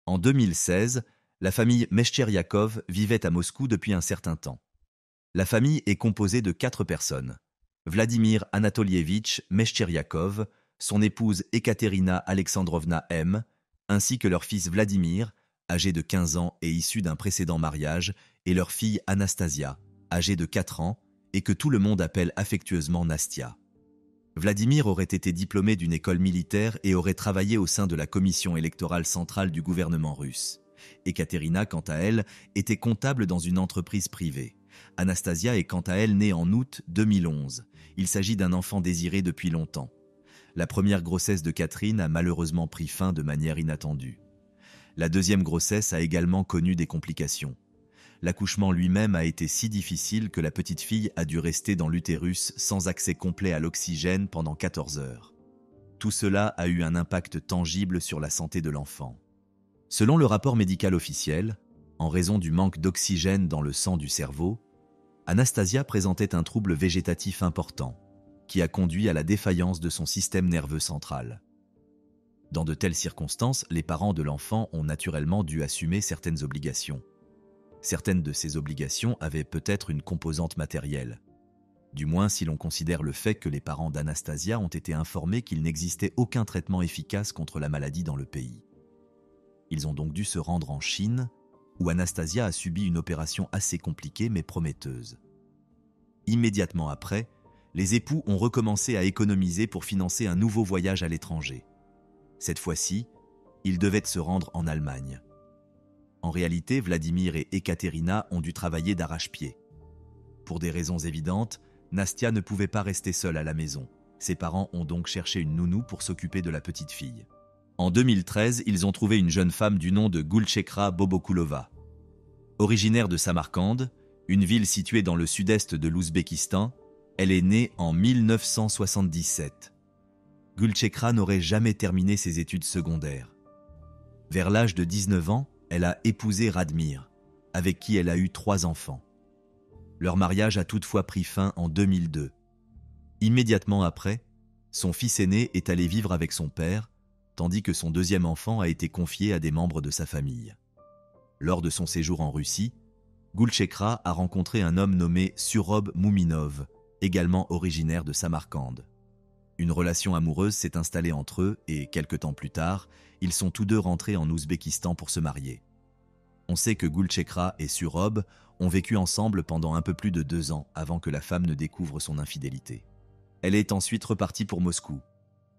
En 2016, la famille Meshcheryakov vivait à Moscou depuis un certain temps. La famille est composée de 4 personnes. Vladimir Anatolievitch Meshcheryakov, son épouse Ekaterina Alexandrovna M, ainsi que leur fils Vladimir, âgé de 15 ans et issu d'un précédent mariage, et leur fille Anastasia, âgée de 4 ans, et que tout le monde appelle affectueusement Nastia. Vladimir aurait été diplômé d'une école militaire et aurait travaillé au sein de la commission électorale centrale du gouvernement russe. Ekaterina, quant à elle, était comptable dans une entreprise privée. Anastasia est quant à elle née en août 2011. Il s'agit d'un enfant désiré depuis longtemps. La première grossesse de Catherine a malheureusement pris fin de manière inattendue. La deuxième grossesse a également connu des complications. L'accouchement lui-même a été si difficile que la petite fille a dû rester dans l'utérus sans accès complet à l'oxygène pendant 14 heures. Tout cela a eu un impact tangible sur la santé de l'enfant. Selon le rapport médical officiel, en raison du manque d'oxygène dans le sang du cerveau, Anastasia présentait un trouble végétatif important, qui a conduit à la défaillance de son système nerveux central. Dans de telles circonstances, les parents de l'enfant ont naturellement dû assumer certaines obligations. Certaines de ces obligations avaient peut-être une composante matérielle. Du moins si l'on considère le fait que les parents d'Anastasia ont été informés qu'il n'existait aucun traitement efficace contre la maladie dans le pays. Ils ont donc dû se rendre en Chine, où Anastasia a subi une opération assez compliquée mais prometteuse. Immédiatement après, les époux ont recommencé à économiser pour financer un nouveau voyage à l'étranger. Cette fois-ci, ils devaient se rendre en Allemagne. En réalité, Vladimir et Ekaterina ont dû travailler d'arrache-pied. Pour des raisons évidentes, Nastia ne pouvait pas rester seule à la maison. Ses parents ont donc cherché une nounou pour s'occuper de la petite fille. En 2013, ils ont trouvé une jeune femme du nom de Gulchekra Bobokulova. Originaire de Samarcande, une ville située dans le sud-est de l'Ouzbékistan, elle est née en 1977. Gulchekra n'aurait jamais terminé ses études secondaires. Vers l'âge de 19 ans, elle a épousé Radmir, avec qui elle a eu 3 enfants. Leur mariage a toutefois pris fin en 2002. Immédiatement après, son fils aîné est allé vivre avec son père, tandis que son deuxième enfant a été confié à des membres de sa famille. Lors de son séjour en Russie, Gulchekra a rencontré un homme nommé Surob Mouminov, également originaire de Samarcande. Une relation amoureuse s'est installée entre eux et, quelque temps plus tard, ils sont tous deux rentrés en Ouzbékistan pour se marier. On sait que Gulchekra et Surob ont vécu ensemble pendant un peu plus de 2 ans avant que la femme ne découvre son infidélité. Elle est ensuite repartie pour Moscou.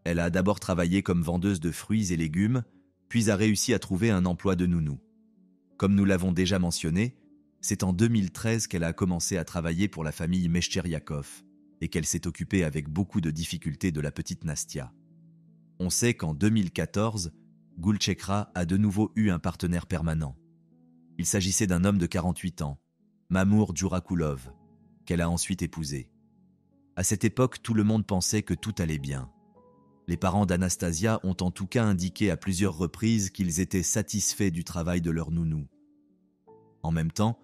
Elle a d'abord travaillé comme vendeuse de fruits et légumes, puis a réussi à trouver un emploi de nounou. Comme nous l'avons déjà mentionné, c'est en 2013 qu'elle a commencé à travailler pour la famille Meshcheryakov et qu'elle s'est occupée avec beaucoup de difficultés de la petite Nastia. On sait qu'en 2014, Gulchekra a de nouveau eu un partenaire permanent. Il s'agissait d'un homme de 48 ans, Mamour Djourakoulov, qu'elle a ensuite épousé. À cette époque, tout le monde pensait que tout allait bien. Les parents d'Anastasia ont en tout cas indiqué à plusieurs reprises qu'ils étaient satisfaits du travail de leur nounou. En même temps,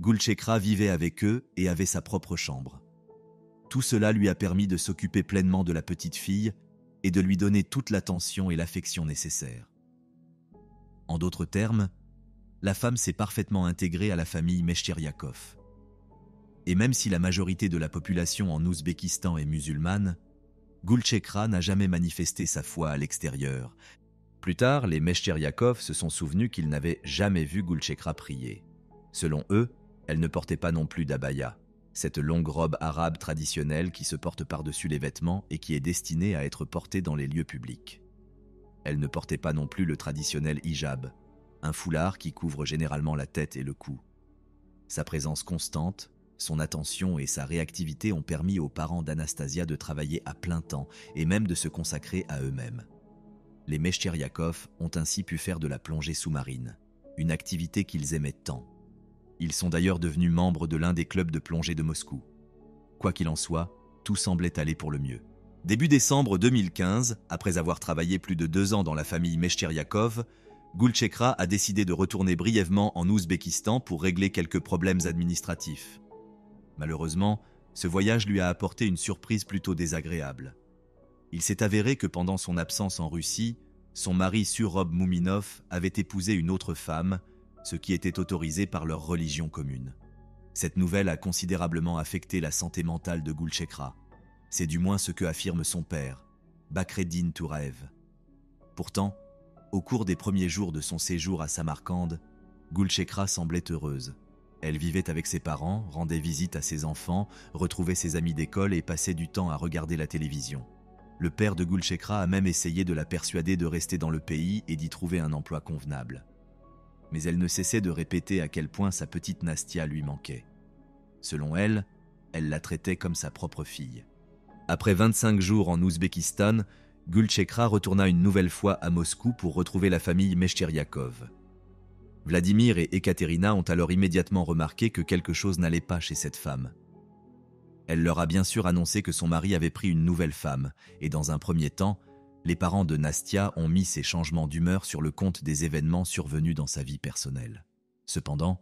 Gulchekra vivait avec eux et avait sa propre chambre. Tout cela lui a permis de s'occuper pleinement de la petite fille et de lui donner toute l'attention et l'affection nécessaires. En d'autres termes, la femme s'est parfaitement intégrée à la famille Meshcheryakov. Et même si la majorité de la population en Ouzbékistan est musulmane, Gulchekra n'a jamais manifesté sa foi à l'extérieur. Plus tard, les Meshcheryakov se sont souvenus qu'ils n'avaient jamais vu Gulchekra prier. Selon eux, elle ne portait pas non plus d'abaya, cette longue robe arabe traditionnelle qui se porte par-dessus les vêtements et qui est destinée à être portée dans les lieux publics. Elle ne portait pas non plus le traditionnel hijab, un foulard qui couvre généralement la tête et le cou. Sa présence constante, son attention et sa réactivité ont permis aux parents d'Anastasia de travailler à plein temps et même de se consacrer à eux-mêmes. Les Meshcheryakov ont ainsi pu faire de la plongée sous-marine, une activité qu'ils aimaient tant. Ils sont d'ailleurs devenus membres de l'un des clubs de plongée de Moscou. Quoi qu'il en soit, tout semblait aller pour le mieux. Début décembre 2015, après avoir travaillé plus de 2 ans dans la famille Meshcheryakov, Gulchekra a décidé de retourner brièvement en Ouzbékistan pour régler quelques problèmes administratifs. Malheureusement, ce voyage lui a apporté une surprise plutôt désagréable. Il s'est avéré que pendant son absence en Russie, Son mari Surrob Mouminov avait épousé une autre femme, ce qui était autorisé par leur religion commune. Cette nouvelle a considérablement affecté la santé mentale de Gulchekra. C'est du moins ce que affirme son père, Bakreddin Touraev. Pourtant, au cours des premiers jours de son séjour à Samarcande, Gulchekra semblait heureuse. Elle vivait avec ses parents, rendait visite à ses enfants, retrouvait ses amis d'école et passait du temps à regarder la télévision. Le père de Gulchekra a même essayé de la persuader de rester dans le pays et d'y trouver un emploi convenable. Mais elle ne cessait de répéter à quel point sa petite Nastia lui manquait. Selon elle, elle la traitait comme sa propre fille. Après 25 jours en Ouzbékistan, Gulchekra retourna une nouvelle fois à Moscou pour retrouver la famille Meshcheryakov. Vladimir et Ekaterina ont alors immédiatement remarqué que quelque chose n'allait pas chez cette femme. Elle leur a bien sûr annoncé que son mari avait pris une nouvelle femme, et dans un premier temps, les parents de Nastia ont mis ces changements d'humeur sur le compte des événements survenus dans sa vie personnelle. Cependant,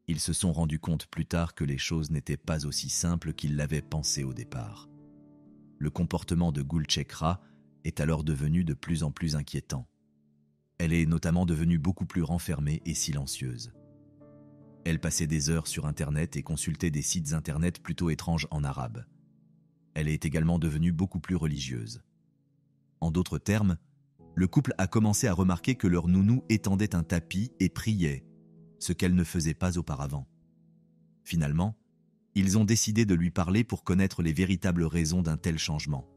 ils se sont rendus compte plus tard que les choses n'étaient pas aussi simples qu'ils l'avaient pensé au départ. Le comportement de Gulchekra est alors devenu de plus en plus inquiétant. Elle est notamment devenue beaucoup plus renfermée et silencieuse. Elle passait des heures sur Internet et consultait des sites Internet plutôt étranges en arabe. Elle est également devenue beaucoup plus religieuse. En d'autres termes, le couple a commencé à remarquer que leur nounou étendait un tapis et priait, ce qu'elle ne faisait pas auparavant. Finalement, ils ont décidé de lui parler pour connaître les véritables raisons d'un tel changement.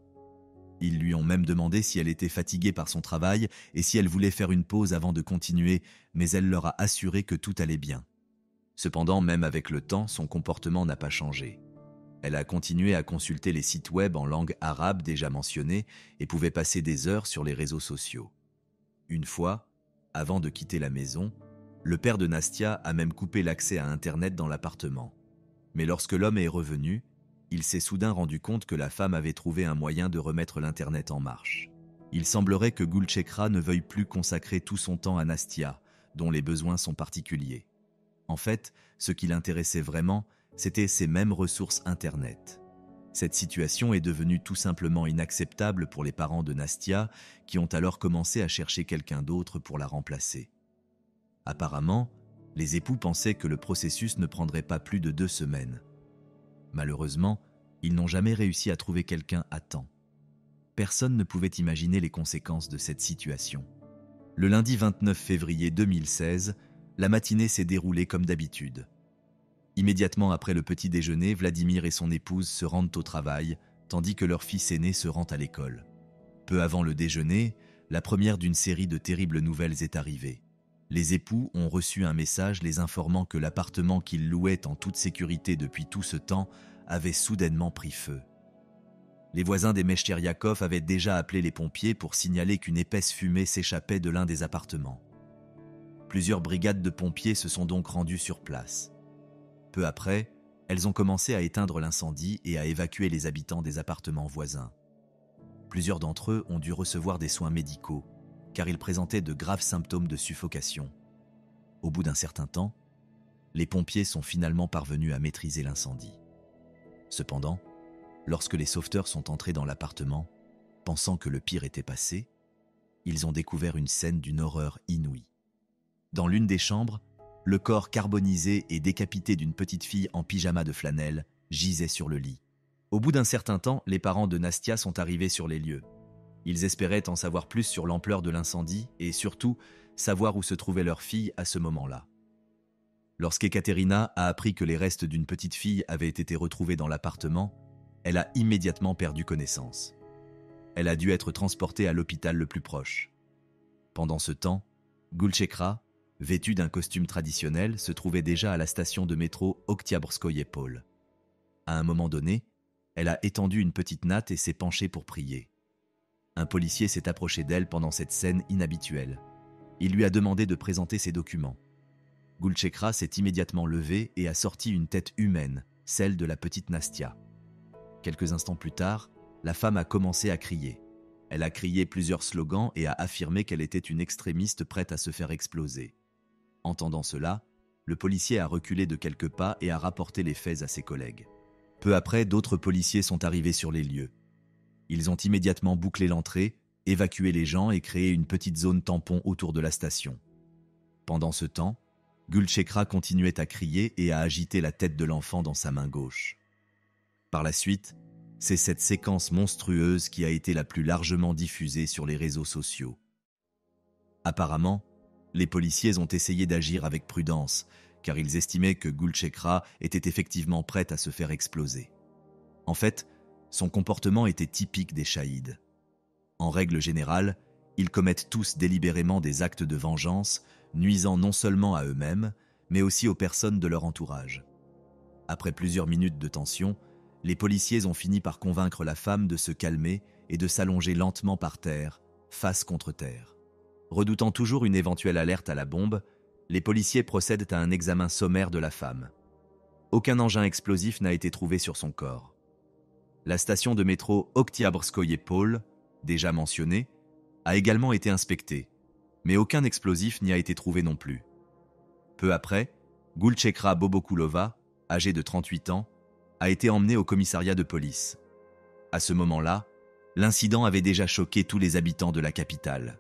Ils lui ont même demandé si elle était fatiguée par son travail et si elle voulait faire une pause avant de continuer, mais elle leur a assuré que tout allait bien. Cependant, même avec le temps, son comportement n'a pas changé. Elle a continué à consulter les sites web en langue arabe déjà mentionnés et pouvait passer des heures sur les réseaux sociaux. Une fois, avant de quitter la maison, le père de Nastia a même coupé l'accès à Internet dans l'appartement. Mais lorsque l'homme est revenu, il s'est soudain rendu compte que la femme avait trouvé un moyen de remettre l'Internet en marche. Il semblerait que Gulchekra ne veuille plus consacrer tout son temps à Nastia, dont les besoins sont particuliers. En fait, ce qui l'intéressait vraiment, c'était ces mêmes ressources Internet. Cette situation est devenue tout simplement inacceptable pour les parents de Nastia, qui ont alors commencé à chercher quelqu'un d'autre pour la remplacer. Apparemment, les époux pensaient que le processus ne prendrait pas plus de 2 semaines. Malheureusement, ils n'ont jamais réussi à trouver quelqu'un à temps. Personne ne pouvait imaginer les conséquences de cette situation. Le lundi 29 février 2016, la matinée s'est déroulée comme d'habitude. Immédiatement après le petit déjeuner, Vladimir et son épouse se rendent au travail, tandis que leur fils aîné se rend à l'école. Peu avant le déjeuner, la première d'une série de terribles nouvelles est arrivée. Les époux ont reçu un message les informant que l'appartement qu'ils louaient en toute sécurité depuis tout ce temps avait soudainement pris feu. Les voisins des Meshcheryakov avaient déjà appelé les pompiers pour signaler qu'une épaisse fumée s'échappait de l'un des appartements. Plusieurs brigades de pompiers se sont donc rendues sur place. Peu après, elles ont commencé à éteindre l'incendie et à évacuer les habitants des appartements voisins. Plusieurs d'entre eux ont dû recevoir des soins médicaux, car ils présentaient de graves symptômes de suffocation. Au bout d'un certain temps, les pompiers sont finalement parvenus à maîtriser l'incendie. Cependant, lorsque les sauveteurs sont entrés dans l'appartement, pensant que le pire était passé, ils ont découvert une scène d'une horreur inouïe. Dans l'une des chambres, le corps carbonisé et décapité d'une petite fille en pyjama de flanelle gisait sur le lit. Au bout d'un certain temps, les parents de Nastia sont arrivés sur les lieux. Ils espéraient en savoir plus sur l'ampleur de l'incendie et surtout savoir où se trouvait leur fille à ce moment-là. Lorsqu'Ekaterina a appris que les restes d'une petite fille avaient été retrouvés dans l'appartement, elle a immédiatement perdu connaissance. Elle a dû être transportée à l'hôpital le plus proche. Pendant ce temps, Gulchekra, vêtue d'un costume traditionnel, se trouvait déjà à la station de métro Oktyabrskoye-Pol. À un moment donné, elle a étendu une petite natte et s'est penchée pour prier. Un policier s'est approché d'elle pendant cette scène inhabituelle. Il lui a demandé de présenter ses documents. Gulchekra s'est immédiatement levée et a sorti une tête humaine, celle de la petite Nastia. Quelques instants plus tard, la femme a commencé à crier. Elle a crié plusieurs slogans et a affirmé qu'elle était une extrémiste prête à se faire exploser. Entendant cela, le policier a reculé de quelques pas et a rapporté les faits à ses collègues. Peu après, d'autres policiers sont arrivés sur les lieux. Ils ont immédiatement bouclé l'entrée, évacuer les gens et créer une petite zone tampon autour de la station. Pendant ce temps, Gulchekra continuait à crier et à agiter la tête de l'enfant dans sa main gauche. Par la suite, c'est cette séquence monstrueuse qui a été la plus largement diffusée sur les réseaux sociaux. Apparemment, les policiers ont essayé d'agir avec prudence, car ils estimaient que Gulchekra était effectivement prête à se faire exploser. En fait, son comportement était typique des Shahids. En règle générale, ils commettent tous délibérément des actes de vengeance, nuisant non seulement à eux-mêmes, mais aussi aux personnes de leur entourage. Après plusieurs minutes de tension, les policiers ont fini par convaincre la femme de se calmer et de s'allonger lentement par terre, face contre terre. Redoutant toujours une éventuelle alerte à la bombe, les policiers procèdent à un examen sommaire de la femme. Aucun engin explosif n'a été trouvé sur son corps. La station de métro Oktyabrskoye Pol, déjà mentionnée, a également été inspectée, mais aucun explosif n'y a été trouvé non plus. Peu après, Gulchekra Bobokulova, âgée de 38 ans, a été emmenée au commissariat de police. À ce moment-là, l'incident avait déjà choqué tous les habitants de la capitale.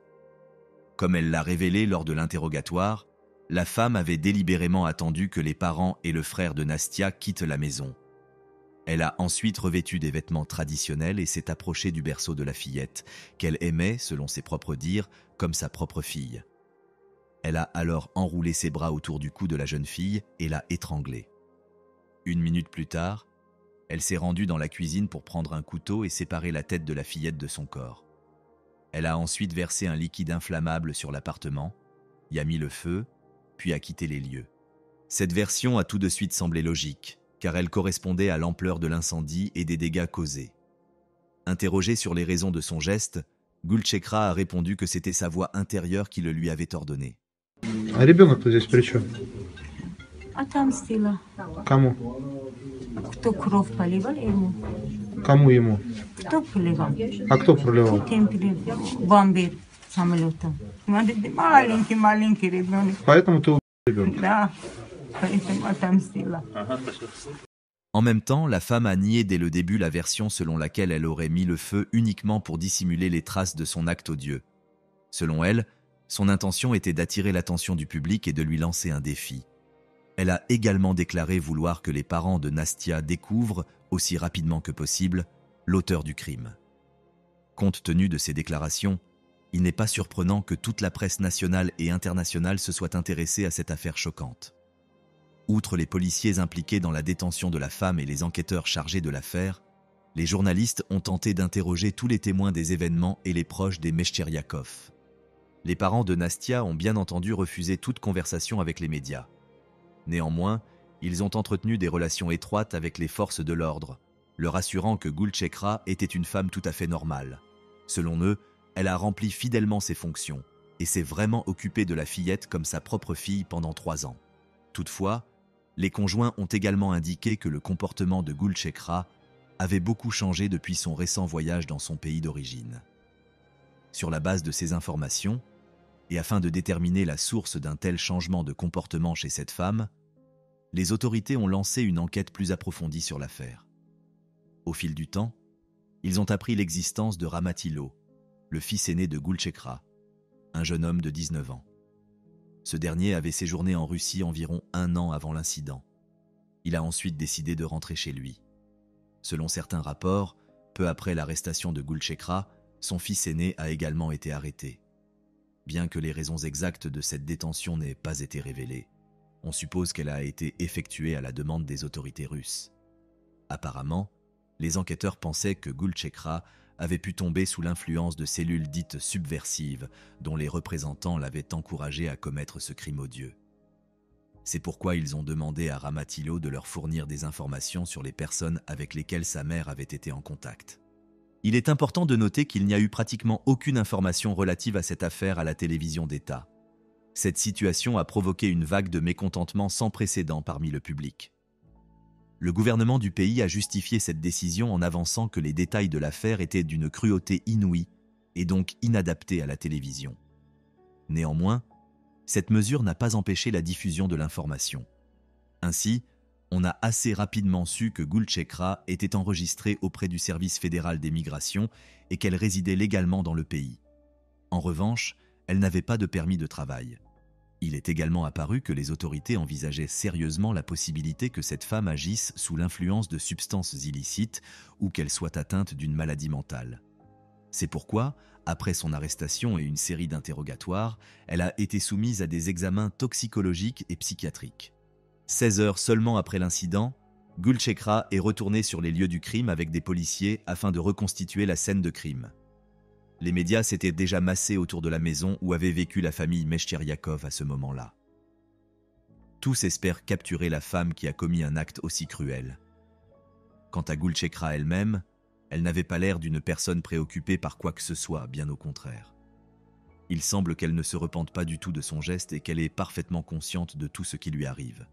Comme elle l'a révélé lors de l'interrogatoire, la femme avait délibérément attendu que les parents et le frère de Nastia quittent la maison. Elle a ensuite revêtu des vêtements traditionnels et s'est approchée du berceau de la fillette, qu'elle aimait, selon ses propres dires, comme sa propre fille. Elle a alors enroulé ses bras autour du cou de la jeune fille et l'a étranglée. 1 minute plus tard, elle s'est rendue dans la cuisine pour prendre un couteau et séparer la tête de la fillette de son corps. Elle a ensuite versé un liquide inflammable sur l'appartement, y a mis le feu, puis a quitté les lieux. Cette version a tout de suite semblé logique, car elle correspondait à l'ampleur de l'incendie et des dégâts causés. Interrogée sur les raisons de son geste, Gulchekra a répondu que c'était sa voix intérieure qui le lui avait ordonné. А ребенок-то здесь при чем? Отомстила. Кому? Кто кровь поливал ему? Кому ему? Кто поливал? А кто проливал? Тем бомбит самолетом. Смотрите, маленький ребенок. Поэтому ты убил ребенка. Да, поэтому отомстила. En même temps, la femme a nié dès le début la version selon laquelle elle aurait mis le feu uniquement pour dissimuler les traces de son acte odieux. Selon elle, son intention était d'attirer l'attention du public et de lui lancer un défi. Elle a également déclaré vouloir que les parents de Nastia découvrent, aussi rapidement que possible, l'auteur du crime. Compte tenu de ces déclarations, il n'est pas surprenant que toute la presse nationale et internationale se soit intéressée à cette affaire choquante. Outre les policiers impliqués dans la détention de la femme et les enquêteurs chargés de l'affaire, les journalistes ont tenté d'interroger tous les témoins des événements et les proches des Meshcheryakov. Les parents de Nastia ont bien entendu refusé toute conversation avec les médias. Néanmoins, ils ont entretenu des relations étroites avec les forces de l'ordre, leur assurant que Gulchekra était une femme tout à fait normale. Selon eux, elle a rempli fidèlement ses fonctions et s'est vraiment occupée de la fillette comme sa propre fille pendant 3 ans. Toutefois, les conjoints ont également indiqué que le comportement de Gulchekra avait beaucoup changé depuis son récent voyage dans son pays d'origine. Sur la base de ces informations, et afin de déterminer la source d'un tel changement de comportement chez cette femme, les autorités ont lancé une enquête plus approfondie sur l'affaire. Au fil du temps, ils ont appris l'existence de Ramatilo, le fils aîné de Gulchekra, un jeune homme de 19 ans. Ce dernier avait séjourné en Russie environ 1 an avant l'incident. Il a ensuite décidé de rentrer chez lui. Selon certains rapports, peu après l'arrestation de Gulchekra, son fils aîné a également été arrêté. Bien que les raisons exactes de cette détention n'aient pas été révélées, on suppose qu'elle a été effectuée à la demande des autorités russes. Apparemment, les enquêteurs pensaient que Gulchekra avait pu tomber sous l'influence de cellules dites subversives dont les représentants l'avaient encouragé à commettre ce crime odieux. C'est pourquoi ils ont demandé à Ramatilo de leur fournir des informations sur les personnes avec lesquelles sa mère avait été en contact. Il est important de noter qu'il n'y a eu pratiquement aucune information relative à cette affaire à la télévision d'État. Cette situation a provoqué une vague de mécontentement sans précédent parmi le public. Le gouvernement du pays a justifié cette décision en avançant que les détails de l'affaire étaient d'une cruauté inouïe et donc inadaptés à la télévision. Néanmoins, cette mesure n'a pas empêché la diffusion de l'information. Ainsi, on a assez rapidement su que Gulchekra était enregistrée auprès du service fédéral des migrations et qu'elle résidait légalement dans le pays. En revanche, elle n'avait pas de permis de travail. Il est également apparu que les autorités envisageaient sérieusement la possibilité que cette femme agisse sous l'influence de substances illicites ou qu'elle soit atteinte d'une maladie mentale. C'est pourquoi, après son arrestation et une série d'interrogatoires, elle a été soumise à des examens toxicologiques et psychiatriques. 16 heures seulement après l'incident, Gulchekra est retournée sur les lieux du crime avec des policiers afin de reconstituer la scène de crime. Les médias s'étaient déjà massés autour de la maison où avait vécu la famille Meshcheryakov à ce moment-là. Tous espèrent capturer la femme qui a commis un acte aussi cruel. Quant à Gulchekra elle-même, elle n'avait pas l'air d'une personne préoccupée par quoi que ce soit, bien au contraire. Il semble qu'elle ne se repente pas du tout de son geste et qu'elle est parfaitement consciente de tout ce qui lui arrive.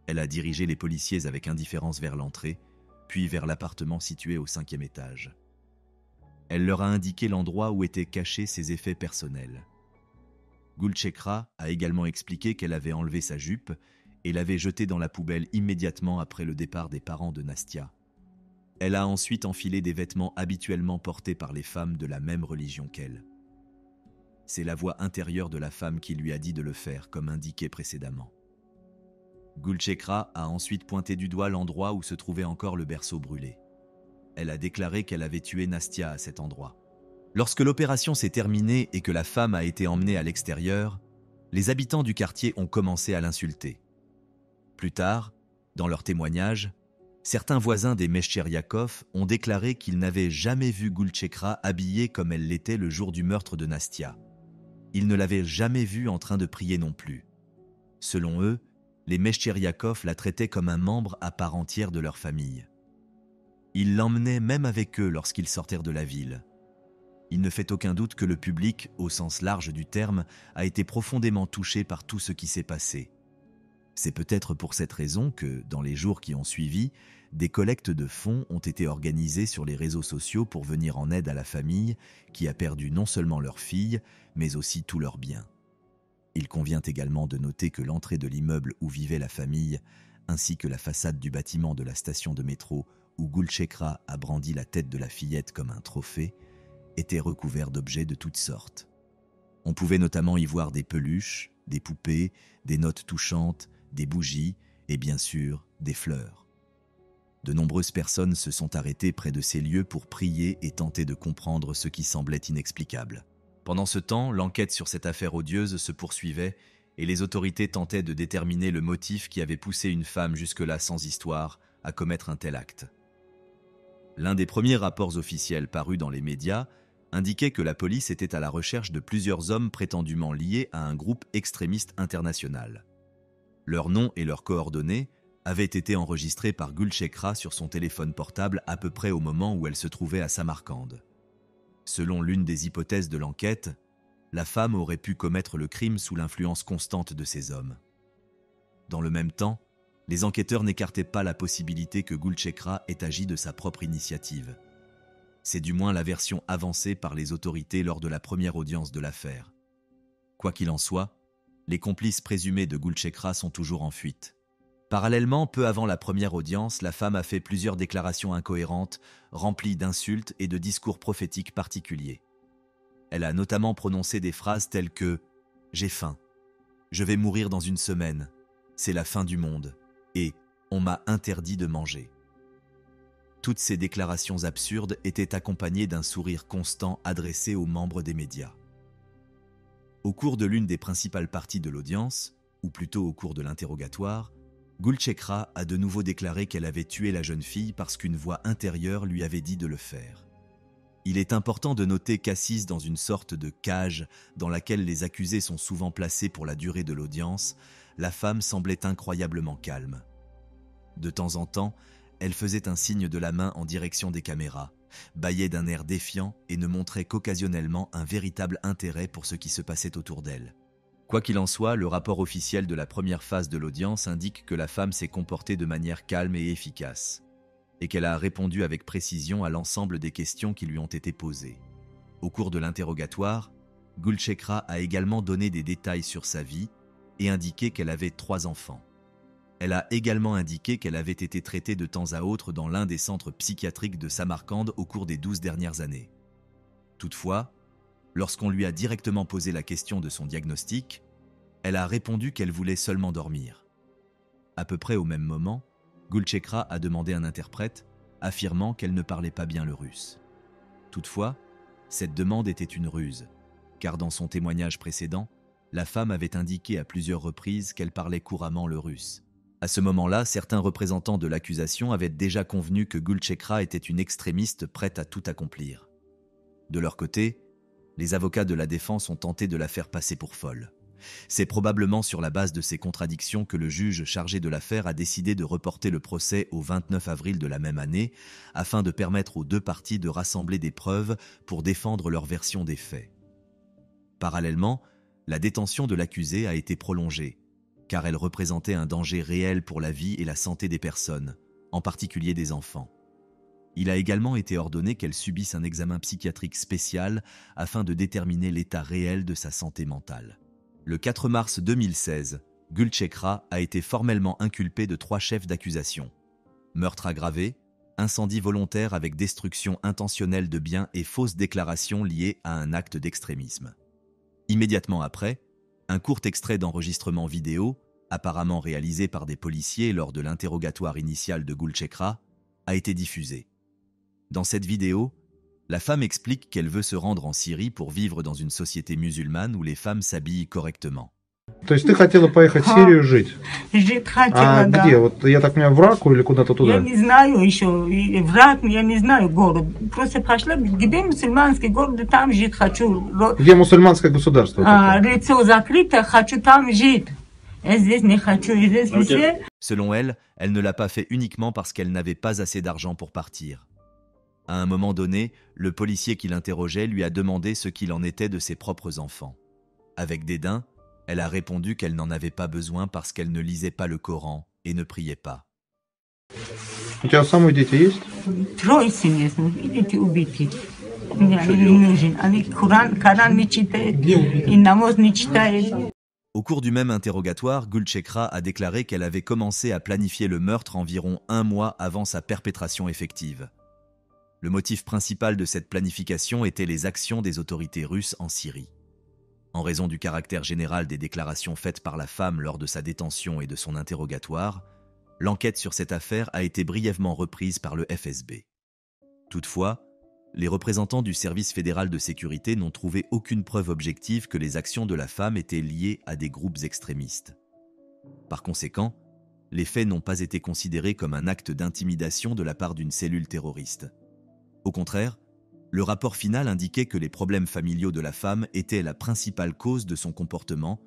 Elle a dirigé les policiers avec indifférence vers l'entrée, puis vers l'appartement situé au 5e étage. Elle leur a indiqué l'endroit où étaient cachés ses effets personnels. Gulchekra a également expliqué qu'elle avait enlevé sa jupe et l'avait jetée dans la poubelle immédiatement après le départ des parents de Nastia. Elle a ensuite enfilé des vêtements habituellement portés par les femmes de la même religion qu'elle. C'est la voix intérieure de la femme qui lui a dit de le faire, comme indiqué précédemment. Gulchekra a ensuite pointé du doigt l'endroit où se trouvait encore le berceau brûlé. Elle a déclaré qu'elle avait tué Nastia à cet endroit. Lorsque l'opération s'est terminée et que la femme a été emmenée à l'extérieur, les habitants du quartier ont commencé à l'insulter. Plus tard, dans leur témoignage, certains voisins des Meshcheryakov ont déclaré qu'ils n'avaient jamais vu Gulchekra habillée comme elle l'était le jour du meurtre de Nastia. Ils ne l'avaient jamais vue en train de prier non plus. Selon eux, les Meshcheryakov la traitaient comme un membre à part entière de leur famille. Ils l'emmenaient même avec eux lorsqu'ils sortèrent de la ville. Il ne fait aucun doute que le public, au sens large du terme, a été profondément touché par tout ce qui s'est passé. C'est peut-être pour cette raison que, dans les jours qui ont suivi, des collectes de fonds ont été organisées sur les réseaux sociaux pour venir en aide à la famille qui a perdu non seulement leur fille, mais aussi tous leurs biens. Il convient également de noter que l'entrée de l'immeuble où vivait la famille, ainsi que la façade du bâtiment de la station de métro où Gulchekra a brandi la tête de la fillette comme un trophée, étaient recouverts d'objets de toutes sortes. On pouvait notamment y voir des peluches, des poupées, des notes touchantes, des bougies et bien sûr des fleurs. De nombreuses personnes se sont arrêtées près de ces lieux pour prier et tenter de comprendre ce qui semblait inexplicable. Pendant ce temps, l'enquête sur cette affaire odieuse se poursuivait et les autorités tentaient de déterminer le motif qui avait poussé une femme jusque-là sans histoire à commettre un tel acte. L'un des premiers rapports officiels parus dans les médias indiquait que la police était à la recherche de plusieurs hommes prétendument liés à un groupe extrémiste international. Leurs noms et leurs coordonnées avaient été enregistrés par Gulchekra sur son téléphone portable à peu près au moment où elle se trouvait à Samarcande. Selon l'une des hypothèses de l'enquête, la femme aurait pu commettre le crime sous l'influence constante de ces hommes. Dans le même temps, les enquêteurs n'écartaient pas la possibilité que Gulchekra ait agi de sa propre initiative. C'est du moins la version avancée par les autorités lors de la première audience de l'affaire. Quoi qu'il en soit, les complices présumés de Gulchekra sont toujours en fuite. Parallèlement, peu avant la première audience, la femme a fait plusieurs déclarations incohérentes, remplies d'insultes et de discours prophétiques particuliers. Elle a notamment prononcé des phrases telles que « J'ai faim »,« Je vais mourir dans une semaine »,« C'est la fin du monde » et « On m'a interdit de manger ». Toutes ces déclarations absurdes étaient accompagnées d'un sourire constant adressé aux membres des médias. Au cours de l'une des principales parties de l'audience, ou plutôt au cours de l'interrogatoire, Gulchekra a de nouveau déclaré qu'elle avait tué la jeune fille parce qu'une voix intérieure lui avait dit de le faire. Il est important de noter qu'assise dans une sorte de cage dans laquelle les accusés sont souvent placés pour la durée de l'audience, la femme semblait incroyablement calme. De temps en temps, elle faisait un signe de la main en direction des caméras, bâillait d'un air défiant et ne montrait qu'occasionnellement un véritable intérêt pour ce qui se passait autour d'elle. Quoi qu'il en soit, le rapport officiel de la première phase de l'audience indique que la femme s'est comportée de manière calme et efficace, et qu'elle a répondu avec précision à l'ensemble des questions qui lui ont été posées. Au cours de l'interrogatoire, Gulchekra a également donné des détails sur sa vie et indiqué qu'elle avait 3 enfants. Elle a également indiqué qu'elle avait été traitée de temps à autre dans l'un des centres psychiatriques de Samarcande au cours des 12 dernières années. Toutefois, lorsqu'on lui a directement posé la question de son diagnostic, elle a répondu qu'elle voulait seulement dormir. À peu près au même moment, Gulchekra a demandé un interprète, affirmant qu'elle ne parlait pas bien le russe. Toutefois, cette demande était une ruse, car dans son témoignage précédent, la femme avait indiqué à plusieurs reprises qu'elle parlait couramment le russe. À ce moment-là, certains représentants de l'accusation avaient déjà convenu que Gulchekra était une extrémiste prête à tout accomplir. De leur côté, les avocats de la défense ont tenté de la faire passer pour folle. C'est probablement sur la base de ces contradictions que le juge chargé de l'affaire a décidé de reporter le procès au 29 avril de la même année, afin de permettre aux deux parties de rassembler des preuves pour défendre leur version des faits. Parallèlement, la détention de l'accusée a été prolongée, car elle représentait un danger réel pour la vie et la santé des personnes, en particulier des enfants. Il a également été ordonné qu'elle subisse un examen psychiatrique spécial afin de déterminer l'état réel de sa santé mentale. Le 4 mars 2016, Gulchekra a été formellement inculpée de 3 chefs d'accusation: meurtre aggravé, incendie volontaire avec destruction intentionnelle de biens et fausses déclarations liées à un acte d'extrémisme. Immédiatement après, un court extrait d'enregistrement vidéo, apparemment réalisé par des policiers lors de l'interrogatoire initial de Gulchekra, a été diffusé. Dans cette vidéo, la femme explique qu'elle veut se rendre en Syrie pour vivre dans une société musulmane où les femmes s'habillent correctement. То есть ты хотела поехать в Сирию жить? Жить А хотела, да. где? Вот я так понимаю, в Раку или куда-то Я туда? не знаю еще, и враг, я не знаю город. Просто пошла, где мусульманский город, там жить хочу. Где мусульманское государство? такое? Лицо закрыто, хочу там жить. Я здесь не хочу, и здесь все. Selon elle, elle ne l'a pas fait uniquement parce qu'elle n'avait pas assez d'argent pour partir. À un moment donné, le policier qui l'interrogeait lui a demandé ce qu'il en était de ses propres enfants. Avec dédain, elle a répondu qu'elle n'en avait pas besoin parce qu'elle ne lisait pas le Coran et ne priait pas. У тебя самые дети есть? Трое семей, видите, убиты. Мне они не нужны. Они Коран не читают, и намаз не читают. Au cours du même interrogatoire, Gulchekra a déclaré qu'elle avait commencé à planifier le meurtre environ 1 mois avant sa perpétration effective. Le motif principal de cette planification était les actions des autorités russes en Syrie. En raison du caractère général des déclarations faites par la femme lors de sa détention et de son interrogatoire, l'enquête sur cette affaire a été brièvement reprise par le FSB. Toutefois, les représentants du service fédéral de sécurité n'ont trouvé aucune preuve objective que les actions de la femme étaient liées à des groupes extrémistes. Par conséquent, les faits n'ont pas été considérés comme un acte d'intimidation de la part d'une cellule terroriste. Au contraire, le rapport final indiquait que les problèmes familiaux de la femme étaient la principale cause de son comportement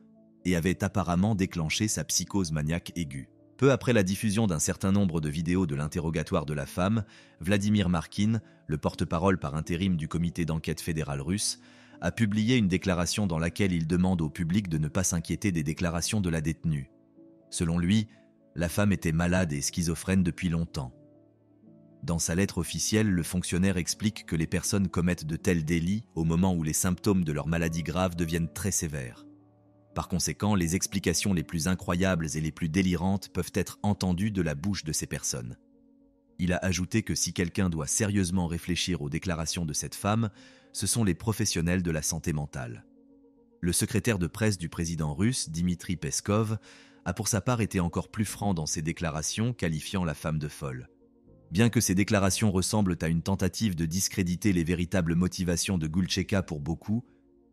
et avaient apparemment déclenché sa psychose maniaque aiguë. Peu après la diffusion d'un certain nombre de vidéos de l'interrogatoire de la femme, Vladimir Markin, le porte-parole par intérim du comité d'enquête fédéral russe, a publié une déclaration dans laquelle il demande au public de ne pas s'inquiéter des déclarations de la détenue. Selon lui, la femme était malade et schizophrène depuis longtemps. Dans sa lettre officielle, le fonctionnaire explique que les personnes commettent de tels délits au moment où les symptômes de leur maladie grave deviennent très sévères. Par conséquent, les explications les plus incroyables et les plus délirantes peuvent être entendues de la bouche de ces personnes. Il a ajouté que si quelqu'un doit sérieusement réfléchir aux déclarations de cette femme, ce sont les professionnels de la santé mentale. Le secrétaire de presse du président russe, Dmitri Peskov, a pour sa part été encore plus franc dans ses déclarations, qualifiant la femme de folle. Bien que ces déclarations ressemblent à une tentative de discréditer les véritables motivations de Gulchekra pour beaucoup,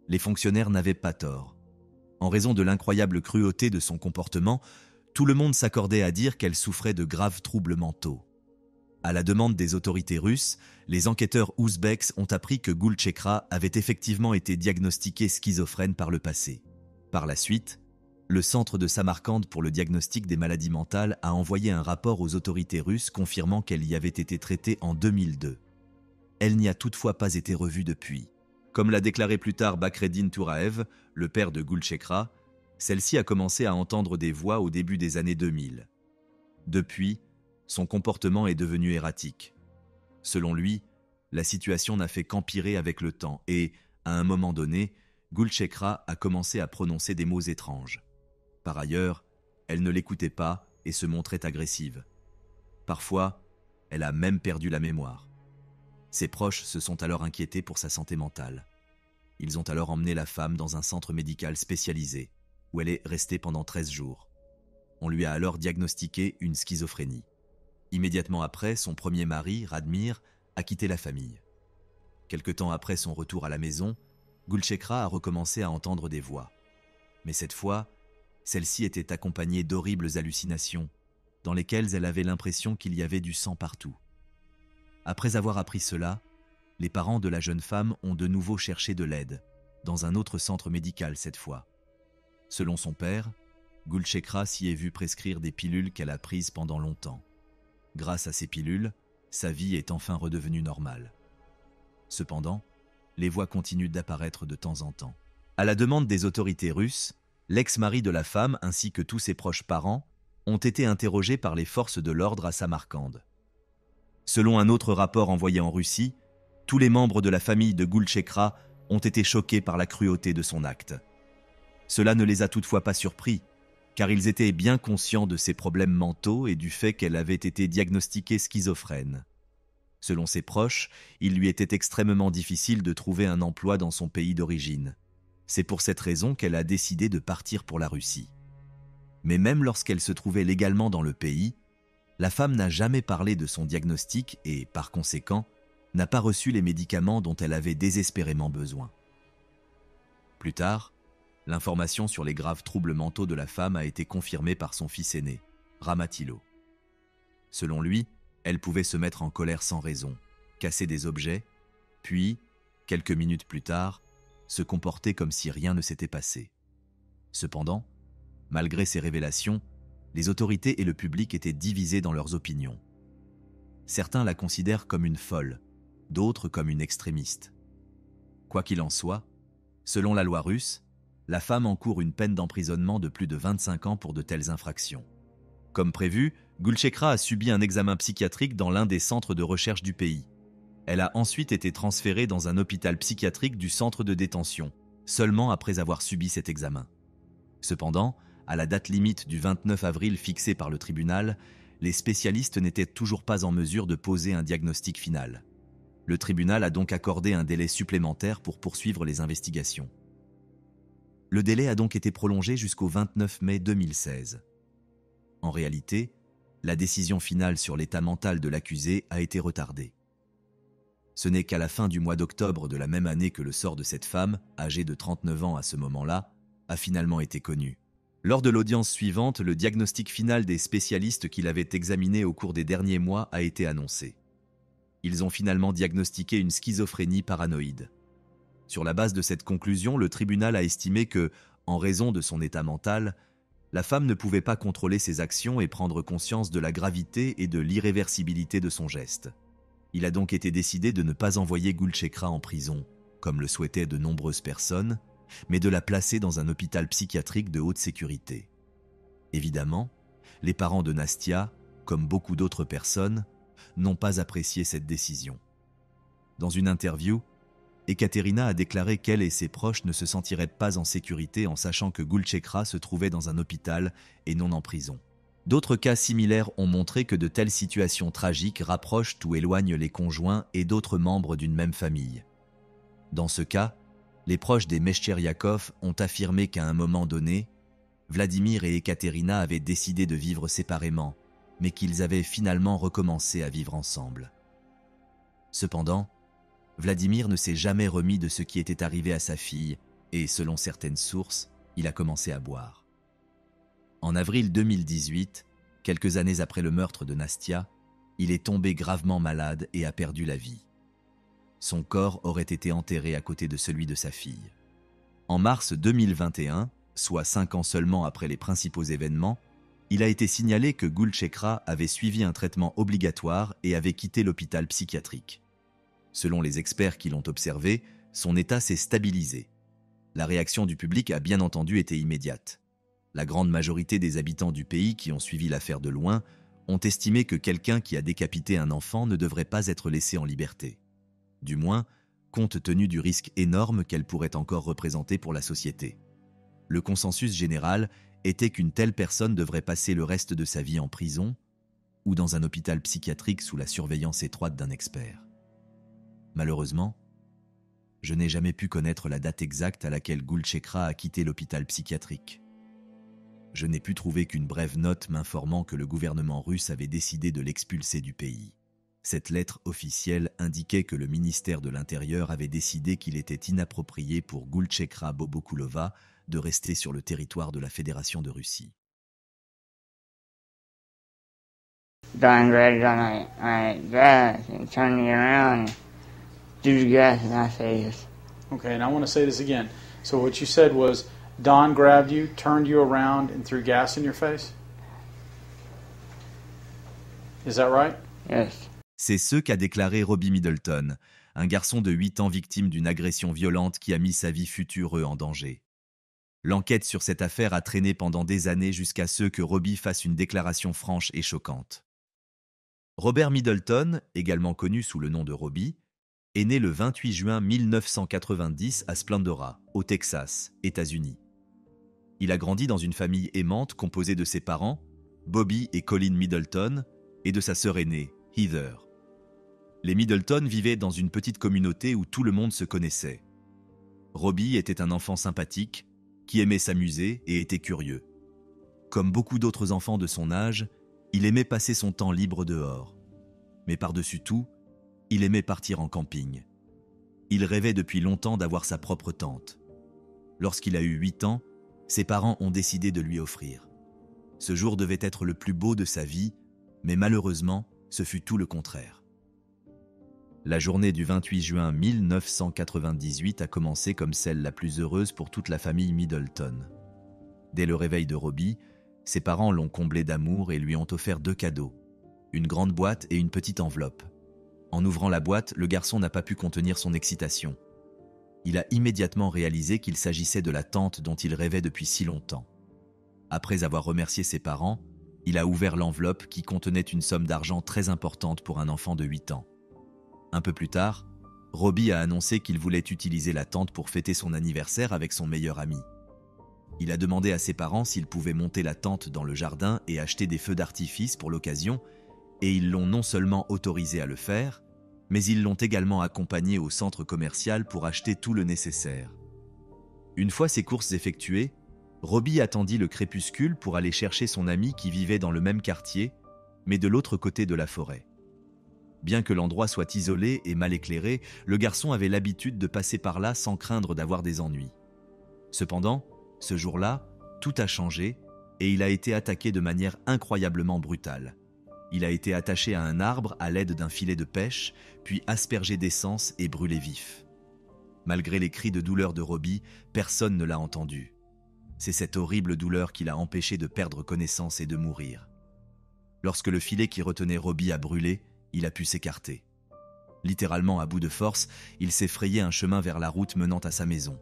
les fonctionnaires n'avaient pas tort. En raison de l'incroyable cruauté de son comportement, tout le monde s'accordait à dire qu'elle souffrait de graves troubles mentaux. À la demande des autorités russes, les enquêteurs ouzbeks ont appris que Gulchekra avait effectivement été diagnostiquée schizophrène par le passé. Par la suite, le centre de Samarcande pour le diagnostic des maladies mentales a envoyé un rapport aux autorités russes confirmant qu'elle y avait été traitée en 2002. Elle n'y a toutefois pas été revue depuis. Comme l'a déclaré plus tard Bakreddin Touraev, le père de Gulchekra, celle-ci a commencé à entendre des voix au début des années 2000. Depuis, son comportement est devenu erratique. Selon lui, la situation n'a fait qu'empirer avec le temps et, à un moment donné, Gulchekra a commencé à prononcer des mots étranges. Par ailleurs, elle ne l'écoutait pas et se montrait agressive. Parfois, elle a même perdu la mémoire. Ses proches se sont alors inquiétés pour sa santé mentale. Ils ont alors emmené la femme dans un centre médical spécialisé, où elle est restée pendant 13 jours. On lui a alors diagnostiqué une schizophrénie. Immédiatement après, son premier mari, Radmir, a quitté la famille. Quelque temps après son retour à la maison, Gulchekra a recommencé à entendre des voix. Mais cette fois, celles-ci étaient accompagnées d'horribles hallucinations, dans lesquelles elle avait l'impression qu'il y avait du sang partout. Après avoir appris cela, les parents de la jeune femme ont de nouveau cherché de l'aide, dans un autre centre médical cette fois. Selon son père, Gulchekra s'y est vu prescrire des pilules qu'elle a prises pendant longtemps. Grâce à ces pilules, sa vie est enfin redevenue normale. Cependant, les voix continuent d'apparaître de temps en temps. À la demande des autorités russes, l'ex-mari de la femme ainsi que tous ses proches parents ont été interrogés par les forces de l'ordre à Samarcande. Selon un autre rapport envoyé en Russie, tous les membres de la famille de Gulchekra ont été choqués par la cruauté de son acte. Cela ne les a toutefois pas surpris, car ils étaient bien conscients de ses problèmes mentaux et du fait qu'elle avait été diagnostiquée schizophrène. Selon ses proches, il lui était extrêmement difficile de trouver un emploi dans son pays d'origine. C'est pour cette raison qu'elle a décidé de partir pour la Russie. Mais même lorsqu'elle se trouvait légalement dans le pays, la femme n'a jamais parlé de son diagnostic et, par conséquent, n'a pas reçu les médicaments dont elle avait désespérément besoin. Plus tard, l'information sur les graves troubles mentaux de la femme a été confirmée par son fils aîné, Ramatilo. Selon lui, elle pouvait se mettre en colère sans raison, casser des objets, puis, quelques minutes plus tard, se comporter comme si rien ne s'était passé. Cependant, malgré ces révélations, les autorités et le public étaient divisés dans leurs opinions. Certains la considèrent comme une folle, d'autres comme une extrémiste. Quoi qu'il en soit, selon la loi russe, la femme encourt une peine d'emprisonnement de plus de 25 ans pour de telles infractions. Comme prévu, Gulchekra a subi un examen psychiatrique dans l'un des centres de recherche du pays. Elle a ensuite été transférée dans un hôpital psychiatrique du centre de détention, seulement après avoir subi cet examen. Cependant, à la date limite du 29 avril fixée par le tribunal, les spécialistes n'étaient toujours pas en mesure de poser un diagnostic final. Le tribunal a donc accordé un délai supplémentaire pour poursuivre les investigations. Le délai a donc été prolongé jusqu'au 29 mai 2016. En réalité, la décision finale sur l'état mental de l'accusé a été retardée. Ce n'est qu'à la fin du mois d'octobre de la même année que le sort de cette femme, âgée de 39 ans à ce moment-là, a finalement été connu. Lors de l'audience suivante, le diagnostic final des spécialistes qui l'avaient examiné au cours des derniers mois a été annoncé. Ils ont finalement diagnostiqué une schizophrénie paranoïde. Sur la base de cette conclusion, le tribunal a estimé que, en raison de son état mental, la femme ne pouvait pas contrôler ses actions et prendre conscience de la gravité et de l'irréversibilité de son geste. Il a donc été décidé de ne pas envoyer Gulchekra en prison, comme le souhaitaient de nombreuses personnes, mais de la placer dans un hôpital psychiatrique de haute sécurité. Évidemment, les parents de Nastia, comme beaucoup d'autres personnes, n'ont pas apprécié cette décision. Dans une interview, Ekaterina a déclaré qu'elle et ses proches ne se sentiraient pas en sécurité en sachant que Gulchekra se trouvait dans un hôpital et non en prison. D'autres cas similaires ont montré que de telles situations tragiques rapprochent ou éloignent les conjoints et d'autres membres d'une même famille. Dans ce cas, les proches des Meshcheryakov ont affirmé qu'à un moment donné, Vladimir et Ekaterina avaient décidé de vivre séparément, mais qu'ils avaient finalement recommencé à vivre ensemble. Cependant, Vladimir ne s'est jamais remis de ce qui était arrivé à sa fille et, selon certaines sources, il a commencé à boire. En avril 2018, quelques années après le meurtre de Nastia, il est tombé gravement malade et a perdu la vie. Son corps aurait été enterré à côté de celui de sa fille. En mars 2021, soit 5 ans seulement après les principaux événements, il a été signalé que Gulchekra avait suivi un traitement obligatoire et avait quitté l'hôpital psychiatrique. Selon les experts qui l'ont observé, son état s'est stabilisé. La réaction du public a bien entendu été immédiate. La grande majorité des habitants du pays qui ont suivi l'affaire de loin ont estimé que quelqu'un qui a décapité un enfant ne devrait pas être laissé en liberté. Du moins, compte tenu du risque énorme qu'elle pourrait encore représenter pour la société. Le consensus général était qu'une telle personne devrait passer le reste de sa vie en prison ou dans un hôpital psychiatrique sous la surveillance étroite d'un expert. Malheureusement, je n'ai jamais pu connaître la date exacte à laquelle Gulchekra a quitté l'hôpital psychiatrique. Je n'ai pu trouver qu'une brève note m'informant que le gouvernement russe avait décidé de l'expulser du pays. Cette lettre officielle indiquait que le ministère de l'Intérieur avait décidé qu'il était inapproprié pour Gulchekra Bobokulova de rester sur le territoire de la Fédération de Russie. Don grabbed on my gas and turned me around and threw the gas in my face. Okay, and I want to say this again. So what you said was Don grabbed you, turned you around, and threw gas in your face? Is that right? Yes. C'est ce qu'a déclaré Robbie Middleton, un garçon de 8 ans victime d'une agression violente qui a mis sa vie future en danger. L'enquête sur cette affaire a traîné pendant des années jusqu'à ce que Robbie fasse une déclaration franche et choquante. Robert Middleton, également connu sous le nom de Robbie, est né le 28 juin 1990 à Splendora, au Texas, États-Unis. Il a grandi dans une famille aimante composée de ses parents, Bobby et Colin Middleton, et de sa sœur aînée, Heather. Les Middleton vivaient dans une petite communauté où tout le monde se connaissait. Robbie était un enfant sympathique, qui aimait s'amuser et était curieux. Comme beaucoup d'autres enfants de son âge, il aimait passer son temps libre dehors. Mais par-dessus tout, il aimait partir en camping. Il rêvait depuis longtemps d'avoir sa propre tente. Lorsqu'il a eu 8 ans, ses parents ont décidé de lui offrir. Ce jour devait être le plus beau de sa vie, mais malheureusement, ce fut tout le contraire. La journée du 28 juin 1998 a commencé comme celle la plus heureuse pour toute la famille Middleton. Dès le réveil de Robbie, ses parents l'ont comblé d'amour et lui ont offert 2 cadeaux, une grande boîte et une petite enveloppe. En ouvrant la boîte, le garçon n'a pas pu contenir son excitation. Il a immédiatement réalisé qu'il s'agissait de la tente dont il rêvait depuis si longtemps. Après avoir remercié ses parents, il a ouvert l'enveloppe qui contenait une somme d'argent très importante pour un enfant de 8 ans. Un peu plus tard, Robbie a annoncé qu'il voulait utiliser la tente pour fêter son anniversaire avec son meilleur ami. Il a demandé à ses parents s'ils pouvaient monter la tente dans le jardin et acheter des feux d'artifice pour l'occasion, et ils l'ont non seulement autorisé à le faire, mais ils l'ont également accompagné au centre commercial pour acheter tout le nécessaire. Une fois ses courses effectuées, Robbie attendit le crépuscule pour aller chercher son ami qui vivait dans le même quartier, mais de l'autre côté de la forêt. Bien que l'endroit soit isolé et mal éclairé, le garçon avait l'habitude de passer par là sans craindre d'avoir des ennuis. Cependant, ce jour-là, tout a changé et il a été attaqué de manière incroyablement brutale. Il a été attaché à un arbre à l'aide d'un filet de pêche, puis aspergé d'essence et brûlé vif. Malgré les cris de douleur de Robbie, personne ne l'a entendu. C'est cette horrible douleur qui l'a empêché de perdre connaissance et de mourir. Lorsque le filet qui retenait Robbie a brûlé, il a pu s'écarter. Littéralement à bout de force, il s'est frayé un chemin vers la route menant à sa maison.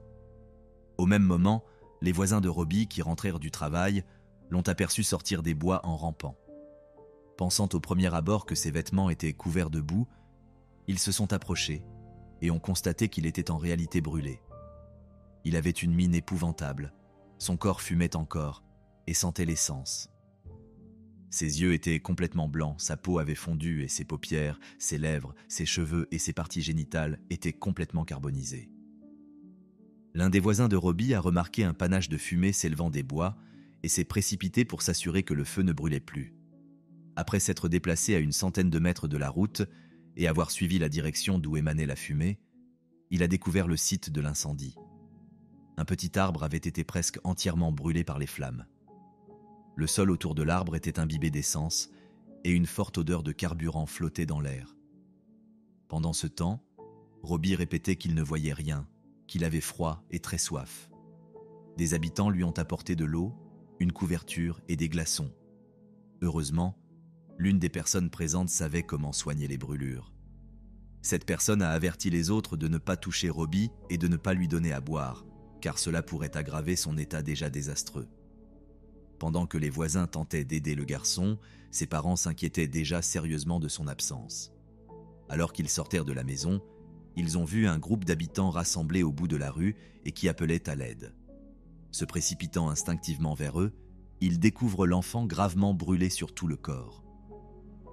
Au même moment, les voisins de Robbie qui rentrèrent du travail l'ont aperçu sortir des bois en rampant. Pensant au premier abord que ses vêtements étaient couverts de boue, ils se sont approchés et ont constaté qu'il était en réalité brûlé. Il avait une mine épouvantable, son corps fumait encore et sentait l'essence. Ses yeux étaient complètement blancs, sa peau avait fondu et ses paupières, ses lèvres, ses cheveux et ses parties génitales étaient complètement carbonisés. L'un des voisins de Robbie a remarqué un panache de fumée s'élevant des bois et s'est précipité pour s'assurer que le feu ne brûlait plus. Après s'être déplacé à une centaine de mètres de la route et avoir suivi la direction d'où émanait la fumée, il a découvert le site de l'incendie. Un petit arbre avait été presque entièrement brûlé par les flammes. Le sol autour de l'arbre était imbibé d'essence et une forte odeur de carburant flottait dans l'air. Pendant ce temps, Robbie répétait qu'il ne voyait rien, qu'il avait froid et très soif. Des habitants lui ont apporté de l'eau, une couverture et des glaçons. Heureusement, l'une des personnes présentes savait comment soigner les brûlures. Cette personne a averti les autres de ne pas toucher Robbie et de ne pas lui donner à boire, car cela pourrait aggraver son état déjà désastreux. Pendant que les voisins tentaient d'aider le garçon, ses parents s'inquiétaient déjà sérieusement de son absence. Alors qu'ils sortirent de la maison, ils ont vu un groupe d'habitants rassemblés au bout de la rue et qui appelaient à l'aide. Se précipitant instinctivement vers eux, il découvre l'enfant gravement brûlé sur tout le corps.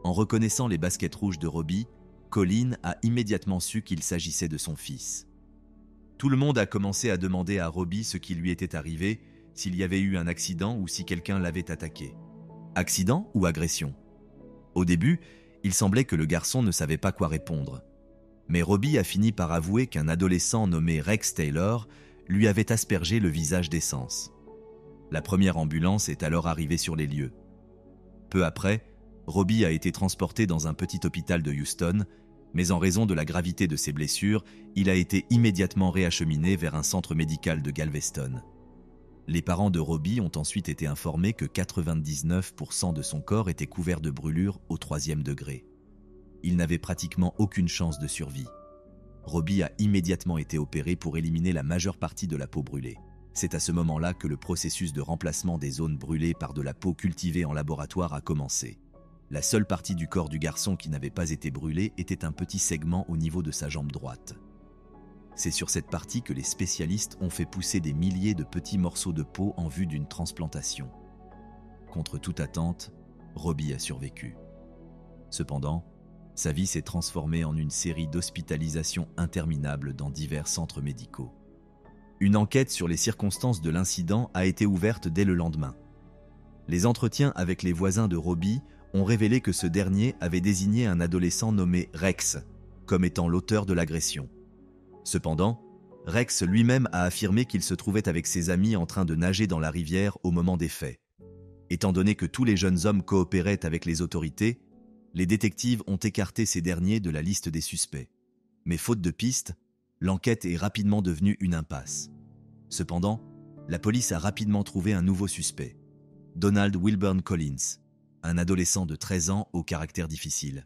En reconnaissant les baskets rouges de Robbie, Colin a immédiatement su qu'il s'agissait de son fils. Tout le monde a commencé à demander à Robbie ce qui lui était arrivé, s'il y avait eu un accident ou si quelqu'un l'avait attaqué. Accident ou agression? Au début, il semblait que le garçon ne savait pas quoi répondre. Mais Robbie a fini par avouer qu'un adolescent nommé Rex Taylor lui avait aspergé le visage d'essence. La première ambulance est alors arrivée sur les lieux. Peu après, Robbie a été transporté dans un petit hôpital de Houston, mais en raison de la gravité de ses blessures, il a été immédiatement réacheminé vers un centre médical de Galveston. Les parents de Robbie ont ensuite été informés que 99% de son corps était couvert de brûlures au 3e degré. Il n'avait pratiquement aucune chance de survie. Robbie a immédiatement été opéré pour éliminer la majeure partie de la peau brûlée. C'est à ce moment-là que le processus de remplacement des zones brûlées par de la peau cultivée en laboratoire a commencé. La seule partie du corps du garçon qui n'avait pas été brûlée était un petit segment au niveau de sa jambe droite. C'est sur cette partie que les spécialistes ont fait pousser des milliers de petits morceaux de peau en vue d'une transplantation. Contre toute attente, Robbie a survécu. Cependant, sa vie s'est transformée en une série d'hospitalisations interminables dans divers centres médicaux. Une enquête sur les circonstances de l'incident a été ouverte dès le lendemain. Les entretiens avec les voisins de Robbie ont révélé que ce dernier avait désigné un adolescent nommé Rex comme étant l'auteur de l'agression. Cependant, Rex lui-même a affirmé qu'il se trouvait avec ses amis en train de nager dans la rivière au moment des faits. Étant donné que tous les jeunes hommes coopéraient avec les autorités, les détectives ont écarté ces derniers de la liste des suspects. Mais faute de pistes, l'enquête est rapidement devenue une impasse. Cependant, la police a rapidement trouvé un nouveau suspect, Donald Wilburn Collins, un adolescent de 13 ans au caractère difficile.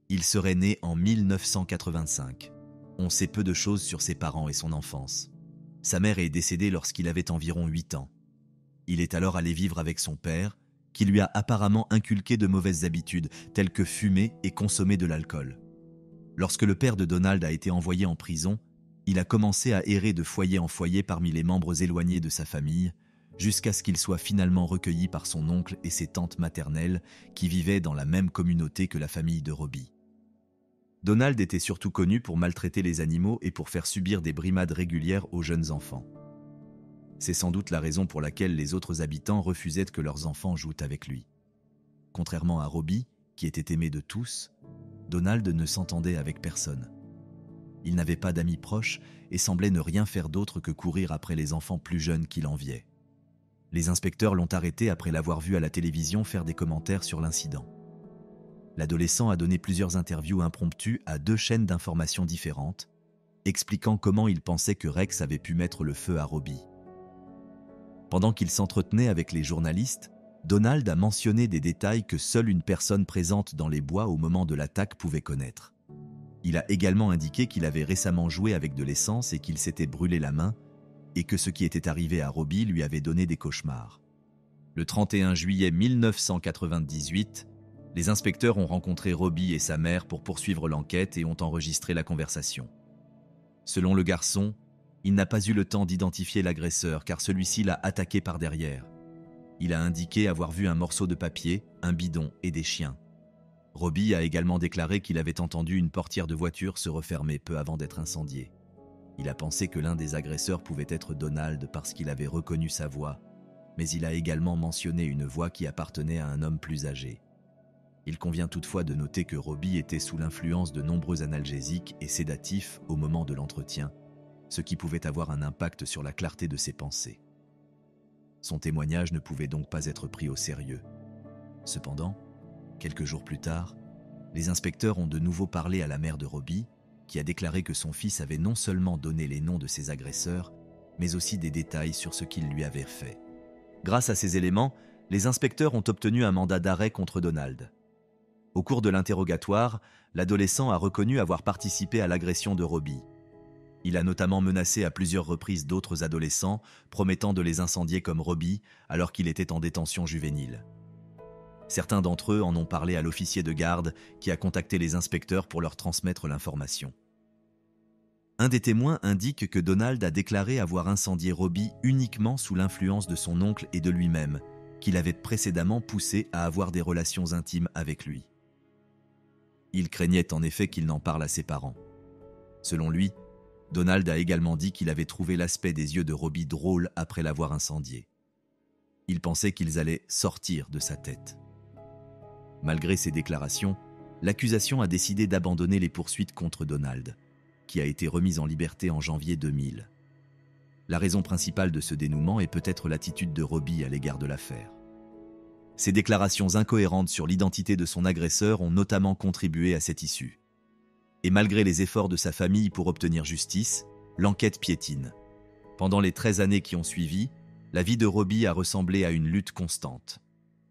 Il serait né en 1985. On sait peu de choses sur ses parents et son enfance. Sa mère est décédée lorsqu'il avait environ 8 ans. Il est alors allé vivre avec son père, qui lui a apparemment inculqué de mauvaises habitudes, telles que fumer et consommer de l'alcool. Lorsque le père de Donald a été envoyé en prison, il a commencé à errer de foyer en foyer parmi les membres éloignés de sa famille, jusqu'à ce qu'il soit finalement recueilli par son oncle et ses tantes maternelles qui vivaient dans la même communauté que la famille de Robbie. Donald était surtout connu pour maltraiter les animaux et pour faire subir des brimades régulières aux jeunes enfants. C'est sans doute la raison pour laquelle les autres habitants refusaient que leurs enfants jouent avec lui. Contrairement à Robbie, qui était aimé de tous, Donald ne s'entendait avec personne. Il n'avait pas d'amis proches et semblait ne rien faire d'autre que courir après les enfants plus jeunes qui l'enviaient. Les inspecteurs l'ont arrêté après l'avoir vu à la télévision faire des commentaires sur l'incident. L'adolescent a donné plusieurs interviews impromptues à 2 chaînes d'informations différentes, expliquant comment il pensait que Rex avait pu mettre le feu à Robbie. Pendant qu'il s'entretenait avec les journalistes, Donald a mentionné des détails que seule une personne présente dans les bois au moment de l'attaque pouvait connaître. Il a également indiqué qu'il avait récemment joué avec de l'essence et qu'il s'était brûlé la main, et que ce qui était arrivé à Robbie lui avait donné des cauchemars. Le 31 juillet 1998, les inspecteurs ont rencontré Robbie et sa mère pour poursuivre l'enquête et ont enregistré la conversation. Selon le garçon, il n'a pas eu le temps d'identifier l'agresseur car celui-ci l'a attaqué par derrière. Il a indiqué avoir vu un morceau de papier, un bidon et des chiens. Robbie a également déclaré qu'il avait entendu une portière de voiture se refermer peu avant d'être incendiée. Il a pensé que l'un des agresseurs pouvait être Donald parce qu'il avait reconnu sa voix, mais il a également mentionné une voix qui appartenait à un homme plus âgé. Il convient toutefois de noter que Robbie était sous l'influence de nombreux analgésiques et sédatifs au moment de l'entretien, ce qui pouvait avoir un impact sur la clarté de ses pensées. Son témoignage ne pouvait donc pas être pris au sérieux. Cependant, quelques jours plus tard, les inspecteurs ont de nouveau parlé à la mère de Robbie, qui a déclaré que son fils avait non seulement donné les noms de ses agresseurs, mais aussi des détails sur ce qu'ils lui avaient fait. Grâce à ces éléments, les inspecteurs ont obtenu un mandat d'arrêt contre Donald. Au cours de l'interrogatoire, l'adolescent a reconnu avoir participé à l'agression de Robbie. Il a notamment menacé à plusieurs reprises d'autres adolescents, promettant de les incendier comme Robbie alors qu'il était en détention juvénile. Certains d'entre eux en ont parlé à l'officier de garde qui a contacté les inspecteurs pour leur transmettre l'information. Un des témoins indique que Donald a déclaré avoir incendié Robbie uniquement sous l'influence de son oncle et de lui-même, qui l'avait précédemment poussé à avoir des relations intimes avec lui. Il craignait en effet qu'il n'en parle à ses parents. Selon lui, Donald a également dit qu'il avait trouvé l'aspect des yeux de Robbie drôle après l'avoir incendié. Il pensait qu'ils allaient sortir de sa tête. Malgré ces déclarations, l'accusation a décidé d'abandonner les poursuites contre Donald, qui a été remis en liberté en janvier 2000. La raison principale de ce dénouement est peut-être l'attitude de Robbie à l'égard de l'affaire. Ses déclarations incohérentes sur l'identité de son agresseur ont notamment contribué à cette issue. Et malgré les efforts de sa famille pour obtenir justice, l'enquête piétine. Pendant les 13 années qui ont suivi, la vie de Robbie a ressemblé à une lutte constante.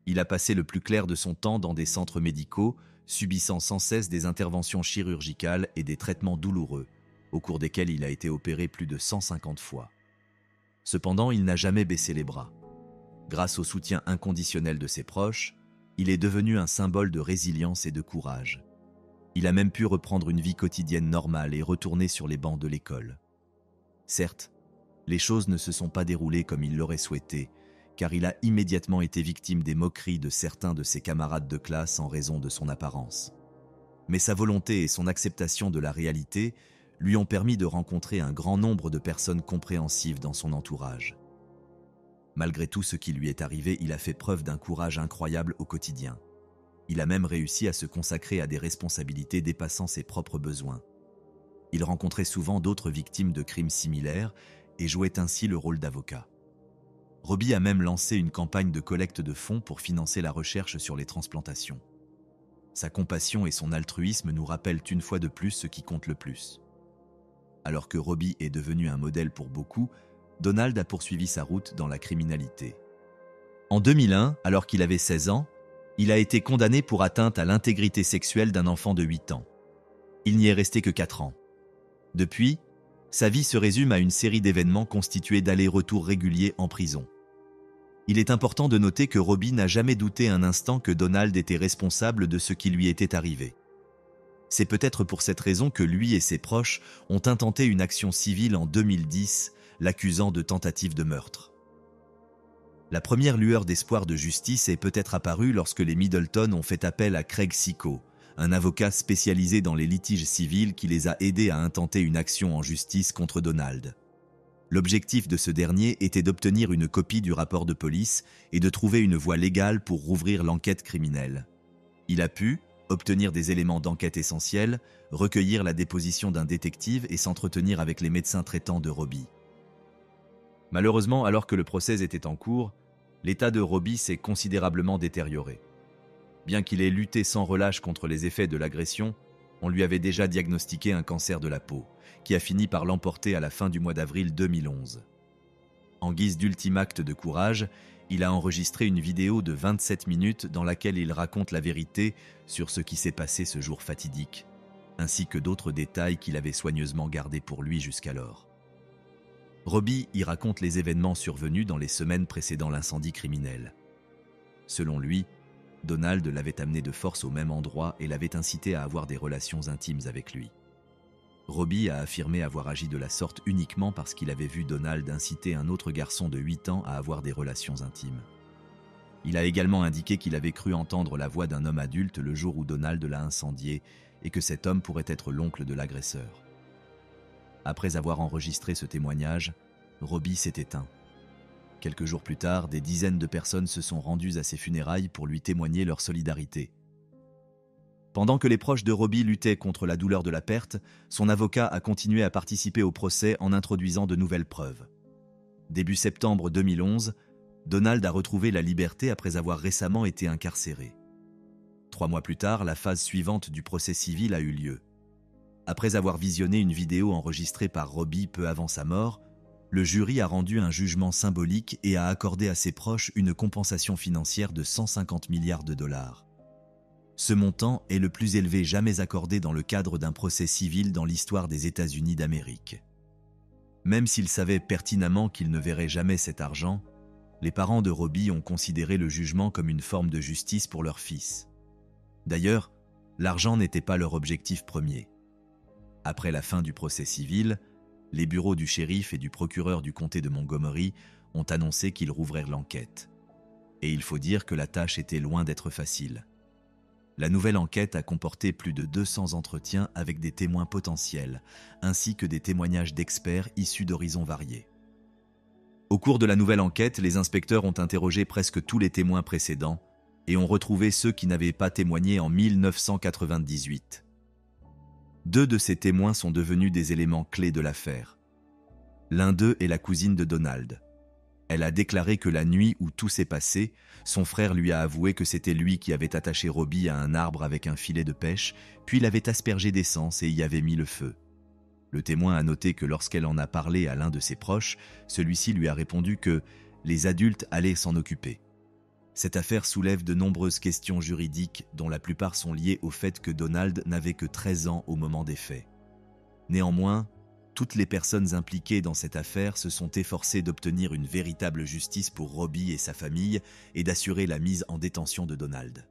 Il a passé le plus clair de son temps dans des centres médicaux, subissant sans cesse des interventions chirurgicales et des traitements douloureux, au cours desquels il a été opéré plus de 150 fois. Cependant, il n'a jamais baissé les bras. Grâce au soutien inconditionnel de ses proches, il est devenu un symbole de résilience et de courage. Il a même pu reprendre une vie quotidienne normale et retourner sur les bancs de l'école. Certes, les choses ne se sont pas déroulées comme il l'aurait souhaité, car il a immédiatement été victime des moqueries de certains de ses camarades de classe en raison de son apparence. Mais sa volonté et son acceptation de la réalité lui ont permis de rencontrer un grand nombre de personnes compréhensives dans son entourage. Malgré tout ce qui lui est arrivé, il a fait preuve d'un courage incroyable au quotidien. Il a même réussi à se consacrer à des responsabilités dépassant ses propres besoins. Il rencontrait souvent d'autres victimes de crimes similaires et jouait ainsi le rôle d'avocat. Robbie a même lancé une campagne de collecte de fonds pour financer la recherche sur les transplantations. Sa compassion et son altruisme nous rappellent une fois de plus ce qui compte le plus. Alors que Robbie est devenu un modèle pour beaucoup, Donald a poursuivi sa route dans la criminalité. En 2001, alors qu'il avait 16 ans, il a été condamné pour atteinte à l'intégrité sexuelle d'un enfant de 8 ans. Il n'y est resté que 4 ans. Depuis, sa vie se résume à une série d'événements constitués d'allers-retours réguliers en prison. Il est important de noter que Robbie n'a jamais douté un instant que Donald était responsable de ce qui lui était arrivé. C'est peut-être pour cette raison que lui et ses proches ont intenté une action civile en 2010, l'accusant de tentative de meurtre. La première lueur d'espoir de justice est peut-être apparue lorsque les Middleton ont fait appel à Craig Sicko, un avocat spécialisé dans les litiges civils qui les a aidés à intenter une action en justice contre Donald. L'objectif de ce dernier était d'obtenir une copie du rapport de police et de trouver une voie légale pour rouvrir l'enquête criminelle. Il a pu obtenir des éléments d'enquête essentiels, recueillir la déposition d'un détective et s'entretenir avec les médecins traitants de Robbie. Malheureusement, alors que le procès était en cours, l'état de Robbie s'est considérablement détérioré. Bien qu'il ait lutté sans relâche contre les effets de l'agression, on lui avait déjà diagnostiqué un cancer de la peau, qui a fini par l'emporter à la fin du mois d'avril 2011. En guise d'ultime acte de courage, il a enregistré une vidéo de 27 minutes dans laquelle il raconte la vérité sur ce qui s'est passé ce jour fatidique, ainsi que d'autres détails qu'il avait soigneusement gardés pour lui jusqu'alors. Robbie y raconte les événements survenus dans les semaines précédant l'incendie criminel. Selon lui, Donald l'avait amené de force au même endroit et l'avait incité à avoir des relations intimes avec lui. Robbie a affirmé avoir agi de la sorte uniquement parce qu'il avait vu Donald inciter un autre garçon de 8 ans à avoir des relations intimes. Il a également indiqué qu'il avait cru entendre la voix d'un homme adulte le jour où Donald l'a incendié et que cet homme pourrait être l'oncle de l'agresseur. Après avoir enregistré ce témoignage, Robbie s'est éteint. Quelques jours plus tard, des dizaines de personnes se sont rendues à ses funérailles pour lui témoigner leur solidarité. Pendant que les proches de Robbie luttaient contre la douleur de la perte, son avocat a continué à participer au procès en introduisant de nouvelles preuves. Début septembre 2011, Donald a retrouvé la liberté après avoir récemment été incarcéré. 3 mois plus tard, la phase suivante du procès civil a eu lieu. Après avoir visionné une vidéo enregistrée par Robbie peu avant sa mort, le jury a rendu un jugement symbolique et a accordé à ses proches une compensation financière de 150 milliards de dollars. Ce montant est le plus élevé jamais accordé dans le cadre d'un procès civil dans l'histoire des États-Unis d'Amérique. Même s'ils savaient pertinemment qu'ils ne verraient jamais cet argent, les parents de Robbie ont considéré le jugement comme une forme de justice pour leur fils. D'ailleurs, l'argent n'était pas leur objectif premier. Après la fin du procès civil, les bureaux du shérif et du procureur du comté de Montgomery ont annoncé qu'ils rouvriraient l'enquête. Et il faut dire que la tâche était loin d'être facile. La nouvelle enquête a comporté plus de 200 entretiens avec des témoins potentiels, ainsi que des témoignages d'experts issus d'horizons variés. Au cours de la nouvelle enquête, les inspecteurs ont interrogé presque tous les témoins précédents et ont retrouvé ceux qui n'avaient pas témoigné en 1998. 2 de ces témoins sont devenus des éléments clés de l'affaire. L'un d'eux est la cousine de Donald. Elle a déclaré que la nuit où tout s'est passé, son frère lui a avoué que c'était lui qui avait attaché Robbie à un arbre avec un filet de pêche, puis l'avait aspergé d'essence et y avait mis le feu. Le témoin a noté que lorsqu'elle en a parlé à l'un de ses proches, celui-ci lui a répondu que les adultes allaient s'en occuper. Cette affaire soulève de nombreuses questions juridiques dont la plupart sont liées au fait que Donald n'avait que 13 ans au moment des faits. Néanmoins, toutes les personnes impliquées dans cette affaire se sont efforcées d'obtenir une véritable justice pour Robbie et sa famille et d'assurer la mise en détention de Donald.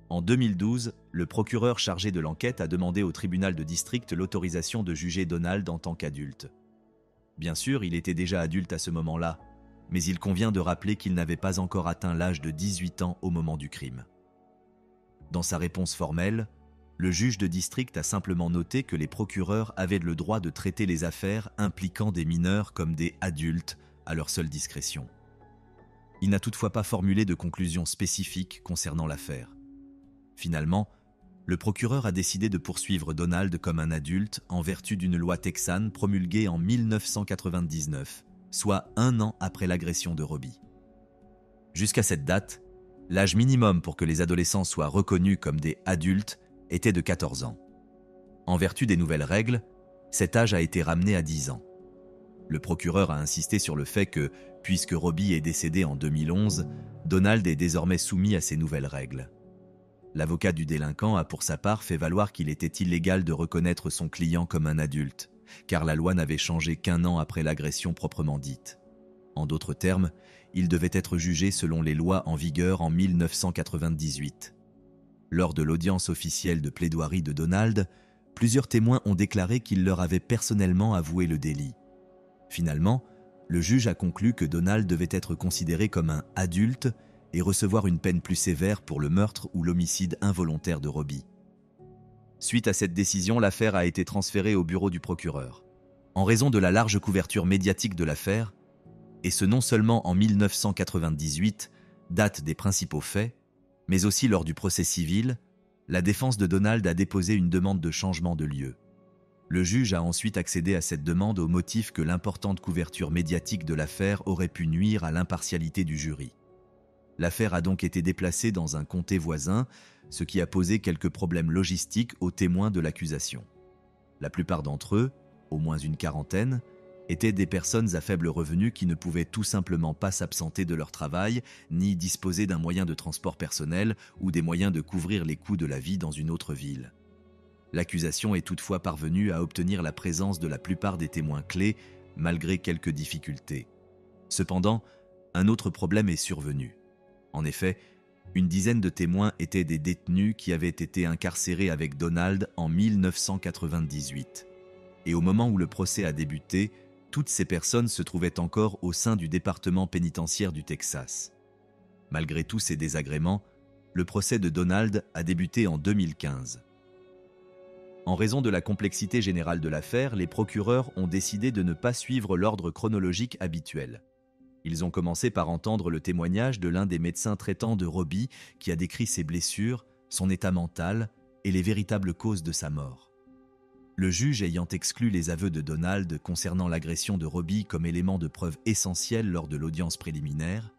En 2012, le procureur chargé de l'enquête a demandé au tribunal de district l'autorisation de juger Donald en tant qu'adulte. Bien sûr, il était déjà adulte à ce moment-là, mais il convient de rappeler qu'il n'avait pas encore atteint l'âge de 18 ans au moment du crime. Dans sa réponse formelle, le juge de district a simplement noté que les procureurs avaient le droit de traiter les affaires impliquant des mineurs comme des adultes à leur seule discrétion. Il n'a toutefois pas formulé de conclusion spécifique concernant l'affaire. Finalement, le procureur a décidé de poursuivre Donald comme un adulte en vertu d'une loi texane promulguée en 1999, soit 1 an après l'agression de Robbie. Jusqu'à cette date, l'âge minimum pour que les adolescents soient reconnus comme des adultes était de 14 ans. En vertu des nouvelles règles, cet âge a été ramené à 10 ans. Le procureur a insisté sur le fait que, puisque Robbie est décédé en 2011, Donald est désormais soumis à ces nouvelles règles. L'avocat du délinquant a pour sa part fait valoir qu'il était illégal de reconnaître son client comme un adulte, car la loi n'avait changé qu'1 an après l'agression proprement dite. En d'autres termes, il devait être jugé selon les lois en vigueur en 1998. Lors de l'audience officielle de plaidoirie de Donald, plusieurs témoins ont déclaré qu'il leur avait personnellement avoué le délit. Finalement, le juge a conclu que Donald devait être considéré comme un adulte et recevoir une peine plus sévère pour le meurtre ou l'homicide involontaire de Robbie. Suite à cette décision, l'affaire a été transférée au bureau du procureur. En raison de la large couverture médiatique de l'affaire, et ce non seulement en 1998, date des principaux faits, mais aussi lors du procès civil, la défense de Donald a déposé une demande de changement de lieu. Le juge a ensuite accédé à cette demande au motif que l'importante couverture médiatique de l'affaire aurait pu nuire à l'impartialité du jury. L'affaire a donc été déplacée dans un comté voisin, ce qui a posé quelques problèmes logistiques aux témoins de l'accusation. La plupart d'entre eux, au moins une quarantaine, étaient des personnes à faible revenu qui ne pouvaient tout simplement pas s'absenter de leur travail, ni disposer d'un moyen de transport personnel ou des moyens de couvrir les coûts de la vie dans une autre ville. L'accusation est toutefois parvenue à obtenir la présence de la plupart des témoins clés, malgré quelques difficultés. Cependant, un autre problème est survenu. En effet, une dizaine de témoins étaient des détenus qui avaient été incarcérés avec Donald en 1998. Et au moment où le procès a débuté, toutes ces personnes se trouvaient encore au sein du département pénitentiaire du Texas. Malgré tous ces désagréments, le procès de Donald a débuté en 2015. En raison de la complexité générale de l'affaire, les procureurs ont décidé de ne pas suivre l'ordre chronologique habituel. Ils ont commencé par entendre le témoignage de l'un des médecins traitants de Robbie qui a décrit ses blessures, son état mental et les véritables causes de sa mort. Le juge ayant exclu les aveux de Donald concernant l'agression de Robbie comme élément de preuve essentiel lors de l'audience préliminaire,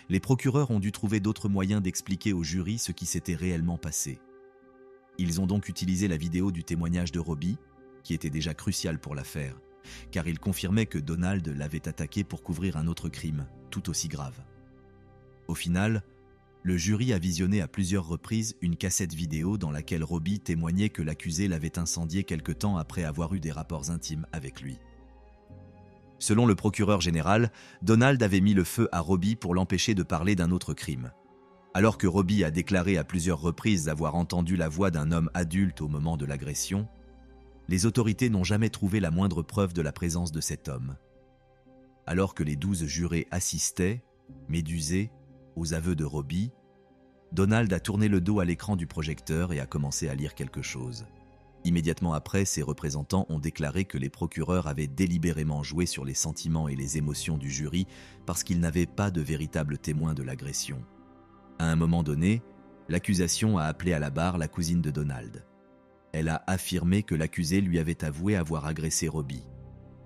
les procureurs ont dû trouver d'autres moyens d'expliquer au jury ce qui s'était réellement passé. Ils ont donc utilisé la vidéo du témoignage de Robbie, qui était déjà crucial pour l'affaire, car il confirmait que Donald l'avait attaqué pour couvrir un autre crime, tout aussi grave. Au final, le jury a visionné à plusieurs reprises une cassette vidéo dans laquelle Robbie témoignait que l'accusé l'avait incendié quelque temps après avoir eu des rapports intimes avec lui. Selon le procureur général, Donald avait mis le feu à Robbie pour l'empêcher de parler d'un autre crime. Alors que Robbie a déclaré à plusieurs reprises avoir entendu la voix d'un homme adulte au moment de l'agression, les autorités n'ont jamais trouvé la moindre preuve de la présence de cet homme. Alors que les 12 jurés assistaient, médusés, aux aveux de Robbie, Donald a tourné le dos à l'écran du projecteur et a commencé à lire quelque chose. Immédiatement après, ses représentants ont déclaré que les procureurs avaient délibérément joué sur les sentiments et les émotions du jury parce qu'ils n'avaient pas de véritable témoin de l'agression. À un moment donné, l'accusation a appelé à la barre la cousine de Donald. Elle a affirmé que l'accusé lui avait avoué avoir agressé Robbie.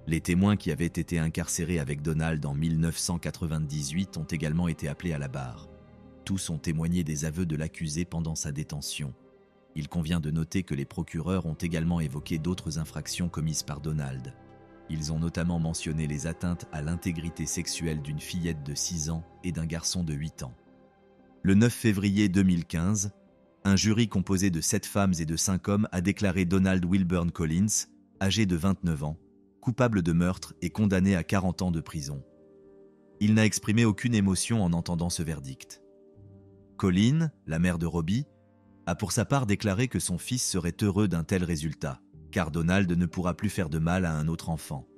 Les témoins qui avaient été incarcérés avec Donald en 1998 ont également été appelés à la barre. Tous ont témoigné des aveux de l'accusé pendant sa détention. Il convient de noter que les procureurs ont également évoqué d'autres infractions commises par Donald. Ils ont notamment mentionné les atteintes à l'intégrité sexuelle d'une fillette de 6 ans et d'un garçon de 8 ans. Le 9 février 2015, un jury composé de 7 femmes et de 5 hommes a déclaré Donald Wilburn Collins, âgé de 29 ans, coupable de meurtre et condamné à 40 ans de prison. Il n'a exprimé aucune émotion en entendant ce verdict. Colleen, la mère de Robbie, a pour sa part déclaré que son fils serait heureux d'un tel résultat, car Donald ne pourra plus faire de mal à un autre enfant.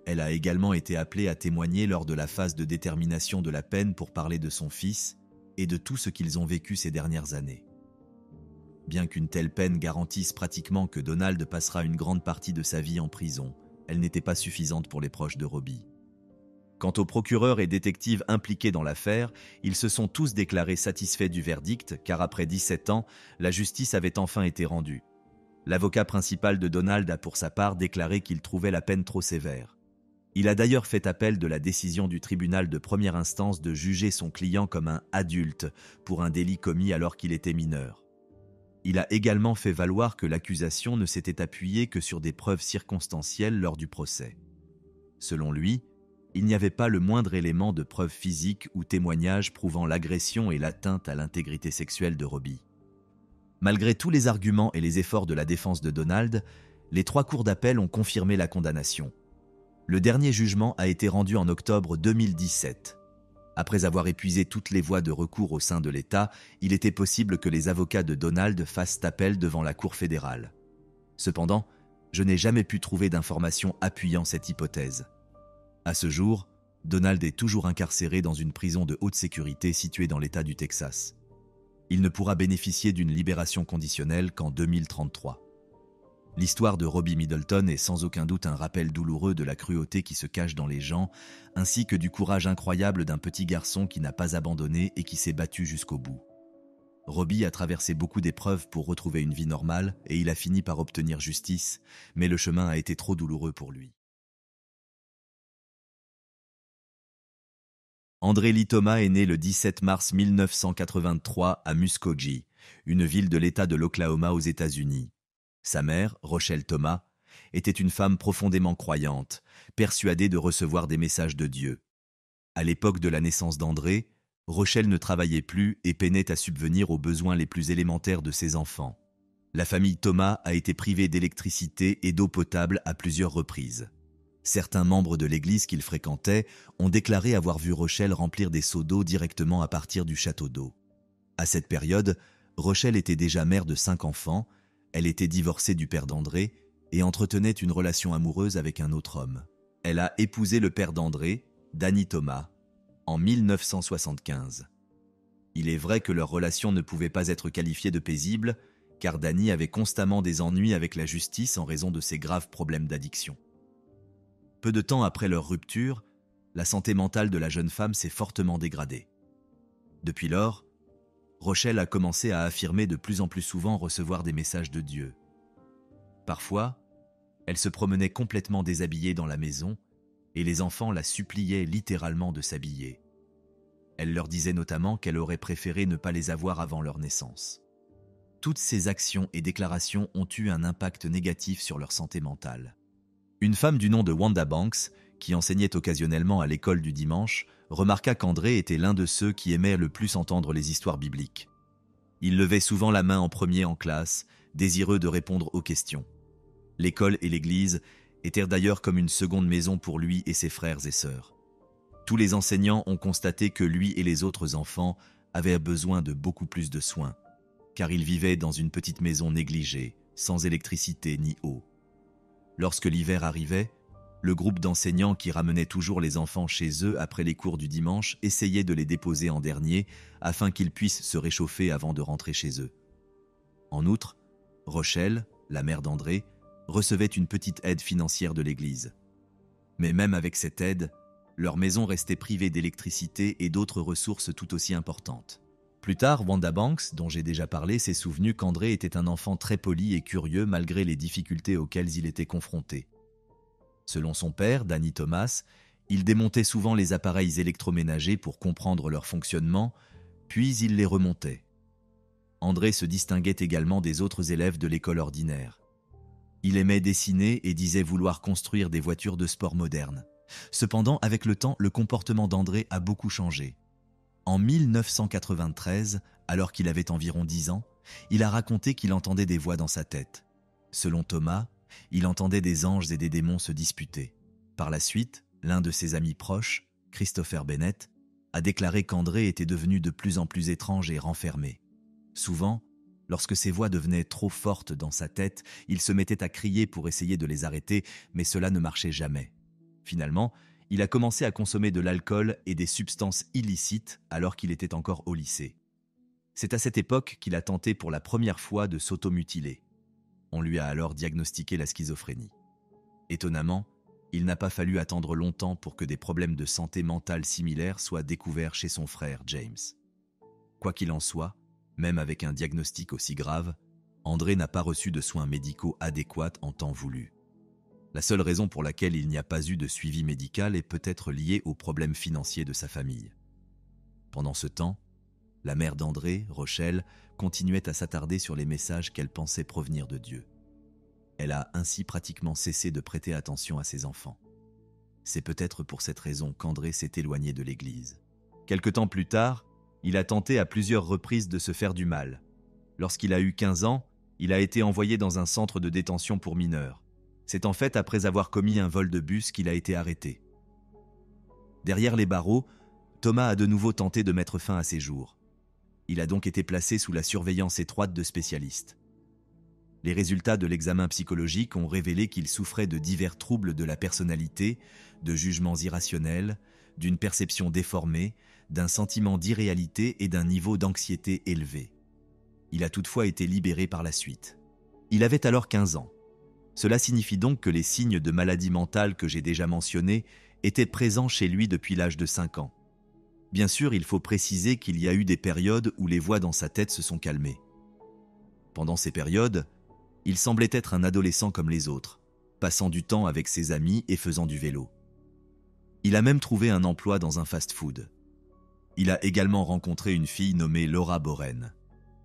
Elle a également été appelée à témoigner lors de la phase de détermination de la peine pour parler de son fils et de tout ce qu'ils ont vécu ces dernières années. Bien qu'une telle peine garantisse pratiquement que Donald passera une grande partie de sa vie en prison, elle n'était pas suffisante pour les proches de Robbie. Quant aux procureurs et détectives impliqués dans l'affaire, ils se sont tous déclarés satisfaits du verdict, car après 17 ans, la justice avait enfin été rendue. L'avocat principal de Donald a pour sa part déclaré qu'il trouvait la peine trop sévère. Il a d'ailleurs fait appel de la décision du tribunal de première instance de juger son client comme un adulte pour un délit commis alors qu'il était mineur. Il a également fait valoir que l'accusation ne s'était appuyée que sur des preuves circonstancielles lors du procès. Selon lui, il n'y avait pas le moindre élément de preuve physique ou témoignage prouvant l'agression et l'atteinte à l'intégrité sexuelle de Robbie. Malgré tous les arguments et les efforts de la défense de Donald, les 3 cours d'appel ont confirmé la condamnation. Le dernier jugement a été rendu en octobre 2017. Après avoir épuisé toutes les voies de recours au sein de l'État, il était possible que les avocats de Donald fassent appel devant la Cour fédérale. Cependant, je n'ai jamais pu trouver d'informations appuyant cette hypothèse. À ce jour, Donald est toujours incarcéré dans une prison de haute sécurité située dans l'État du Texas. Il ne pourra bénéficier d'une libération conditionnelle qu'en 2033. L'histoire de Robbie Middleton est sans aucun doute un rappel douloureux de la cruauté qui se cache dans les gens, ainsi que du courage incroyable d'un petit garçon qui n'a pas abandonné et qui s'est battu jusqu'au bout. Robbie a traversé beaucoup d'épreuves pour retrouver une vie normale et il a fini par obtenir justice, mais le chemin a été trop douloureux pour lui. André Lee Thomas est né le 17 mars 1983 à Muskogee, une ville de l'État de l'Oklahoma aux États-Unis. Sa mère, Rochelle Thomas, était une femme profondément croyante, persuadée de recevoir des messages de Dieu. À l'époque de la naissance d'André, Rochelle ne travaillait plus et peinait à subvenir aux besoins les plus élémentaires de ses enfants. La famille Thomas a été privée d'électricité et d'eau potable à plusieurs reprises. Certains membres de l'église qu'il fréquentait ont déclaré avoir vu Rochelle remplir des seaux d'eau directement à partir du château d'eau. À cette période, Rochelle était déjà mère de 5 enfants, elle était divorcée du père d'André et entretenait une relation amoureuse avec un autre homme. Elle a épousé le père d'André, Danny Thomas, en 1975. Il est vrai que leur relation ne pouvait pas être qualifiée de paisible, car Danny avait constamment des ennuis avec la justice en raison de ses graves problèmes d'addiction. Peu de temps après leur rupture, la santé mentale de la jeune femme s'est fortement dégradée. Depuis lors, Rochelle a commencé à affirmer de plus en plus souvent recevoir des messages de Dieu. Parfois, elle se promenait complètement déshabillée dans la maison et les enfants la suppliaient littéralement de s'habiller. Elle leur disait notamment qu'elle aurait préféré ne pas les avoir avant leur naissance. Toutes ces actions et déclarations ont eu un impact négatif sur leur santé mentale. Une femme du nom de Wanda Banks, qui enseignait occasionnellement à l'école du dimanche, remarqua qu'André était l'un de ceux qui aimaient le plus entendre les histoires bibliques. Il levait souvent la main en premier en classe, désireux de répondre aux questions. L'école et l'église étaient d'ailleurs comme une seconde maison pour lui et ses frères et sœurs. Tous les enseignants ont constaté que lui et les autres enfants avaient besoin de beaucoup plus de soins, car ils vivaient dans une petite maison négligée, sans électricité ni eau. Lorsque l'hiver arrivait, Le groupe d'enseignants qui ramenaient toujours les enfants chez eux après les cours du dimanche essayait de les déposer en dernier afin qu'ils puissent se réchauffer avant de rentrer chez eux. En outre, Rochelle, la mère d'André, recevait une petite aide financière de l'église. Mais même avec cette aide, leur maison restait privée d'électricité et d'autres ressources tout aussi importantes. Plus tard, Wanda Banks, dont j'ai déjà parlé, s'est souvenu qu'André était un enfant très poli et curieux malgré les difficultés auxquelles il était confronté. Selon son père, Danny Thomas, il démontait souvent les appareils électroménagers pour comprendre leur fonctionnement, puis il les remontait. André se distinguait également des autres élèves de l'école ordinaire. Il aimait dessiner et disait vouloir construire des voitures de sport modernes. Cependant, avec le temps, le comportement d'André a beaucoup changé. En 1993, alors qu'il avait environ 10 ans, il a raconté qu'il entendait des voix dans sa tête. Selon Thomas, il entendait des anges et des démons se disputer. Par la suite, l'un de ses amis proches, Christopher Bennett, a déclaré qu'André était devenu de plus en plus étrange et renfermé. Souvent, lorsque ces voix devenaient trop fortes dans sa tête, il se mettait à crier pour essayer de les arrêter, mais cela ne marchait jamais. Finalement, il a commencé à consommer de l'alcool et des substances illicites alors qu'il était encore au lycée. C'est à cette époque qu'il a tenté pour la première fois de s'automutiler. On lui a alors diagnostiqué la schizophrénie. Étonnamment, il n'a pas fallu attendre longtemps pour que des problèmes de santé mentale similaires soient découverts chez son frère James. Quoi qu'il en soit, même avec un diagnostic aussi grave, André n'a pas reçu de soins médicaux adéquats en temps voulu. La seule raison pour laquelle il n'y a pas eu de suivi médical est peut-être liée aux problèmes financiers de sa famille. Pendant ce temps, la mère d'André, Rochelle, continuait à s'attarder sur les messages qu'elle pensait provenir de Dieu. Elle a ainsi pratiquement cessé de prêter attention à ses enfants. C'est peut-être pour cette raison qu'André s'est éloigné de l'église. Quelque temps plus tard, il a tenté à plusieurs reprises de se faire du mal. Lorsqu'il a eu 15 ans, il a été envoyé dans un centre de détention pour mineurs. C'est en fait après avoir commis un vol de bus qu'il a été arrêté. Derrière les barreaux, Thomas a de nouveau tenté de mettre fin à ses jours. Il a donc été placé sous la surveillance étroite de spécialistes. Les résultats de l'examen psychologique ont révélé qu'il souffrait de divers troubles de la personnalité, de jugements irrationnels, d'une perception déformée, d'un sentiment d'irréalité et d'un niveau d'anxiété élevé. Il a toutefois été libéré par la suite. Il avait alors 15 ans. Cela signifie donc que les signes de maladie mentale que j'ai déjà mentionnés étaient présents chez lui depuis l'âge de 5 ans. Bien sûr, il faut préciser qu'il y a eu des périodes où les voix dans sa tête se sont calmées. Pendant ces périodes, il semblait être un adolescent comme les autres, passant du temps avec ses amis et faisant du vélo. Il a même trouvé un emploi dans un fast-food. Il a également rencontré une fille nommée Laura Boren.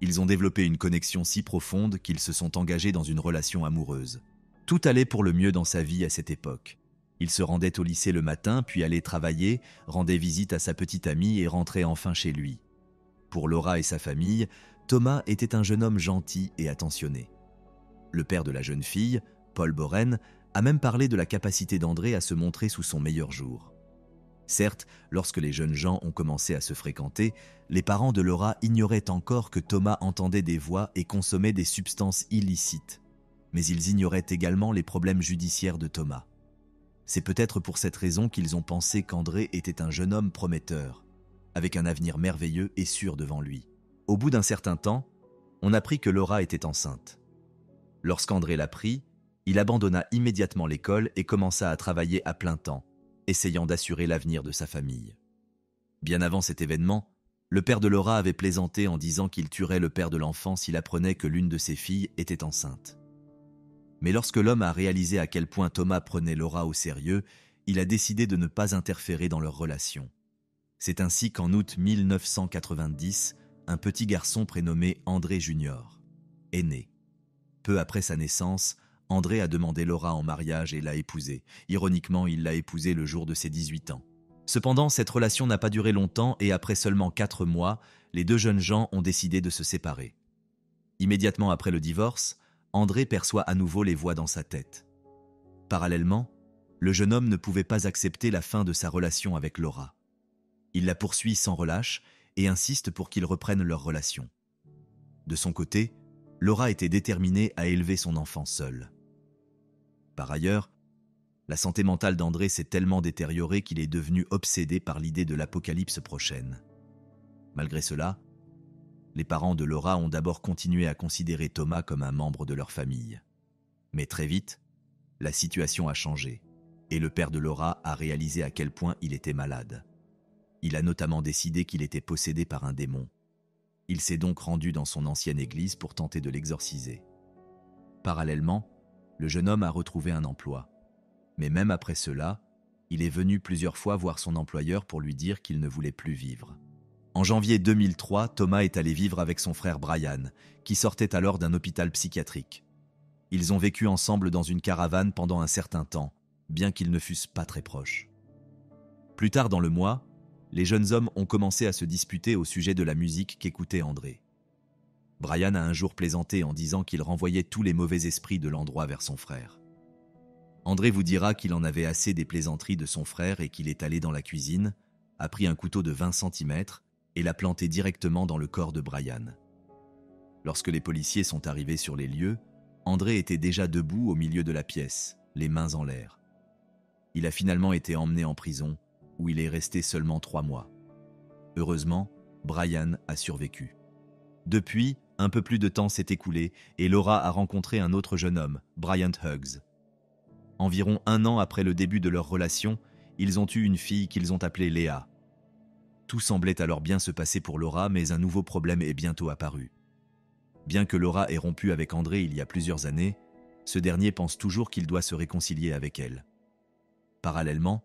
Ils ont développé une connexion si profonde qu'ils se sont engagés dans une relation amoureuse. Tout allait pour le mieux dans sa vie à cette époque. Il se rendait au lycée le matin, puis allait travailler, rendait visite à sa petite amie et rentrait enfin chez lui. Pour Laura et sa famille, Thomas était un jeune homme gentil et attentionné. Le père de la jeune fille, Paul Boren, a même parlé de la capacité d'André à se montrer sous son meilleur jour. Certes, lorsque les jeunes gens ont commencé à se fréquenter, les parents de Laura ignoraient encore que Thomas entendait des voix et consommait des substances illicites. Mais ils ignoraient également les problèmes judiciaires de Thomas. C'est peut-être pour cette raison qu'ils ont pensé qu'André était un jeune homme prometteur, avec un avenir merveilleux et sûr devant lui. Au bout d'un certain temps, on apprit que Laura était enceinte. Lorsqu'André l'apprit, il abandonna immédiatement l'école et commença à travailler à plein temps, essayant d'assurer l'avenir de sa famille. Bien avant cet événement, le père de Laura avait plaisanté en disant qu'il tuerait le père de l'enfant s'il apprenait que l'une de ses filles était enceinte. Mais lorsque l'homme a réalisé à quel point Thomas prenait Laura au sérieux, il a décidé de ne pas interférer dans leur relation. C'est ainsi qu'en août 1990, un petit garçon prénommé André Junior est né. Peu après sa naissance, André a demandé Laura en mariage et l'a épousée. Ironiquement, il l'a épousée le jour de ses 18 ans. Cependant, cette relation n'a pas duré longtemps et après seulement 4 mois, les deux jeunes gens ont décidé de se séparer. Immédiatement après le divorce, André perçoit à nouveau les voix dans sa tête. Parallèlement, le jeune homme ne pouvait pas accepter la fin de sa relation avec Laura. Il la poursuit sans relâche et insiste pour qu'ils reprennent leur relation. De son côté, Laura était déterminée à élever son enfant seule. Par ailleurs, La santé mentale d'André s'est tellement détériorée qu'il est devenu obsédé par l'idée de l'apocalypse prochaine. Malgré cela, les parents de Laura ont d'abord continué à considérer Thomas comme un membre de leur famille. Mais très vite, la situation a changé, et le père de Laura a réalisé à quel point il était malade. Il a notamment décidé qu'il était possédé par un démon. Il s'est donc rendu dans son ancienne église pour tenter de l'exorciser. Parallèlement, le jeune homme a retrouvé un emploi. Mais même après cela, il est venu plusieurs fois voir son employeur pour lui dire qu'il ne voulait plus vivre. En janvier 2003, Thomas est allé vivre avec son frère Brian, qui sortait alors d'un hôpital psychiatrique. Ils ont vécu ensemble dans une caravane pendant un certain temps, bien qu'ils ne fussent pas très proches. Plus tard dans le mois, les jeunes hommes ont commencé à se disputer au sujet de la musique qu'écoutait André. Brian a un jour plaisanté en disant qu'il renvoyait tous les mauvais esprits de l'endroit vers son frère. André vous dira qu'il en avait assez des plaisanteries de son frère et qu'il est allé dans la cuisine, a pris un couteau de 20 cm et l'a planté directement dans le corps de Brian. Lorsque les policiers sont arrivés sur les lieux, André était déjà debout au milieu de la pièce, les mains en l'air. Il a finalement été emmené en prison, où il est resté seulement 3 mois. Heureusement, Brian a survécu. Depuis, un peu plus de temps s'est écoulé et Laura a rencontré un autre jeune homme, Bryant Hughes. Environ 1 an après le début de leur relation, ils ont eu une fille qu'ils ont appelée Léa. Tout semblait alors bien se passer pour Laura, mais un nouveau problème est bientôt apparu. Bien que Laura ait rompu avec André il y a plusieurs années, ce dernier pense toujours qu'il doit se réconcilier avec elle. Parallèlement,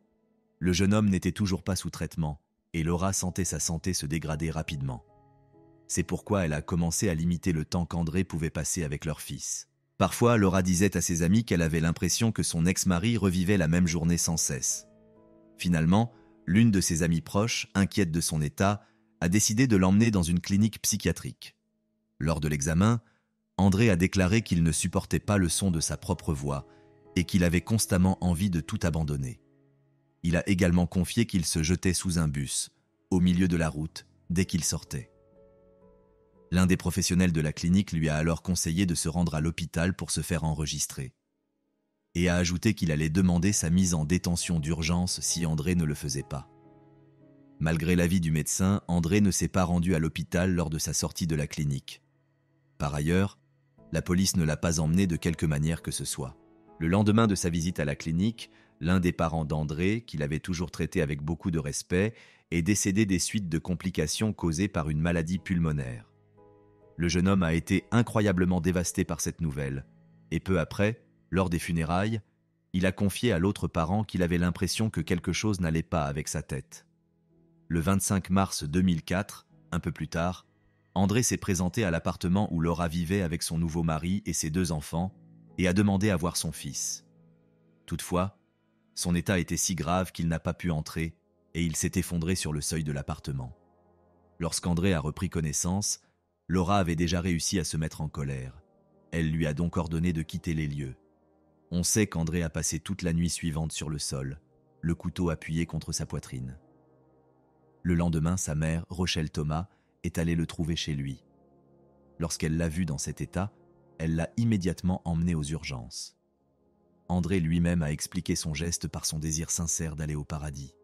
le jeune homme n'était toujours pas sous traitement et Laura sentait sa santé se dégrader rapidement. C'est pourquoi elle a commencé à limiter le temps qu'André pouvait passer avec leur fils. Parfois, Laura disait à ses amis qu'elle avait l'impression que son ex-mari revivait la même journée sans cesse. Finalement, l'une de ses amies proches, inquiète de son état, a décidé de l'emmener dans une clinique psychiatrique. Lors de l'examen, André a déclaré qu'il ne supportait pas le son de sa propre voix et qu'il avait constamment envie de tout abandonner. Il a également confié qu'il se jetait sous un bus, au milieu de la route, dès qu'il sortait. L'un des professionnels de la clinique lui a alors conseillé de se rendre à l'hôpital pour se faire enregistrer, et a ajouté qu'il allait demander sa mise en détention d'urgence si André ne le faisait pas. Malgré l'avis du médecin, André ne s'est pas rendu à l'hôpital lors de sa sortie de la clinique. Par ailleurs, la police ne l'a pas emmené de quelque manière que ce soit. Le lendemain de sa visite à la clinique, l'un des parents d'André, qu'il avait toujours traité avec beaucoup de respect, est décédé des suites de complications causées par une maladie pulmonaire. Le jeune homme a été incroyablement dévasté par cette nouvelle, et peu après, lors des funérailles, il a confié à l'autre parent qu'il avait l'impression que quelque chose n'allait pas avec sa tête. Le 25 mars 2004, un peu plus tard, André s'est présenté à l'appartement où Laura vivait avec son nouveau mari et ses 2 enfants et a demandé à voir son fils. Toutefois, son état était si grave qu'il n'a pas pu entrer et il s'est effondré sur le seuil de l'appartement. Lorsqu'André a repris connaissance, Laura avait déjà réussi à se mettre en colère. Elle lui a donc ordonné de quitter les lieux. On sait qu'André a passé toute la nuit suivante sur le sol, le couteau appuyé contre sa poitrine. Le lendemain, sa mère, Rochelle Thomas, est allée le trouver chez lui. Lorsqu'elle l'a vu dans cet état, elle l'a immédiatement emmené aux urgences. André lui-même a expliqué son geste par son désir sincère d'aller au paradis.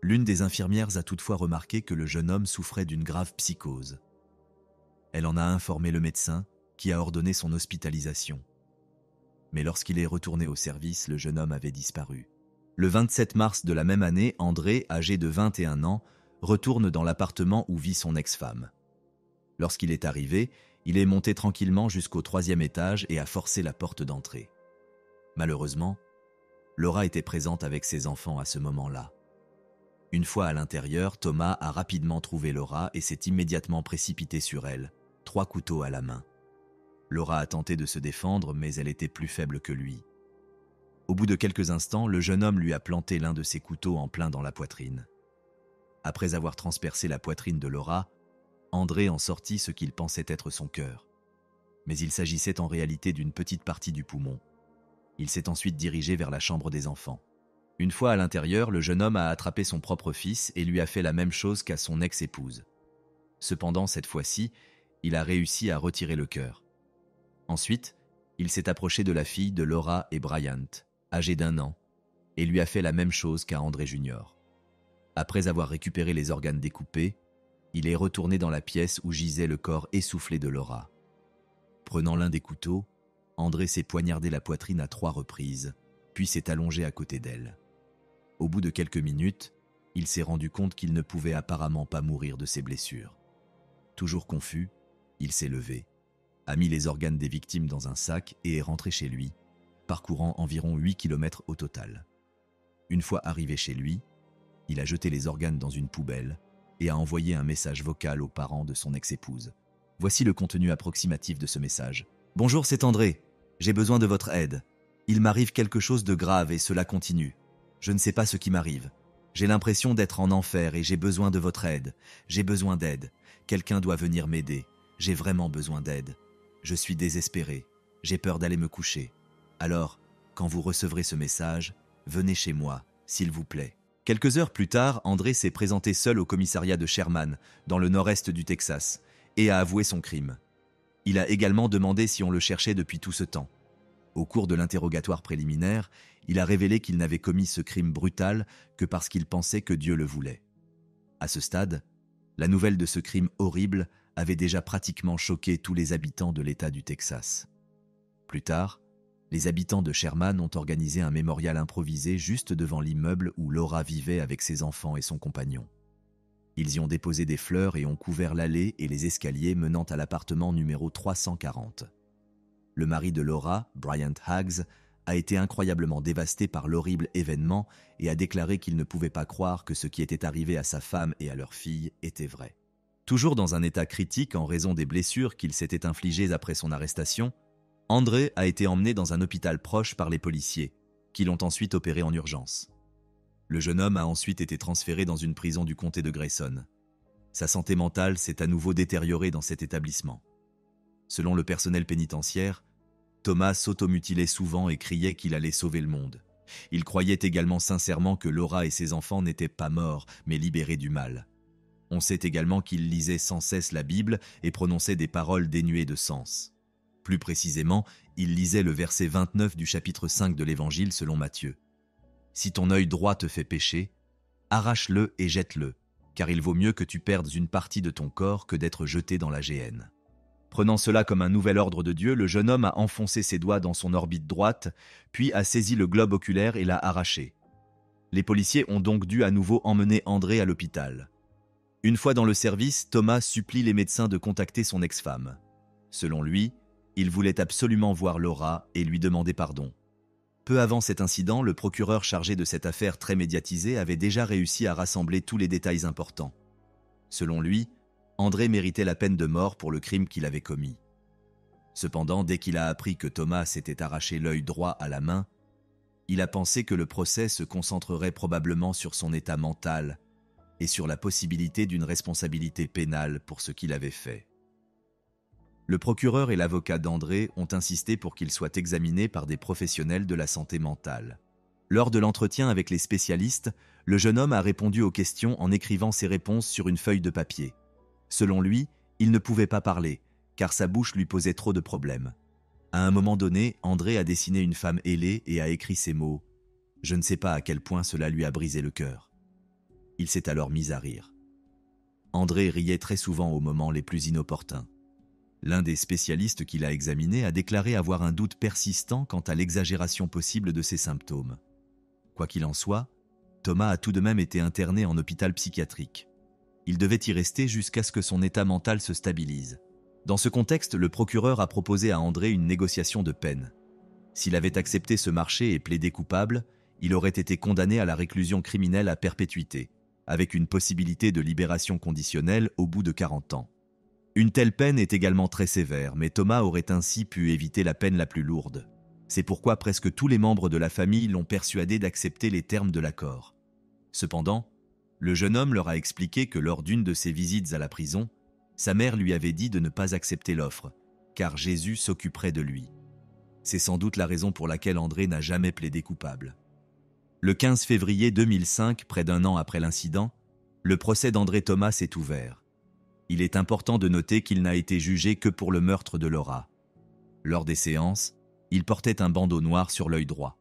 L'une des infirmières a toutefois remarqué que le jeune homme souffrait d'une grave psychose. Elle en a informé le médecin, qui a ordonné son hospitalisation. Mais lorsqu'il est retourné au service, le jeune homme avait disparu. Le 27 mars de la même année, André, âgé de 21 ans, retourne dans l'appartement où vit son ex-femme. Lorsqu'il est arrivé, il est monté tranquillement jusqu'au 3e étage et a forcé la porte d'entrée. Malheureusement, Laura était présente avec ses enfants à ce moment-là. Une fois à l'intérieur, Thomas a rapidement trouvé Laura et s'est immédiatement précipité sur elle, 3 couteaux à la main. Laura a tenté de se défendre, mais elle était plus faible que lui. Au bout de quelques instants, le jeune homme lui a planté l'un de ses couteaux en plein dans la poitrine. Après avoir transpercé la poitrine de Laura, André en sortit ce qu'il pensait être son cœur. Mais il s'agissait en réalité d'une petite partie du poumon. Il s'est ensuite dirigé vers la chambre des enfants. Une fois à l'intérieur, le jeune homme a attrapé son propre fils et lui a fait la même chose qu'à son ex-épouse. Cependant, cette fois-ci, il a réussi à retirer le cœur. Ensuite, il s'est approché de la fille de Laura et Bryant. âgé d'1 an, et lui a fait la même chose qu'à André Junior. Après avoir récupéré les organes découpés, il est retourné dans la pièce où gisait le corps essoufflé de Laura. Prenant l'un des couteaux, André s'est poignardé la poitrine à 3 reprises, puis s'est allongé à côté d'elle. Au bout de quelques minutes, il s'est rendu compte qu'il ne pouvait apparemment pas mourir de ses blessures. Toujours confus, il s'est levé, a mis les organes des victimes dans un sac et est rentré chez lui, parcourant environ 8 km au total. Une fois arrivé chez lui, il a jeté les organes dans une poubelle et a envoyé un message vocal aux parents de son ex-épouse. Voici le contenu approximatif de ce message. « Bonjour, c'est André. J'ai besoin de votre aide. Il m'arrive quelque chose de grave et cela continue. Je ne sais pas ce qui m'arrive. J'ai l'impression d'être en enfer et j'ai besoin de votre aide. J'ai besoin d'aide. Quelqu'un doit venir m'aider. J'ai vraiment besoin d'aide. Je suis désespéré. J'ai peur d'aller me coucher. Alors, quand vous recevrez ce message, venez chez moi, s'il vous plaît. » Quelques heures plus tard, André s'est présenté seul au commissariat de Sherman, dans le nord-est du Texas, et a avoué son crime. Il a également demandé si on le cherchait depuis tout ce temps. Au cours de l'interrogatoire préliminaire, il a révélé qu'il n'avait commis ce crime brutal que parce qu'il pensait que Dieu le voulait. À ce stade, la nouvelle de ce crime horrible avait déjà pratiquement choqué tous les habitants de l'État du Texas. Plus tard, les habitants de Sherman ont organisé un mémorial improvisé juste devant l'immeuble où Laura vivait avec ses enfants et son compagnon. Ils y ont déposé des fleurs et ont couvert l'allée et les escaliers menant à l'appartement numéro 340. Le mari de Laura, Bryant Haggs, a été incroyablement dévasté par l'horrible événement et a déclaré qu'il ne pouvait pas croire que ce qui était arrivé à sa femme et à leur fille était vrai. Toujours dans un état critique en raison des blessures qu'il s'était infligées après son arrestation, André a été emmené dans un hôpital proche par les policiers, qui l'ont ensuite opéré en urgence. Le jeune homme a ensuite été transféré dans une prison du comté de Grayson. Sa santé mentale s'est à nouveau détériorée dans cet établissement. Selon le personnel pénitentiaire, Thomas s'automutilait souvent et criait qu'il allait sauver le monde. Il croyait également sincèrement que Laura et ses enfants n'étaient pas morts, mais libérés du mal. On sait également qu'il lisait sans cesse la Bible et prononçait des paroles dénuées de sens. Plus précisément, il lisait le verset 29 du chapitre 5 de l'Évangile selon Matthieu. « Si ton œil droit te fait pécher, arrache-le et jette-le, car il vaut mieux que tu perdes une partie de ton corps que d'être jeté dans la géhenne. » Prenant cela comme un nouvel ordre de Dieu, le jeune homme a enfoncé ses doigts dans son orbite droite, puis a saisi le globe oculaire et l'a arraché. Les policiers ont donc dû à nouveau emmener André à l'hôpital. Une fois dans le service, Thomas supplie les médecins de contacter son ex-femme. Selon lui, il voulait absolument voir Laura et lui demander pardon. Peu avant cet incident, le procureur chargé de cette affaire très médiatisée avait déjà réussi à rassembler tous les détails importants. Selon lui, André méritait la peine de mort pour le crime qu'il avait commis. Cependant, dès qu'il a appris que Thomas s'était arraché l'œil droit à la main, il a pensé que le procès se concentrerait probablement sur son état mental et sur la possibilité d'une responsabilité pénale pour ce qu'il avait fait. Le procureur et l'avocat d'André ont insisté pour qu'il soit examiné par des professionnels de la santé mentale. Lors de l'entretien avec les spécialistes, le jeune homme a répondu aux questions en écrivant ses réponses sur une feuille de papier. Selon lui, il ne pouvait pas parler, car sa bouche lui posait trop de problèmes. À un moment donné, André a dessiné une femme ailée et a écrit ces mots. Je ne sais pas à quel point cela lui a brisé le cœur. Il s'est alors mis à rire. André riait très souvent aux moments les plus inopportuns. L'un des spécialistes qui l'a examiné a déclaré avoir un doute persistant quant à l'exagération possible de ses symptômes. Quoi qu'il en soit, Thomas a tout de même été interné en hôpital psychiatrique. Il devait y rester jusqu'à ce que son état mental se stabilise. Dans ce contexte, le procureur a proposé à André une négociation de peine. S'il avait accepté ce marché et plaidé coupable, il aurait été condamné à la réclusion criminelle à perpétuité, avec une possibilité de libération conditionnelle au bout de 40 ans. Une telle peine est également très sévère, mais Thomas aurait ainsi pu éviter la peine la plus lourde. C'est pourquoi presque tous les membres de la famille l'ont persuadé d'accepter les termes de l'accord. Cependant, le jeune homme leur a expliqué que lors d'une de ses visites à la prison, sa mère lui avait dit de ne pas accepter l'offre, car Jésus s'occuperait de lui. C'est sans doute la raison pour laquelle André n'a jamais plaidé coupable. Le 15 février 2005, près d'un an après l'incident, le procès d'André Thomas est ouvert. Il est important de noter qu'il n'a été jugé que pour le meurtre de Laura. Lors des séances, il portait un bandeau noir sur l'œil droit.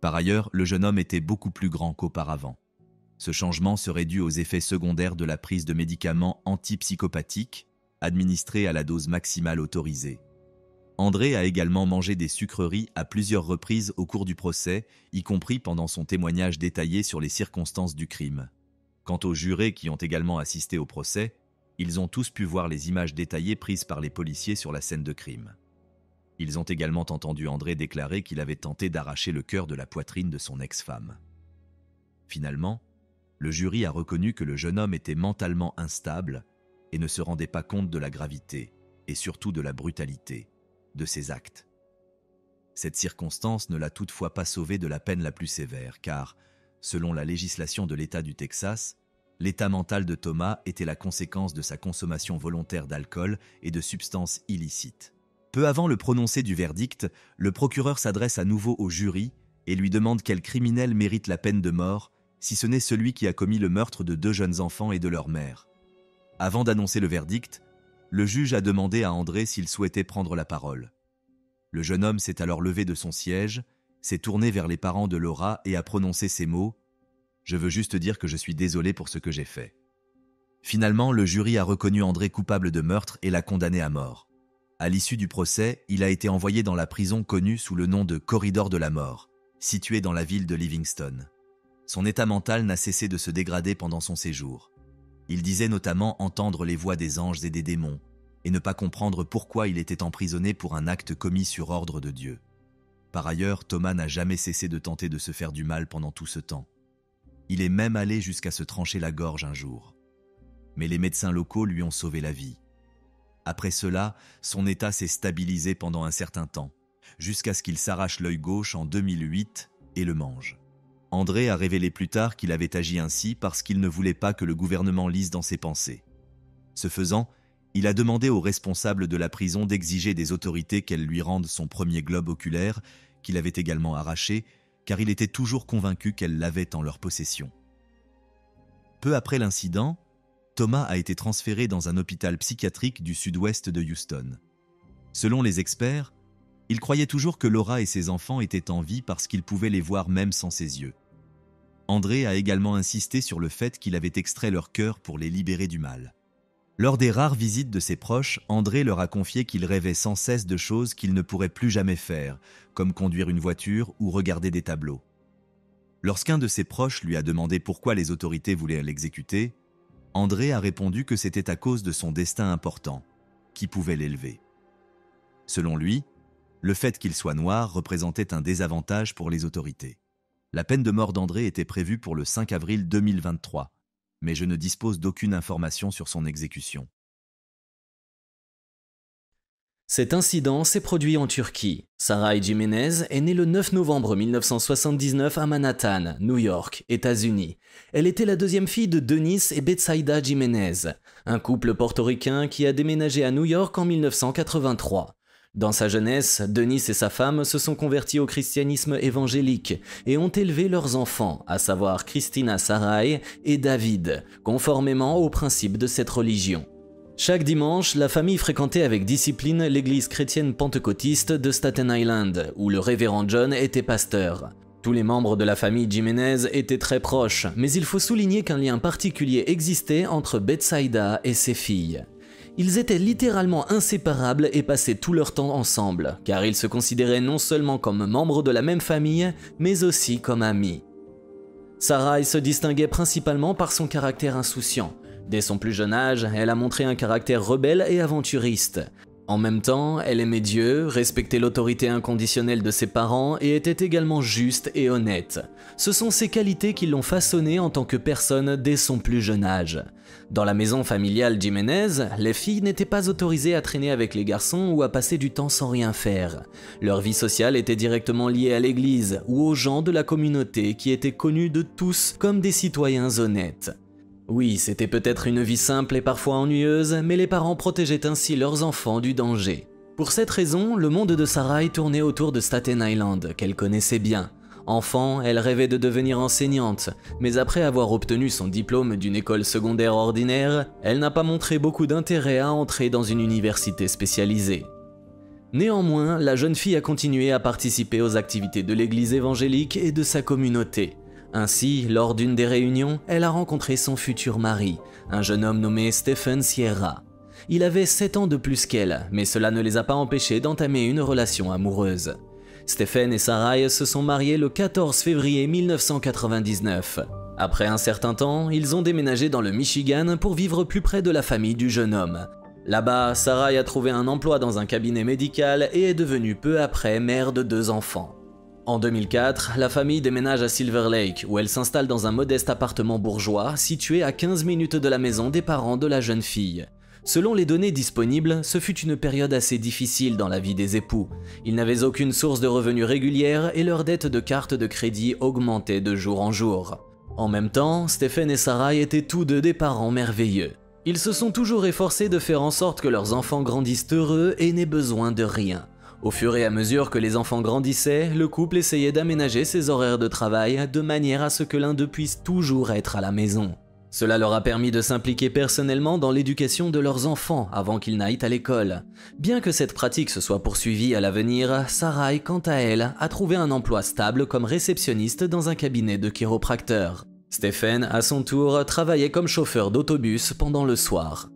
Par ailleurs, le jeune homme était beaucoup plus grand qu'auparavant. Ce changement serait dû aux effets secondaires de la prise de médicaments antipsychopathiques administrés à la dose maximale autorisée. André a également mangé des sucreries à plusieurs reprises au cours du procès, y compris pendant son témoignage détaillé sur les circonstances du crime. Quant aux jurés qui ont également assisté au procès, ils ont tous pu voir les images détaillées prises par les policiers sur la scène de crime. Ils ont également entendu André déclarer qu'il avait tenté d'arracher le cœur de la poitrine de son ex-femme. Finalement, le jury a reconnu que le jeune homme était mentalement instable et ne se rendait pas compte de la gravité, et surtout de la brutalité, de ses actes. Cette circonstance ne l'a toutefois pas sauvé de la peine la plus sévère, car, selon la législation de l'État du Texas, l'état mental de Thomas était la conséquence de sa consommation volontaire d'alcool et de substances illicites. Peu avant le prononcé du verdict, le procureur s'adresse à nouveau au jury et lui demande quel criminel mérite la peine de mort, si ce n'est celui qui a commis le meurtre de 2 jeunes enfants et de leur mère. Avant d'annoncer le verdict, le juge a demandé à André s'il souhaitait prendre la parole. Le jeune homme s'est alors levé de son siège, s'est tourné vers les parents de Laura et a prononcé ces mots « Je veux juste dire que je suis désolé pour ce que j'ai fait ». Finalement, le jury a reconnu André coupable de meurtre et l'a condamné à mort. À l'issue du procès, il a été envoyé dans la prison connue sous le nom de Corridor de la mort, située dans la ville de Livingston. Son état mental n'a cessé de se dégrader pendant son séjour. Il disait notamment entendre les voix des anges et des démons, et ne pas comprendre pourquoi il était emprisonné pour un acte commis sur ordre de Dieu. Par ailleurs, Thomas n'a jamais cessé de tenter de se faire du mal pendant tout ce temps. Il est même allé jusqu'à se trancher la gorge un jour. Mais les médecins locaux lui ont sauvé la vie. Après cela, son état s'est stabilisé pendant un certain temps, jusqu'à ce qu'il s'arrache l'œil gauche en 2008 et le mange. André a révélé plus tard qu'il avait agi ainsi parce qu'il ne voulait pas que le gouvernement lise dans ses pensées. Ce faisant, il a demandé aux responsables de la prison d'exiger des autorités qu'elles lui rendent son premier globe oculaire, qu'il avait également arraché, car il était toujours convaincu qu'elles l'avaient en leur possession. Peu après l'incident, Thomas a été transféré dans un hôpital psychiatrique du sud-ouest de Houston. Selon les experts, il croyait toujours que Laura et ses enfants étaient en vie parce qu'il pouvait les voir même sans ses yeux. André a également insisté sur le fait qu'il avait extrait leur cœur pour les libérer du mal. Lors des rares visites de ses proches, André leur a confié qu'il rêvait sans cesse de choses qu'il ne pourrait plus jamais faire, comme conduire une voiture ou regarder des tableaux. Lorsqu'un de ses proches lui a demandé pourquoi les autorités voulaient l'exécuter, André a répondu que c'était à cause de son destin important, qui pouvait l'élever. Selon lui, le fait qu'il soit noir représentait un désavantage pour les autorités. La peine de mort d'André était prévue pour le 5 avril 2023, mais je ne dispose d'aucune information sur son exécution. Cet incident s'est produit en Turquie. Saray Jimenez est née le 9 novembre 1979 à Manhattan, New York, États-Unis. Elle était la deuxième fille de Denis et Betsaida Jimenez, un couple portoricain qui a déménagé à New York en 1983. Dans sa jeunesse, Denis et sa femme se sont convertis au christianisme évangélique et ont élevé leurs enfants, à savoir Christina Saray et David, conformément aux principes de cette religion. Chaque dimanche, la famille fréquentait avec discipline l'église chrétienne pentecôtiste de Staten Island, où le révérend John était pasteur. Tous les membres de la famille Jimenez étaient très proches, mais il faut souligner qu'un lien particulier existait entre Betsaida et ses filles. Ils étaient littéralement inséparables et passaient tout leur temps ensemble, car ils se considéraient non seulement comme membres de la même famille, mais aussi comme amis. Saray se distinguait principalement par son caractère insouciant. Dès son plus jeune âge, elle a montré un caractère rebelle et aventuriste. En même temps, elle aimait Dieu, respectait l'autorité inconditionnelle de ses parents et était également juste et honnête. Ce sont ces qualités qui l'ont façonnée en tant que personne dès son plus jeune âge. Dans la maison familiale Jimenez, les filles n'étaient pas autorisées à traîner avec les garçons ou à passer du temps sans rien faire. Leur vie sociale était directement liée à l'église ou aux gens de la communauté qui étaient connus de tous comme des citoyens honnêtes. Oui, c'était peut-être une vie simple et parfois ennuyeuse, mais les parents protégeaient ainsi leurs enfants du danger. Pour cette raison, le monde de Saray tournait autour de Staten Island, qu'elle connaissait bien. Enfant, elle rêvait de devenir enseignante, mais après avoir obtenu son diplôme d'une école secondaire ordinaire, elle n'a pas montré beaucoup d'intérêt à entrer dans une université spécialisée. Néanmoins, la jeune fille a continué à participer aux activités de l'église évangélique et de sa communauté. Ainsi, lors d'une des réunions, elle a rencontré son futur mari, un jeune homme nommé Stephen Sierra. Il avait 7 ans de plus qu'elle, mais cela ne les a pas empêchés d'entamer une relation amoureuse. Stephen et Sarai se sont mariés le 14 février 1999. Après un certain temps, ils ont déménagé dans le Michigan pour vivre plus près de la famille du jeune homme. Là-bas, Sarai a trouvé un emploi dans un cabinet médical et est devenue peu après mère de 2 enfants. En 2004, la famille déménage à Silver Lake, où elle s'installe dans un modeste appartement bourgeois situé à 15 minutes de la maison des parents de la jeune fille. Selon les données disponibles, ce fut une période assez difficile dans la vie des époux. Ils n'avaient aucune source de revenus régulière et leur dette de carte de crédit augmentait de jour en jour. En même temps, Stephen et Sarai étaient tous deux des parents merveilleux. Ils se sont toujours efforcés de faire en sorte que leurs enfants grandissent heureux et n'aient besoin de rien. Au fur et à mesure que les enfants grandissaient, le couple essayait d'aménager ses horaires de travail de manière à ce que l'un d'eux puisse toujours être à la maison. Cela leur a permis de s'impliquer personnellement dans l'éducation de leurs enfants avant qu'ils n'aillent à l'école. Bien que cette pratique se soit poursuivie à l'avenir, Sarai, quant à elle, a trouvé un emploi stable comme réceptionniste dans un cabinet de chiropracteur. Stephen, à son tour, travaillait comme chauffeur d'autobus pendant le soir.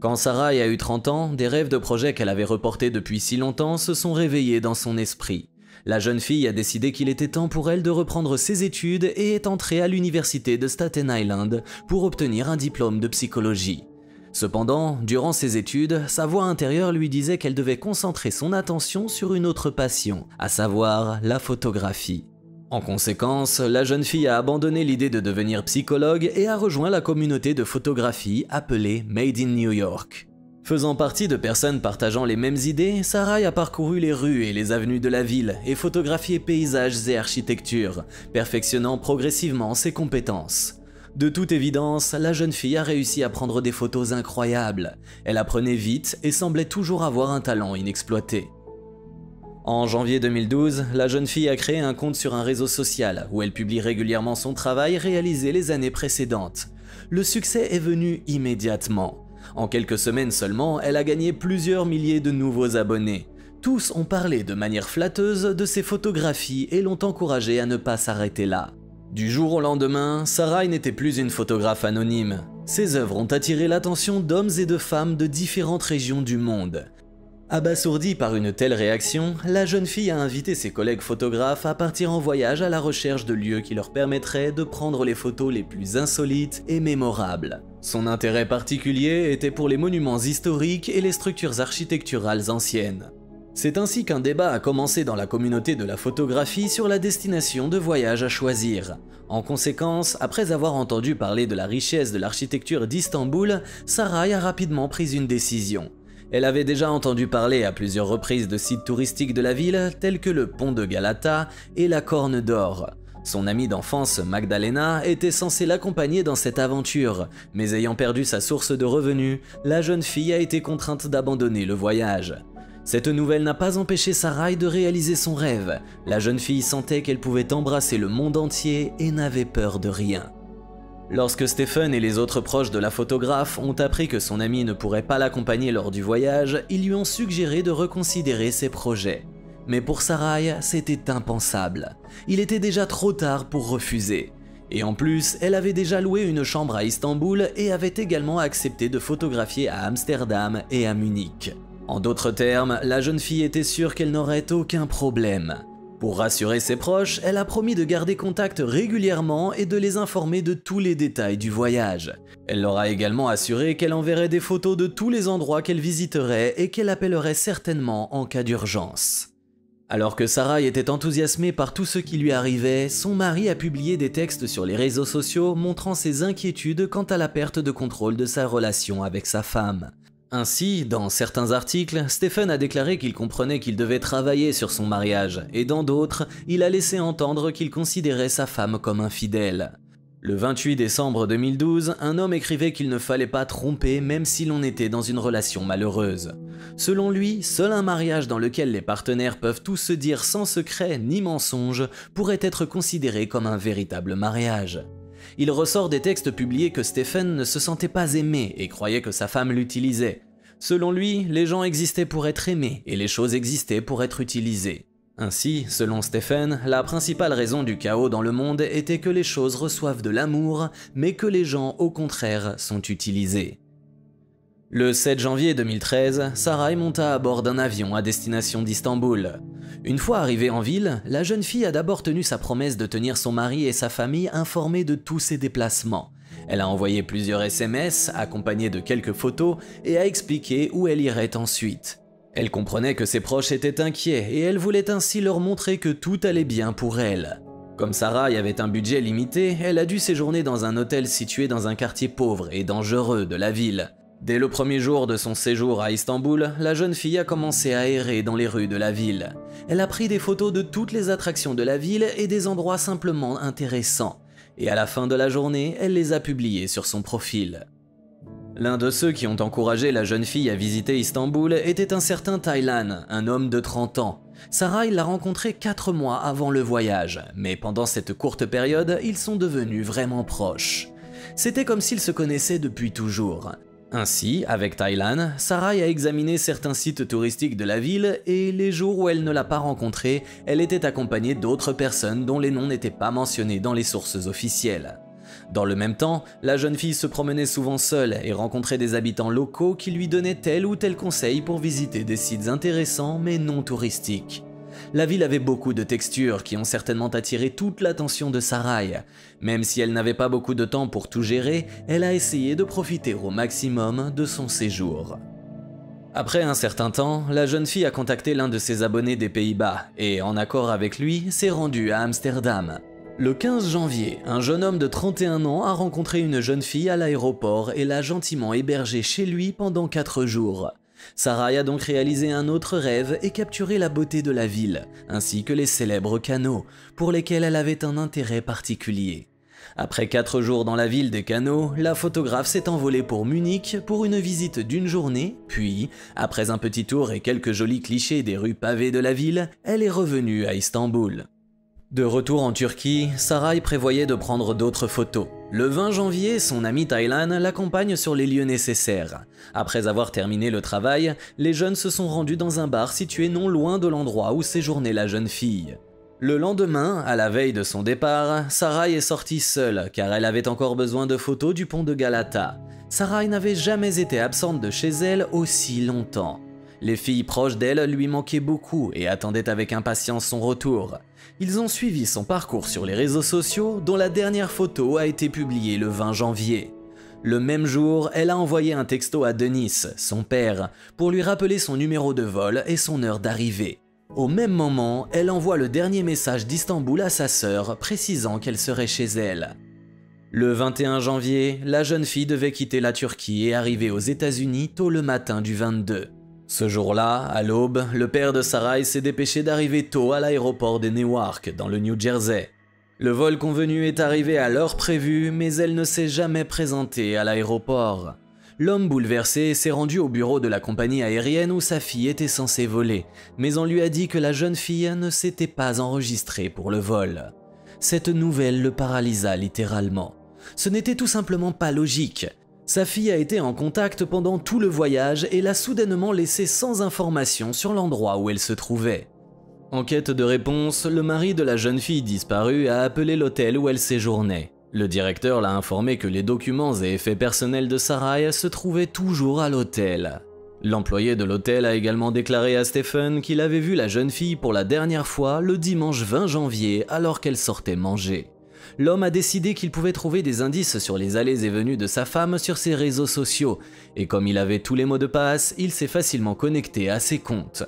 Quand Sarai a eu 30 ans, des rêves de projets qu'elle avait reportés depuis si longtemps se sont réveillés dans son esprit. La jeune fille a décidé qu'il était temps pour elle de reprendre ses études et est entrée à l'université de Staten Island pour obtenir un diplôme de psychologie. Cependant, durant ses études, sa voix intérieure lui disait qu'elle devait concentrer son attention sur une autre passion, à savoir la photographie. En conséquence, la jeune fille a abandonné l'idée de devenir psychologue et a rejoint la communauté de photographie appelée Made in New York. Faisant partie de personnes partageant les mêmes idées, Sarai a parcouru les rues et les avenues de la ville et photographié paysages et architecture, perfectionnant progressivement ses compétences. De toute évidence, la jeune fille a réussi à prendre des photos incroyables. Elle apprenait vite et semblait toujours avoir un talent inexploité. En janvier 2012, la jeune fille a créé un compte sur un réseau social où elle publie régulièrement son travail réalisé les années précédentes. Le succès est venu immédiatement. En quelques semaines seulement, elle a gagné plusieurs milliers de nouveaux abonnés. Tous ont parlé de manière flatteuse de ses photographies et l'ont encouragée à ne pas s'arrêter là. Du jour au lendemain, Sarai n'était plus une photographe anonyme. Ses œuvres ont attiré l'attention d'hommes et de femmes de différentes régions du monde. Abasourdie par une telle réaction, la jeune fille a invité ses collègues photographes à partir en voyage à la recherche de lieux qui leur permettraient de prendre les photos les plus insolites et mémorables. Son intérêt particulier était pour les monuments historiques et les structures architecturales anciennes. C'est ainsi qu'un débat a commencé dans la communauté de la photographie sur la destination de voyage à choisir. En conséquence, après avoir entendu parler de la richesse de l'architecture d'Istanbul, Sarai a rapidement pris une décision. Elle avait déjà entendu parler à plusieurs reprises de sites touristiques de la ville tels que le pont de Galata et la Corne d'Or. Son amie d'enfance Magdalena était censée l'accompagner dans cette aventure, mais ayant perdu sa source de revenus, la jeune fille a été contrainte d'abandonner le voyage. Cette nouvelle n'a pas empêché Sarai de réaliser son rêve. La jeune fille sentait qu'elle pouvait embrasser le monde entier et n'avait peur de rien. Lorsque Stephen et les autres proches de la photographe ont appris que son amie ne pourrait pas l'accompagner lors du voyage, ils lui ont suggéré de reconsidérer ses projets. Mais pour Sarai, c'était impensable. Il était déjà trop tard pour refuser. Et en plus, elle avait déjà loué une chambre à Istanbul et avait également accepté de photographier à Amsterdam et à Munich. En d'autres termes, la jeune fille était sûre qu'elle n'aurait aucun problème. Pour rassurer ses proches, elle a promis de garder contact régulièrement et de les informer de tous les détails du voyage. Elle leur a également assuré qu'elle enverrait des photos de tous les endroits qu'elle visiterait et qu'elle appellerait certainement en cas d'urgence. Alors que Sarai était enthousiasmée par tout ce qui lui arrivait, son mari a publié des textes sur les réseaux sociaux montrant ses inquiétudes quant à la perte de contrôle de sa relation avec sa femme. Ainsi, dans certains articles, Stephen a déclaré qu'il comprenait qu'il devait travailler sur son mariage, et dans d'autres, il a laissé entendre qu'il considérait sa femme comme infidèle. Le 28 décembre 2012, un homme écrivait qu'il ne fallait pas tromper même si l'on était dans une relation malheureuse. Selon lui, seul un mariage dans lequel les partenaires peuvent tout se dire sans secret ni mensonge pourrait être considéré comme un véritable mariage. Il ressort des textes publiés que Stephen ne se sentait pas aimé et croyait que sa femme l'utilisait. Selon lui, les gens existaient pour être aimés et les choses existaient pour être utilisées. Ainsi, selon Stephen, la principale raison du chaos dans le monde était que les choses reçoivent de l'amour, mais que les gens, au contraire, sont utilisés. Le 7 janvier 2013, Saray monta à bord d'un avion à destination d'Istanbul. Une fois arrivée en ville, la jeune fille a d'abord tenu sa promesse de tenir son mari et sa famille informés de tous ses déplacements. Elle a envoyé plusieurs SMS, accompagnés de quelques photos, et a expliqué où elle irait ensuite. Elle comprenait que ses proches étaient inquiets et elle voulait ainsi leur montrer que tout allait bien pour elle. Comme Saray avait un budget limité, elle a dû séjourner dans un hôtel situé dans un quartier pauvre et dangereux de la ville. Dès le premier jour de son séjour à Istanbul, la jeune fille a commencé à errer dans les rues de la ville. Elle a pris des photos de toutes les attractions de la ville et des endroits simplement intéressants. Et à la fin de la journée, elle les a publiées sur son profil. L'un de ceux qui ont encouragé la jeune fille à visiter Istanbul était un certain Taylan, un homme de 30 ans. Saray l'a rencontré 4 mois avant le voyage, mais pendant cette courte période, ils sont devenus vraiment proches. C'était comme s'ils se connaissaient depuis toujours. Ainsi, avec Taylan, Saray a examiné certains sites touristiques de la ville et les jours où elle ne l'a pas rencontré, elle était accompagnée d'autres personnes dont les noms n'étaient pas mentionnés dans les sources officielles. Dans le même temps, la jeune fille se promenait souvent seule et rencontrait des habitants locaux qui lui donnaient tel ou tel conseil pour visiter des sites intéressants mais non touristiques. La ville avait beaucoup de textures qui ont certainement attiré toute l'attention de Saray. Même si elle n'avait pas beaucoup de temps pour tout gérer, elle a essayé de profiter au maximum de son séjour. Après un certain temps, la jeune fille a contacté l'un de ses abonnés des Pays-Bas et, en accord avec lui, s'est rendue à Amsterdam. Le 15 janvier, un jeune homme de 31 ans a rencontré une jeune fille à l'aéroport et l'a gentiment hébergée chez lui pendant 4 jours. Saray a donc réalisé un autre rêve et capturé la beauté de la ville, ainsi que les célèbres canaux, pour lesquels elle avait un intérêt particulier. Après 4 jours dans la ville des canaux, la photographe s'est envolée pour Munich pour une visite d'une journée, puis, après un petit tour et quelques jolis clichés des rues pavées de la ville, elle est revenue à Istanbul. De retour en Turquie, Saray prévoyait de prendre d'autres photos. Le 20 janvier, son ami Taylan l'accompagne sur les lieux nécessaires. Après avoir terminé le travail, les jeunes se sont rendus dans un bar situé non loin de l'endroit où séjournait la jeune fille. Le lendemain, à la veille de son départ, Saray est sortie seule car elle avait encore besoin de photos du pont de Galata. Saray n'avait jamais été absente de chez elle aussi longtemps. Les filles proches d'elle lui manquaient beaucoup et attendaient avec impatience son retour. Ils ont suivi son parcours sur les réseaux sociaux, dont la dernière photo a été publiée le 20 janvier. Le même jour, elle a envoyé un texto à Denis, son père, pour lui rappeler son numéro de vol et son heure d'arrivée. Au même moment, elle envoie le dernier message d'Istanbul à sa sœur, précisant qu'elle serait chez elle. Le 21 janvier, la jeune fille devait quitter la Turquie et arriver aux États-Unis tôt le matin du 22. Ce jour-là, à l'aube, le père de Saray s'est dépêché d'arriver tôt à l'aéroport de Newark, dans le New Jersey. Le vol convenu est arrivé à l'heure prévue, mais elle ne s'est jamais présentée à l'aéroport. L'homme bouleversé s'est rendu au bureau de la compagnie aérienne où sa fille était censée voler, mais on lui a dit que la jeune fille ne s'était pas enregistrée pour le vol. Cette nouvelle le paralysa littéralement. Ce n'était tout simplement pas logique. Sa fille a été en contact pendant tout le voyage et l'a soudainement laissée sans information sur l'endroit où elle se trouvait. En quête de réponse, le mari de la jeune fille disparue a appelé l'hôtel où elle séjournait. Le directeur l'a informé que les documents et effets personnels de Saray se trouvaient toujours à l'hôtel. L'employé de l'hôtel a également déclaré à Stephen qu'il avait vu la jeune fille pour la dernière fois le dimanche 20 janvier alors qu'elle sortait manger. L'homme a décidé qu'il pouvait trouver des indices sur les allées et venues de sa femme sur ses réseaux sociaux, et comme il avait tous les mots de passe, il s'est facilement connecté à ses comptes.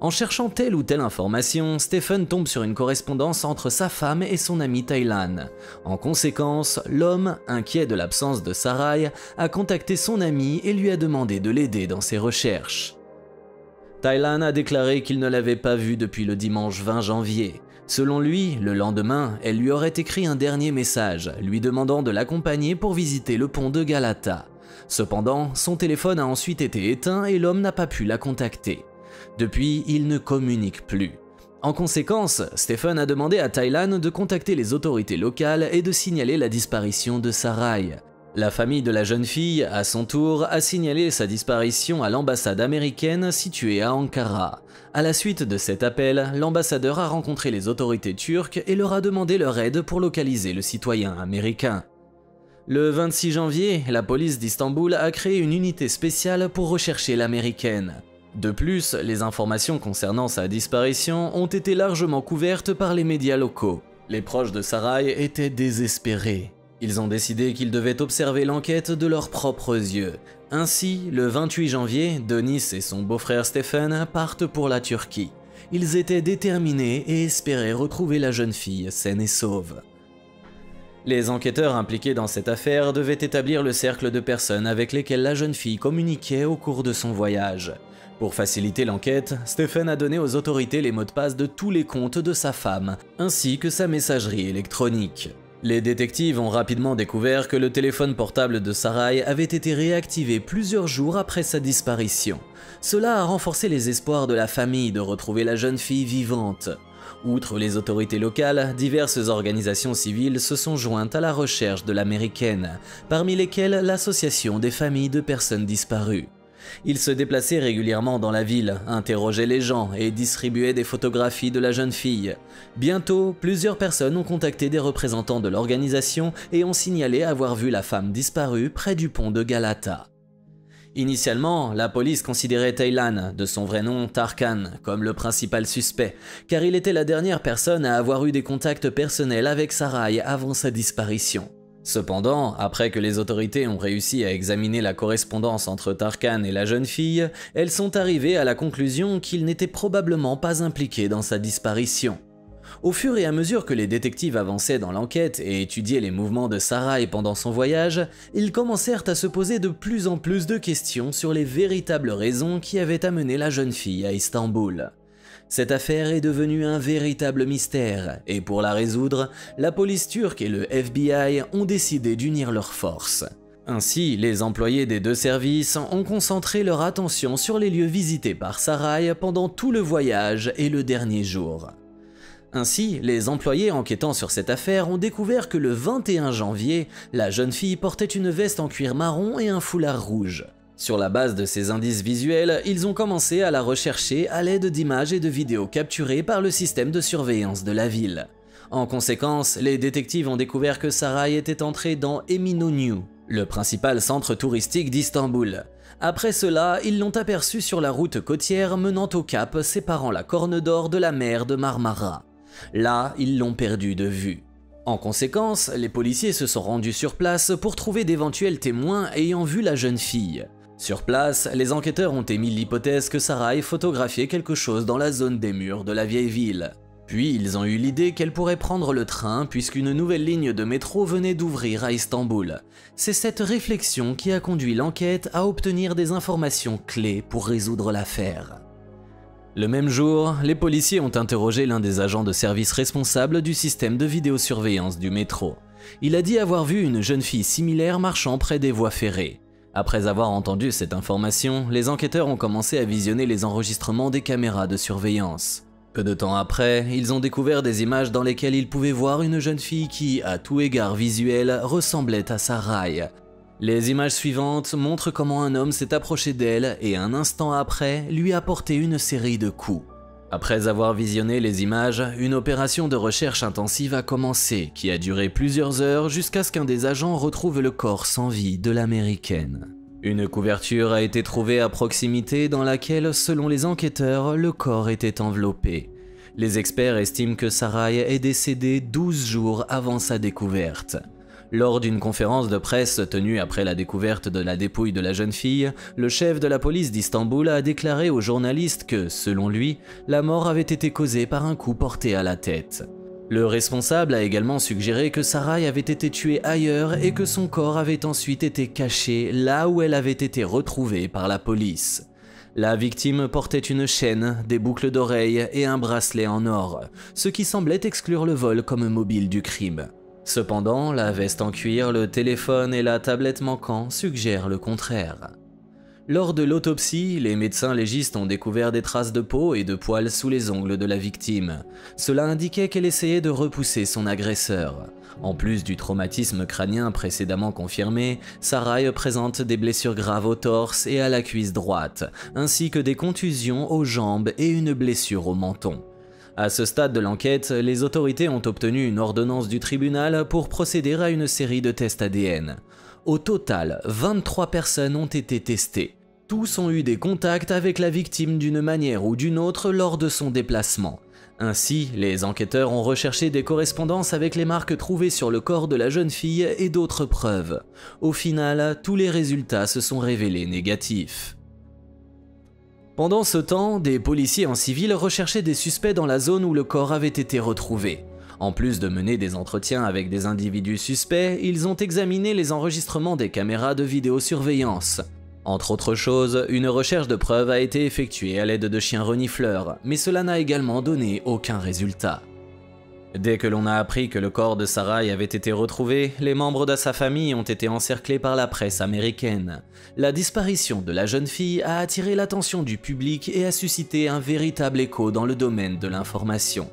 En cherchant telle ou telle information, Stephen tombe sur une correspondance entre sa femme et son ami Taylan. En conséquence, l'homme, inquiet de l'absence de Saray, a contacté son ami et lui a demandé de l'aider dans ses recherches. Taylan a déclaré qu'il ne l'avait pas vue depuis le dimanche 20 janvier. Selon lui, le lendemain, elle lui aurait écrit un dernier message, lui demandant de l'accompagner pour visiter le pont de Galata. Cependant, son téléphone a ensuite été éteint et l'homme n'a pas pu la contacter. Depuis, il ne communique plus. En conséquence, Stephen a demandé à Taylan de contacter les autorités locales et de signaler la disparition de Saray. La famille de la jeune fille, à son tour, a signalé sa disparition à l'ambassade américaine située à Ankara. À la suite de cet appel, l'ambassadeur a rencontré les autorités turques et leur a demandé leur aide pour localiser le citoyen américain. Le 26 janvier, la police d'Istanbul a créé une unité spéciale pour rechercher l'américaine. De plus, les informations concernant sa disparition ont été largement couvertes par les médias locaux. Les proches de Sarai étaient désespérés. Ils ont décidé qu'ils devaient observer l'enquête de leurs propres yeux. Ainsi, le 28 janvier, Deniz et son beau-frère Stephen partent pour la Turquie. Ils étaient déterminés et espéraient retrouver la jeune fille saine et sauve. Les enquêteurs impliqués dans cette affaire devaient établir le cercle de personnes avec lesquelles la jeune fille communiquait au cours de son voyage. Pour faciliter l'enquête, Stephen a donné aux autorités les mots de passe de tous les comptes de sa femme, ainsi que sa messagerie électronique. Les détectives ont rapidement découvert que le téléphone portable de Sarai avait été réactivé plusieurs jours après sa disparition. Cela a renforcé les espoirs de la famille de retrouver la jeune fille vivante. Outre les autorités locales, diverses organisations civiles se sont jointes à la recherche de l'américaine, parmi lesquelles l'association des familles de personnes disparues. Ils se déplaçaient régulièrement dans la ville, interrogeaient les gens et distribuaient des photographies de la jeune fille. Bientôt, plusieurs personnes ont contacté des représentants de l'organisation et ont signalé avoir vu la femme disparue près du pont de Galata. Initialement, la police considérait Taylan, de son vrai nom Tarkan, comme le principal suspect, car il était la dernière personne à avoir eu des contacts personnels avec Sarai avant sa disparition. Cependant, après que les autorités ont réussi à examiner la correspondance entre Tarkan et la jeune fille, elles sont arrivées à la conclusion qu'il n'était probablement pas impliqué dans sa disparition. Au fur et à mesure que les détectives avançaient dans l'enquête et étudiaient les mouvements de Sarai pendant son voyage, ils commencèrent à se poser de plus en plus de questions sur les véritables raisons qui avaient amené la jeune fille à Istanbul. Cette affaire est devenue un véritable mystère, et pour la résoudre, la police turque et le FBI ont décidé d'unir leurs forces. Ainsi, les employés des deux services ont concentré leur attention sur les lieux visités par Sarai pendant tout le voyage et le dernier jour. Ainsi, les employés enquêtant sur cette affaire ont découvert que le 21 janvier, la jeune fille portait une veste en cuir marron et un foulard rouge. Sur la base de ces indices visuels, ils ont commencé à la rechercher à l'aide d'images et de vidéos capturées par le système de surveillance de la ville. En conséquence, les détectives ont découvert que Sarai était entrée dans Eminönü, le principal centre touristique d'Istanbul. Après cela, ils l'ont aperçue sur la route côtière menant au cap séparant la Corne d'Or de la mer de Marmara. Là, ils l'ont perdue de vue. En conséquence, les policiers se sont rendus sur place pour trouver d'éventuels témoins ayant vu la jeune fille. Sur place, les enquêteurs ont émis l'hypothèse que Sarai photographiait quelque chose dans la zone des murs de la vieille ville. Puis ils ont eu l'idée qu'elle pourrait prendre le train puisqu'une nouvelle ligne de métro venait d'ouvrir à Istanbul. C'est cette réflexion qui a conduit l'enquête à obtenir des informations clés pour résoudre l'affaire. Le même jour, les policiers ont interrogé l'un des agents de service responsables du système de vidéosurveillance du métro. Il a dit avoir vu une jeune fille similaire marchant près des voies ferrées. Après avoir entendu cette information, les enquêteurs ont commencé à visionner les enregistrements des caméras de surveillance. Peu de temps après, ils ont découvert des images dans lesquelles ils pouvaient voir une jeune fille qui, à tout égard visuel, ressemblait à Sarai. Les images suivantes montrent comment un homme s'est approché d'elle et un instant après, lui a porté une série de coups. Après avoir visionné les images, une opération de recherche intensive a commencé, qui a duré plusieurs heures jusqu'à ce qu'un des agents retrouve le corps sans vie de l'américaine. Une couverture a été trouvée à proximité dans laquelle, selon les enquêteurs, le corps était enveloppé. Les experts estiment que Sarai est décédée 12 jours avant sa découverte. Lors d'une conférence de presse tenue après la découverte de la dépouille de la jeune fille, le chef de la police d'Istanbul a déclaré aux journalistes que, selon lui, la mort avait été causée par un coup porté à la tête. Le responsable a également suggéré que Sarai avait été tuée ailleurs et que son corps avait ensuite été caché là où elle avait été retrouvée par la police. La victime portait une chaîne, des boucles d'oreilles et un bracelet en or, ce qui semblait exclure le vol comme mobile du crime. Cependant, la veste en cuir, le téléphone et la tablette manquant suggèrent le contraire. Lors de l'autopsie, les médecins légistes ont découvert des traces de peau et de poils sous les ongles de la victime. Cela indiquait qu'elle essayait de repousser son agresseur. En plus du traumatisme crânien précédemment confirmé, Sarai présente des blessures graves au torse et à la cuisse droite, ainsi que des contusions aux jambes et une blessure au menton. À ce stade de l'enquête, les autorités ont obtenu une ordonnance du tribunal pour procéder à une série de tests ADN. Au total, 23 personnes ont été testées. Tous ont eu des contacts avec la victime d'une manière ou d'une autre lors de son déplacement. Ainsi, les enquêteurs ont recherché des correspondances avec les marques trouvées sur le corps de la jeune fille et d'autres preuves. Au final, tous les résultats se sont révélés négatifs. Pendant ce temps, des policiers en civil recherchaient des suspects dans la zone où le corps avait été retrouvé. En plus de mener des entretiens avec des individus suspects, ils ont examiné les enregistrements des caméras de vidéosurveillance. Entre autres choses, une recherche de preuves a été effectuée à l'aide de chiens renifleurs, mais cela n'a également donné aucun résultat. Dès que l'on a appris que le corps de Sarai avait été retrouvé, les membres de sa famille ont été encerclés par la presse américaine. La disparition de la jeune fille a attiré l'attention du public et a suscité un véritable écho dans le domaine de l'information.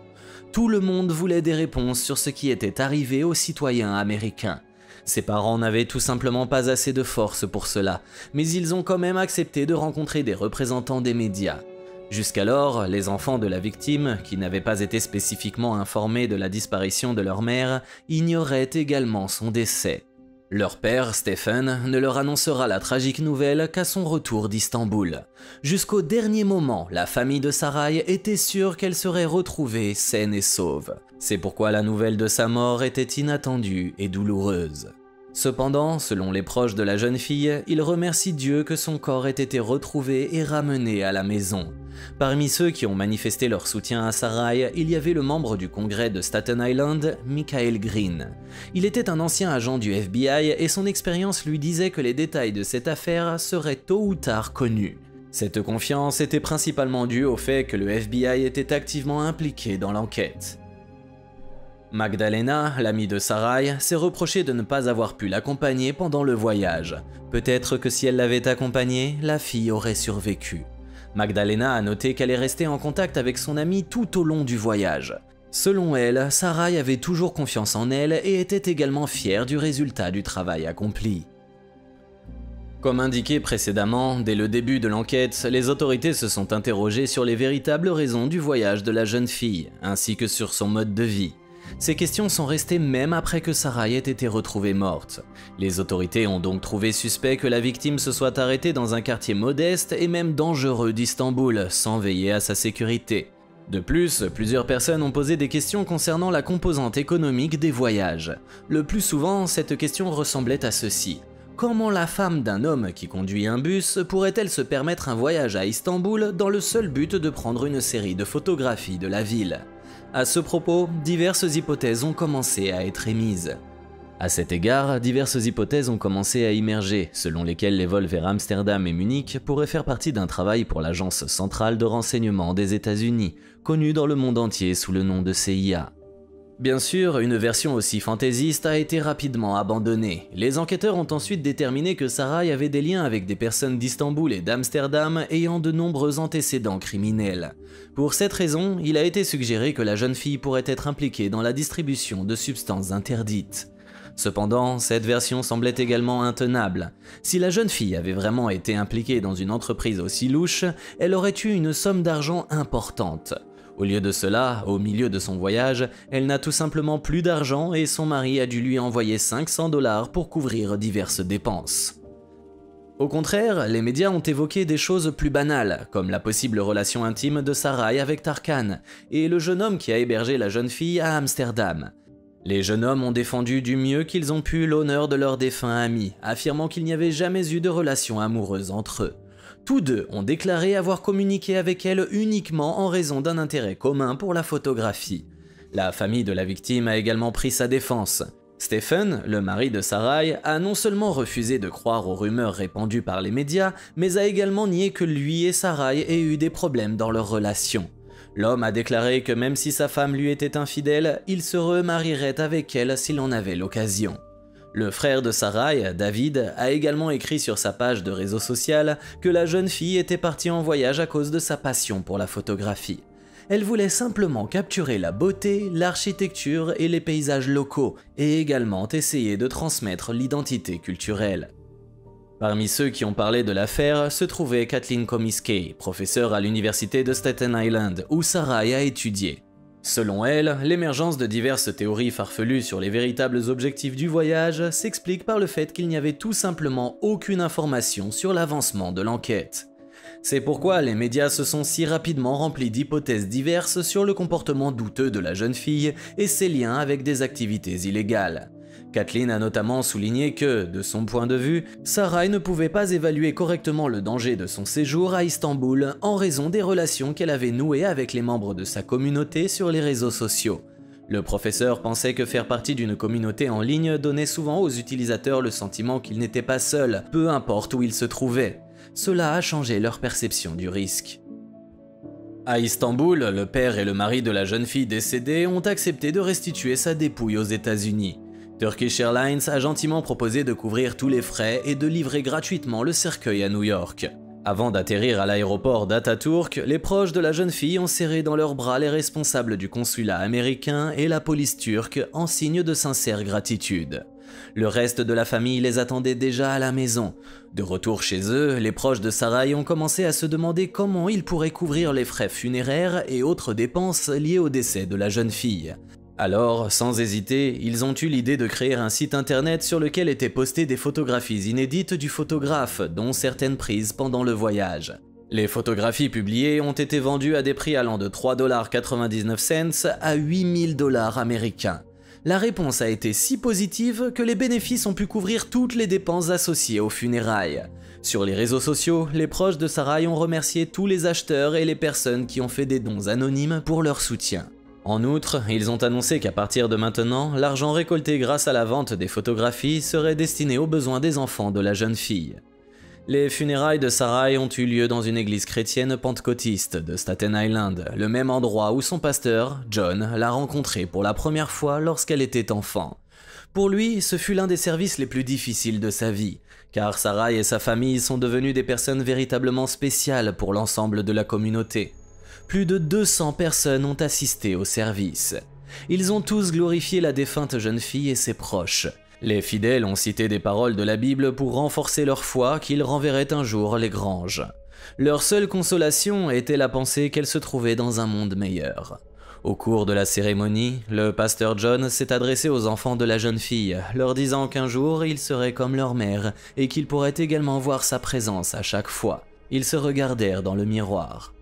Tout le monde voulait des réponses sur ce qui était arrivé aux citoyens américains. Ses parents n'avaient tout simplement pas assez de force pour cela, mais ils ont quand même accepté de rencontrer des représentants des médias. Jusqu'alors, les enfants de la victime, qui n'avaient pas été spécifiquement informés de la disparition de leur mère, ignoraient également son décès. Leur père, Stephen, ne leur annoncera la tragique nouvelle qu'à son retour d'Istanbul. Jusqu'au dernier moment, la famille de Sarai était sûre qu'elle serait retrouvée saine et sauve. C'est pourquoi la nouvelle de sa mort était inattendue et douloureuse. Cependant, selon les proches de la jeune fille, ils remercient Dieu que son corps ait été retrouvé et ramené à la maison. Parmi ceux qui ont manifesté leur soutien à Sarai, il y avait le membre du congrès de Staten Island, Michael Green. Il était un ancien agent du FBI et son expérience lui disait que les détails de cette affaire seraient tôt ou tard connus. Cette confiance était principalement due au fait que le FBI était activement impliqué dans l'enquête. Magdalena, l'amie de Sarai, s'est reproché de ne pas avoir pu l'accompagner pendant le voyage. Peut-être que si elle l'avait accompagnée, la fille aurait survécu. Magdalena a noté qu'elle est restée en contact avec son amie tout au long du voyage. Selon elle, Sarai avait toujours confiance en elle et était également fière du résultat du travail accompli. Comme indiqué précédemment, dès le début de l'enquête, les autorités se sont interrogées sur les véritables raisons du voyage de la jeune fille, ainsi que sur son mode de vie. Ces questions sont restées même après que Sarai ait été retrouvée morte. Les autorités ont donc trouvé suspect que la victime se soit arrêtée dans un quartier modeste et même dangereux d'Istanbul, sans veiller à sa sécurité. De plus, plusieurs personnes ont posé des questions concernant la composante économique des voyages. Le plus souvent, cette question ressemblait à ceci. Comment la femme d'un homme qui conduit un bus pourrait-elle se permettre un voyage à Istanbul dans le seul but de prendre une série de photographies de la ville ? À ce propos, diverses hypothèses ont commencé à être émises. À cet égard, diverses hypothèses ont commencé à immerger, selon lesquelles les vols vers Amsterdam et Munich pourraient faire partie d'un travail pour l'Agence centrale de renseignement des États-Unis, connue dans le monde entier sous le nom de CIA. Bien sûr, une version aussi fantaisiste a été rapidement abandonnée. Les enquêteurs ont ensuite déterminé que Sarai avait des liens avec des personnes d'Istanbul et d'Amsterdam ayant de nombreux antécédents criminels. Pour cette raison, il a été suggéré que la jeune fille pourrait être impliquée dans la distribution de substances interdites. Cependant, cette version semblait également intenable. Si la jeune fille avait vraiment été impliquée dans une entreprise aussi louche, elle aurait eu une somme d'argent importante. Au lieu de cela, au milieu de son voyage, elle n'a tout simplement plus d'argent et son mari a dû lui envoyer 500 $ pour couvrir diverses dépenses. Au contraire, les médias ont évoqué des choses plus banales, comme la possible relation intime de Sarai avec Tarkan, et le jeune homme qui a hébergé la jeune fille à Amsterdam. Les jeunes hommes ont défendu du mieux qu'ils ont pu l'honneur de leur défunt ami, affirmant qu'il n'y avait jamais eu de relation amoureuse entre eux. Tous deux ont déclaré avoir communiqué avec elle uniquement en raison d'un intérêt commun pour la photographie. La famille de la victime a également pris sa défense. Stephen, le mari de Sarai, a non seulement refusé de croire aux rumeurs répandues par les médias, mais a également nié que lui et Sarai aient eu des problèmes dans leur relation. L'homme a déclaré que même si sa femme lui était infidèle, il se remarierait avec elle s'il en avait l'occasion. Le frère de Sarai, David, a également écrit sur sa page de réseau social que la jeune fille était partie en voyage à cause de sa passion pour la photographie. Elle voulait simplement capturer la beauté, l'architecture et les paysages locaux, et également essayer de transmettre l'identité culturelle. Parmi ceux qui ont parlé de l'affaire se trouvait Kathleen Comiskey, professeure à l'université de Staten Island, où Sarai a étudié. Selon elle, l'émergence de diverses théories farfelues sur les véritables objectifs du voyage s'explique par le fait qu'il n'y avait tout simplement aucune information sur l'avancement de l'enquête. C'est pourquoi les médias se sont si rapidement remplis d'hypothèses diverses sur le comportement douteux de la jeune fille et ses liens avec des activités illégales. Kathleen a notamment souligné que, de son point de vue, Sarai ne pouvait pas évaluer correctement le danger de son séjour à Istanbul en raison des relations qu'elle avait nouées avec les membres de sa communauté sur les réseaux sociaux. Le professeur pensait que faire partie d'une communauté en ligne donnait souvent aux utilisateurs le sentiment qu'ils n'étaient pas seuls, peu importe où ils se trouvaient. Cela a changé leur perception du risque. À Istanbul, le père et le mari de la jeune fille décédée ont accepté de restituer sa dépouille aux États-Unis. Turkish Airlines a gentiment proposé de couvrir tous les frais et de livrer gratuitement le cercueil à New York. Avant d'atterrir à l'aéroport d'Atatürk, les proches de la jeune fille ont serré dans leurs bras les responsables du consulat américain et la police turque en signe de sincère gratitude. Le reste de la famille les attendait déjà à la maison. De retour chez eux, les proches de Sarai ont commencé à se demander comment ils pourraient couvrir les frais funéraires et autres dépenses liées au décès de la jeune fille. Alors, sans hésiter, ils ont eu l'idée de créer un site internet sur lequel étaient postées des photographies inédites du photographe, dont certaines prises pendant le voyage. Les photographies publiées ont été vendues à des prix allant de 3,99$ à 8 000 $ américains. La réponse a été si positive que les bénéfices ont pu couvrir toutes les dépenses associées aux funérailles. Sur les réseaux sociaux, les proches de Sarai ont remercié tous les acheteurs et les personnes qui ont fait des dons anonymes pour leur soutien. En outre, ils ont annoncé qu'à partir de maintenant, l'argent récolté grâce à la vente des photographies serait destiné aux besoins des enfants de la jeune fille. Les funérailles de Sarai ont eu lieu dans une église chrétienne pentecôtiste de Staten Island, le même endroit où son pasteur, John, l'a rencontrée pour la première fois lorsqu'elle était enfant. Pour lui, ce fut l'un des services les plus difficiles de sa vie, car Sarai et sa famille sont devenus des personnes véritablement spéciales pour l'ensemble de la communauté. Plus de 200 personnes ont assisté au service. Ils ont tous glorifié la défunte jeune fille et ses proches. Les fidèles ont cité des paroles de la Bible pour renforcer leur foi qu'ils renverraient un jour les granges. Leur seule consolation était la pensée qu'elle se trouvait dans un monde meilleur. Au cours de la cérémonie, le pasteur John s'est adressé aux enfants de la jeune fille, leur disant qu'un jour ils seraient comme leur mère et qu'ils pourraient également voir sa présence à chaque fois. Ils se regardèrent dans le miroir.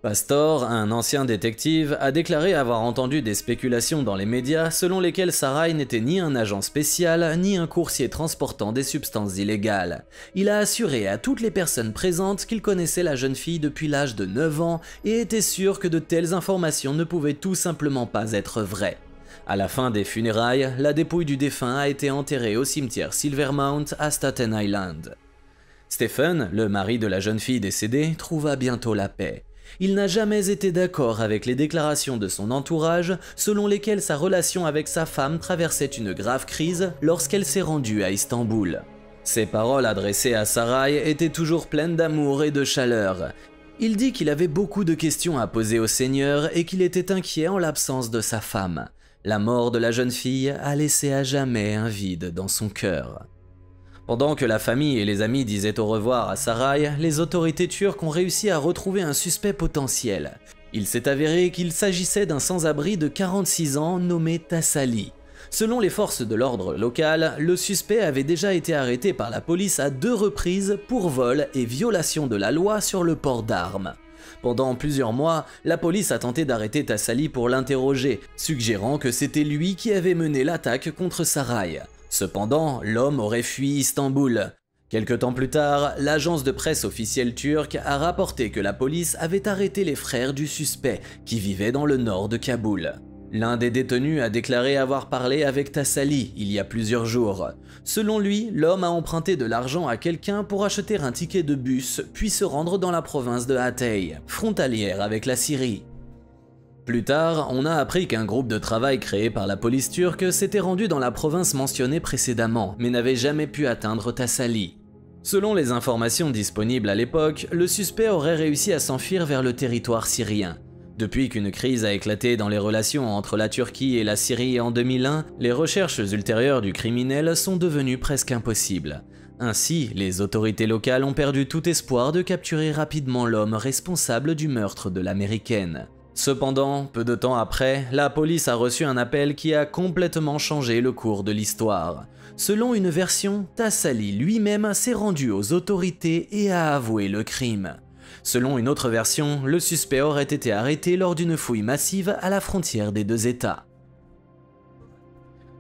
Pastor, un ancien détective, a déclaré avoir entendu des spéculations dans les médias selon lesquelles Sarai n'était ni un agent spécial, ni un coursier transportant des substances illégales. Il a assuré à toutes les personnes présentes qu'il connaissait la jeune fille depuis l'âge de 9 ans et était sûr que de telles informations ne pouvaient tout simplement pas être vraies. À la fin des funérailles, la dépouille du défunt a été enterrée au cimetière Silvermount à Staten Island. Stephen, le mari de la jeune fille décédée, trouva bientôt la paix. Il n'a jamais été d'accord avec les déclarations de son entourage selon lesquelles sa relation avec sa femme traversait une grave crise lorsqu'elle s'est rendue à Istanbul. Ses paroles adressées à Sarai étaient toujours pleines d'amour et de chaleur. Il dit qu'il avait beaucoup de questions à poser au Seigneur et qu'il était inquiet en l'absence de sa femme. La mort de la jeune fille a laissé à jamais un vide dans son cœur. Pendant que la famille et les amis disaient au revoir à Sarai, les autorités turques ont réussi à retrouver un suspect potentiel. Il s'est avéré qu'il s'agissait d'un sans-abri de 46 ans nommé Tassali. Selon les forces de l'ordre local, le suspect avait déjà été arrêté par la police à 2 reprises pour vol et violation de la loi sur le port d'armes. Pendant plusieurs mois, la police a tenté d'arrêter Tassali pour l'interroger, suggérant que c'était lui qui avait mené l'attaque contre Sarai. Cependant, l'homme aurait fui Istanbul. Quelque temps plus tard, l'agence de presse officielle turque a rapporté que la police avait arrêté les frères du suspect, qui vivaient dans le nord de Kaboul. L'un des détenus a déclaré avoir parlé avec Tassali il y a plusieurs jours. Selon lui, l'homme a emprunté de l'argent à quelqu'un pour acheter un ticket de bus, puis se rendre dans la province de Hatay, frontalière avec la Syrie. Plus tard, on a appris qu'un groupe de travail créé par la police turque s'était rendu dans la province mentionnée précédemment, mais n'avait jamais pu atteindre Tasalli. Selon les informations disponibles à l'époque, le suspect aurait réussi à s'enfuir vers le territoire syrien. Depuis qu'une crise a éclaté dans les relations entre la Turquie et la Syrie en 2001, les recherches ultérieures du criminel sont devenues presque impossibles. Ainsi, les autorités locales ont perdu tout espoir de capturer rapidement l'homme responsable du meurtre de l'américaine. Cependant, peu de temps après, la police a reçu un appel qui a complètement changé le cours de l'histoire. Selon une version, Tasalli lui-même s'est rendu aux autorités et a avoué le crime. Selon une autre version, le suspect aurait été arrêté lors d'une fouille massive à la frontière des deux États.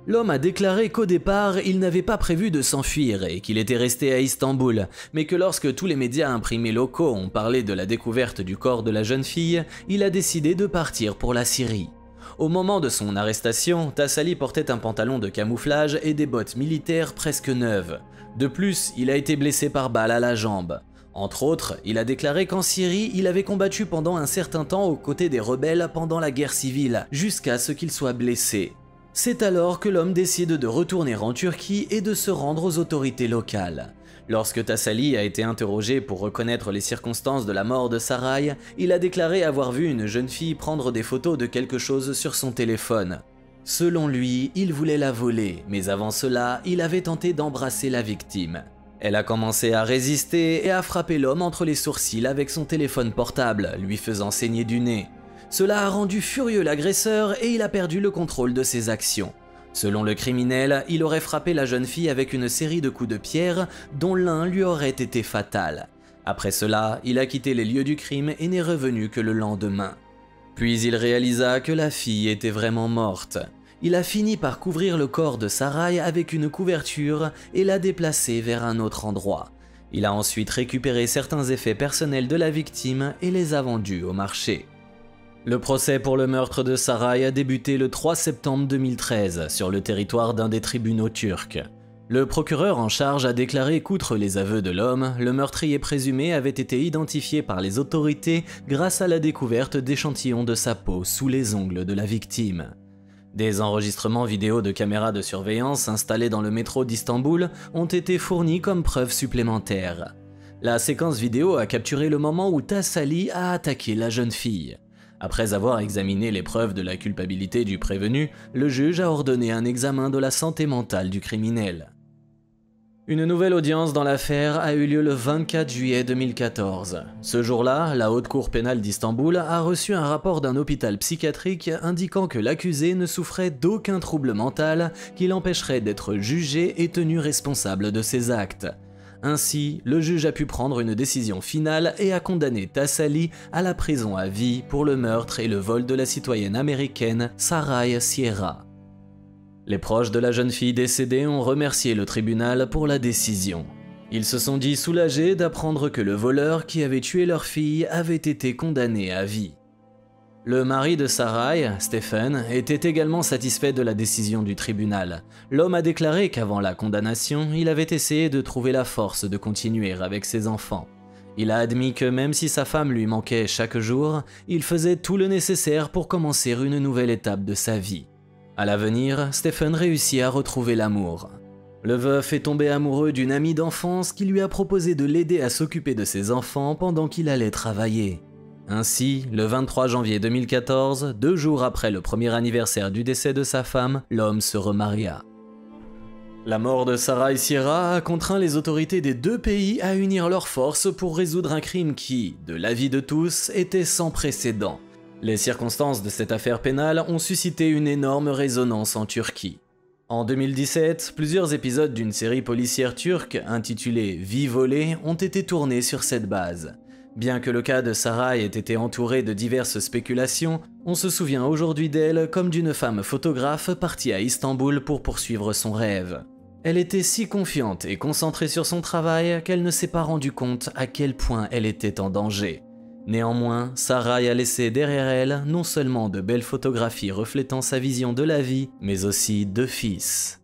L'homme a déclaré qu'au départ, il n'avait pas prévu de s'enfuir et qu'il était resté à Istanbul, mais que lorsque tous les médias imprimés locaux ont parlé de la découverte du corps de la jeune fille, il a décidé de partir pour la Syrie. Au moment de son arrestation, Tasalli portait un pantalon de camouflage et des bottes militaires presque neuves. De plus, il a été blessé par balle à la jambe. Entre autres, il a déclaré qu'en Syrie, il avait combattu pendant un certain temps aux côtés des rebelles pendant la guerre civile, jusqu'à ce qu'il soit blessé. C'est alors que l'homme décide de retourner en Turquie et de se rendre aux autorités locales. Lorsque Tasalli a été interrogé pour reconnaître les circonstances de la mort de Saray, il a déclaré avoir vu une jeune fille prendre des photos de quelque chose sur son téléphone. Selon lui, il voulait la voler, mais avant cela, il avait tenté d'embrasser la victime. Elle a commencé à résister et a frappé l'homme entre les sourcils avec son téléphone portable, lui faisant saigner du nez. Cela a rendu furieux l'agresseur et il a perdu le contrôle de ses actions. Selon le criminel, il aurait frappé la jeune fille avec une série de coups de pierre dont l'un lui aurait été fatal. Après cela, il a quitté les lieux du crime et n'est revenu que le lendemain. Puis il réalisa que la fille était vraiment morte. Il a fini par couvrir le corps de Saray avec une couverture et l'a déplacé vers un autre endroit. Il a ensuite récupéré certains effets personnels de la victime et les a vendus au marché. Le procès pour le meurtre de Saray a débuté le 3 septembre 2013 sur le territoire d'un des tribunaux turcs. Le procureur en charge a déclaré qu'outre les aveux de l'homme, le meurtrier présumé avait été identifié par les autorités grâce à la découverte d'échantillons de sa peau sous les ongles de la victime. Des enregistrements vidéo de caméras de surveillance installés dans le métro d'Istanbul ont été fournis comme preuve supplémentaire. La séquence vidéo a capturé le moment où Tasalli a attaqué la jeune fille. Après avoir examiné les preuves de la culpabilité du prévenu, le juge a ordonné un examen de la santé mentale du criminel. Une nouvelle audience dans l'affaire a eu lieu le 24 juillet 2014. Ce jour-là, la Haute Cour pénale d'Istanbul a reçu un rapport d'un hôpital psychiatrique indiquant que l'accusé ne souffrait d'aucun trouble mental qui l'empêcherait d'être jugé et tenu responsable de ses actes. Ainsi, le juge a pu prendre une décision finale et a condamné Tasalli à la prison à vie pour le meurtre et le vol de la citoyenne américaine Saray Sierra. Les proches de la jeune fille décédée ont remercié le tribunal pour la décision. Ils se sont dit soulagés d'apprendre que le voleur qui avait tué leur fille avait été condamné à vie. Le mari de Saray, Stephen, était également satisfait de la décision du tribunal. L'homme a déclaré qu'avant la condamnation, il avait essayé de trouver la force de continuer avec ses enfants. Il a admis que même si sa femme lui manquait chaque jour, il faisait tout le nécessaire pour commencer une nouvelle étape de sa vie. À l'avenir, Stephen réussit à retrouver l'amour. Le veuf est tombé amoureux d'une amie d'enfance qui lui a proposé de l'aider à s'occuper de ses enfants pendant qu'il allait travailler. Ainsi, le 23 janvier 2014, 2 jours après le premier anniversaire du décès de sa femme, l'homme se remaria. La mort de Saray Sierra a contraint les autorités des deux pays à unir leurs forces pour résoudre un crime qui, de l'avis de tous, était sans précédent. Les circonstances de cette affaire pénale ont suscité une énorme résonance en Turquie. En 2017, plusieurs épisodes d'une série policière turque intitulée Vie volée ont été tournés sur cette base. Bien que le cas de Saray ait été entouré de diverses spéculations, on se souvient aujourd'hui d'elle comme d'une femme photographe partie à Istanbul pour poursuivre son rêve. Elle était si confiante et concentrée sur son travail qu'elle ne s'est pas rendue compte à quel point elle était en danger. Néanmoins, Saray a laissé derrière elle non seulement de belles photographies reflétant sa vision de la vie, mais aussi 2 fils.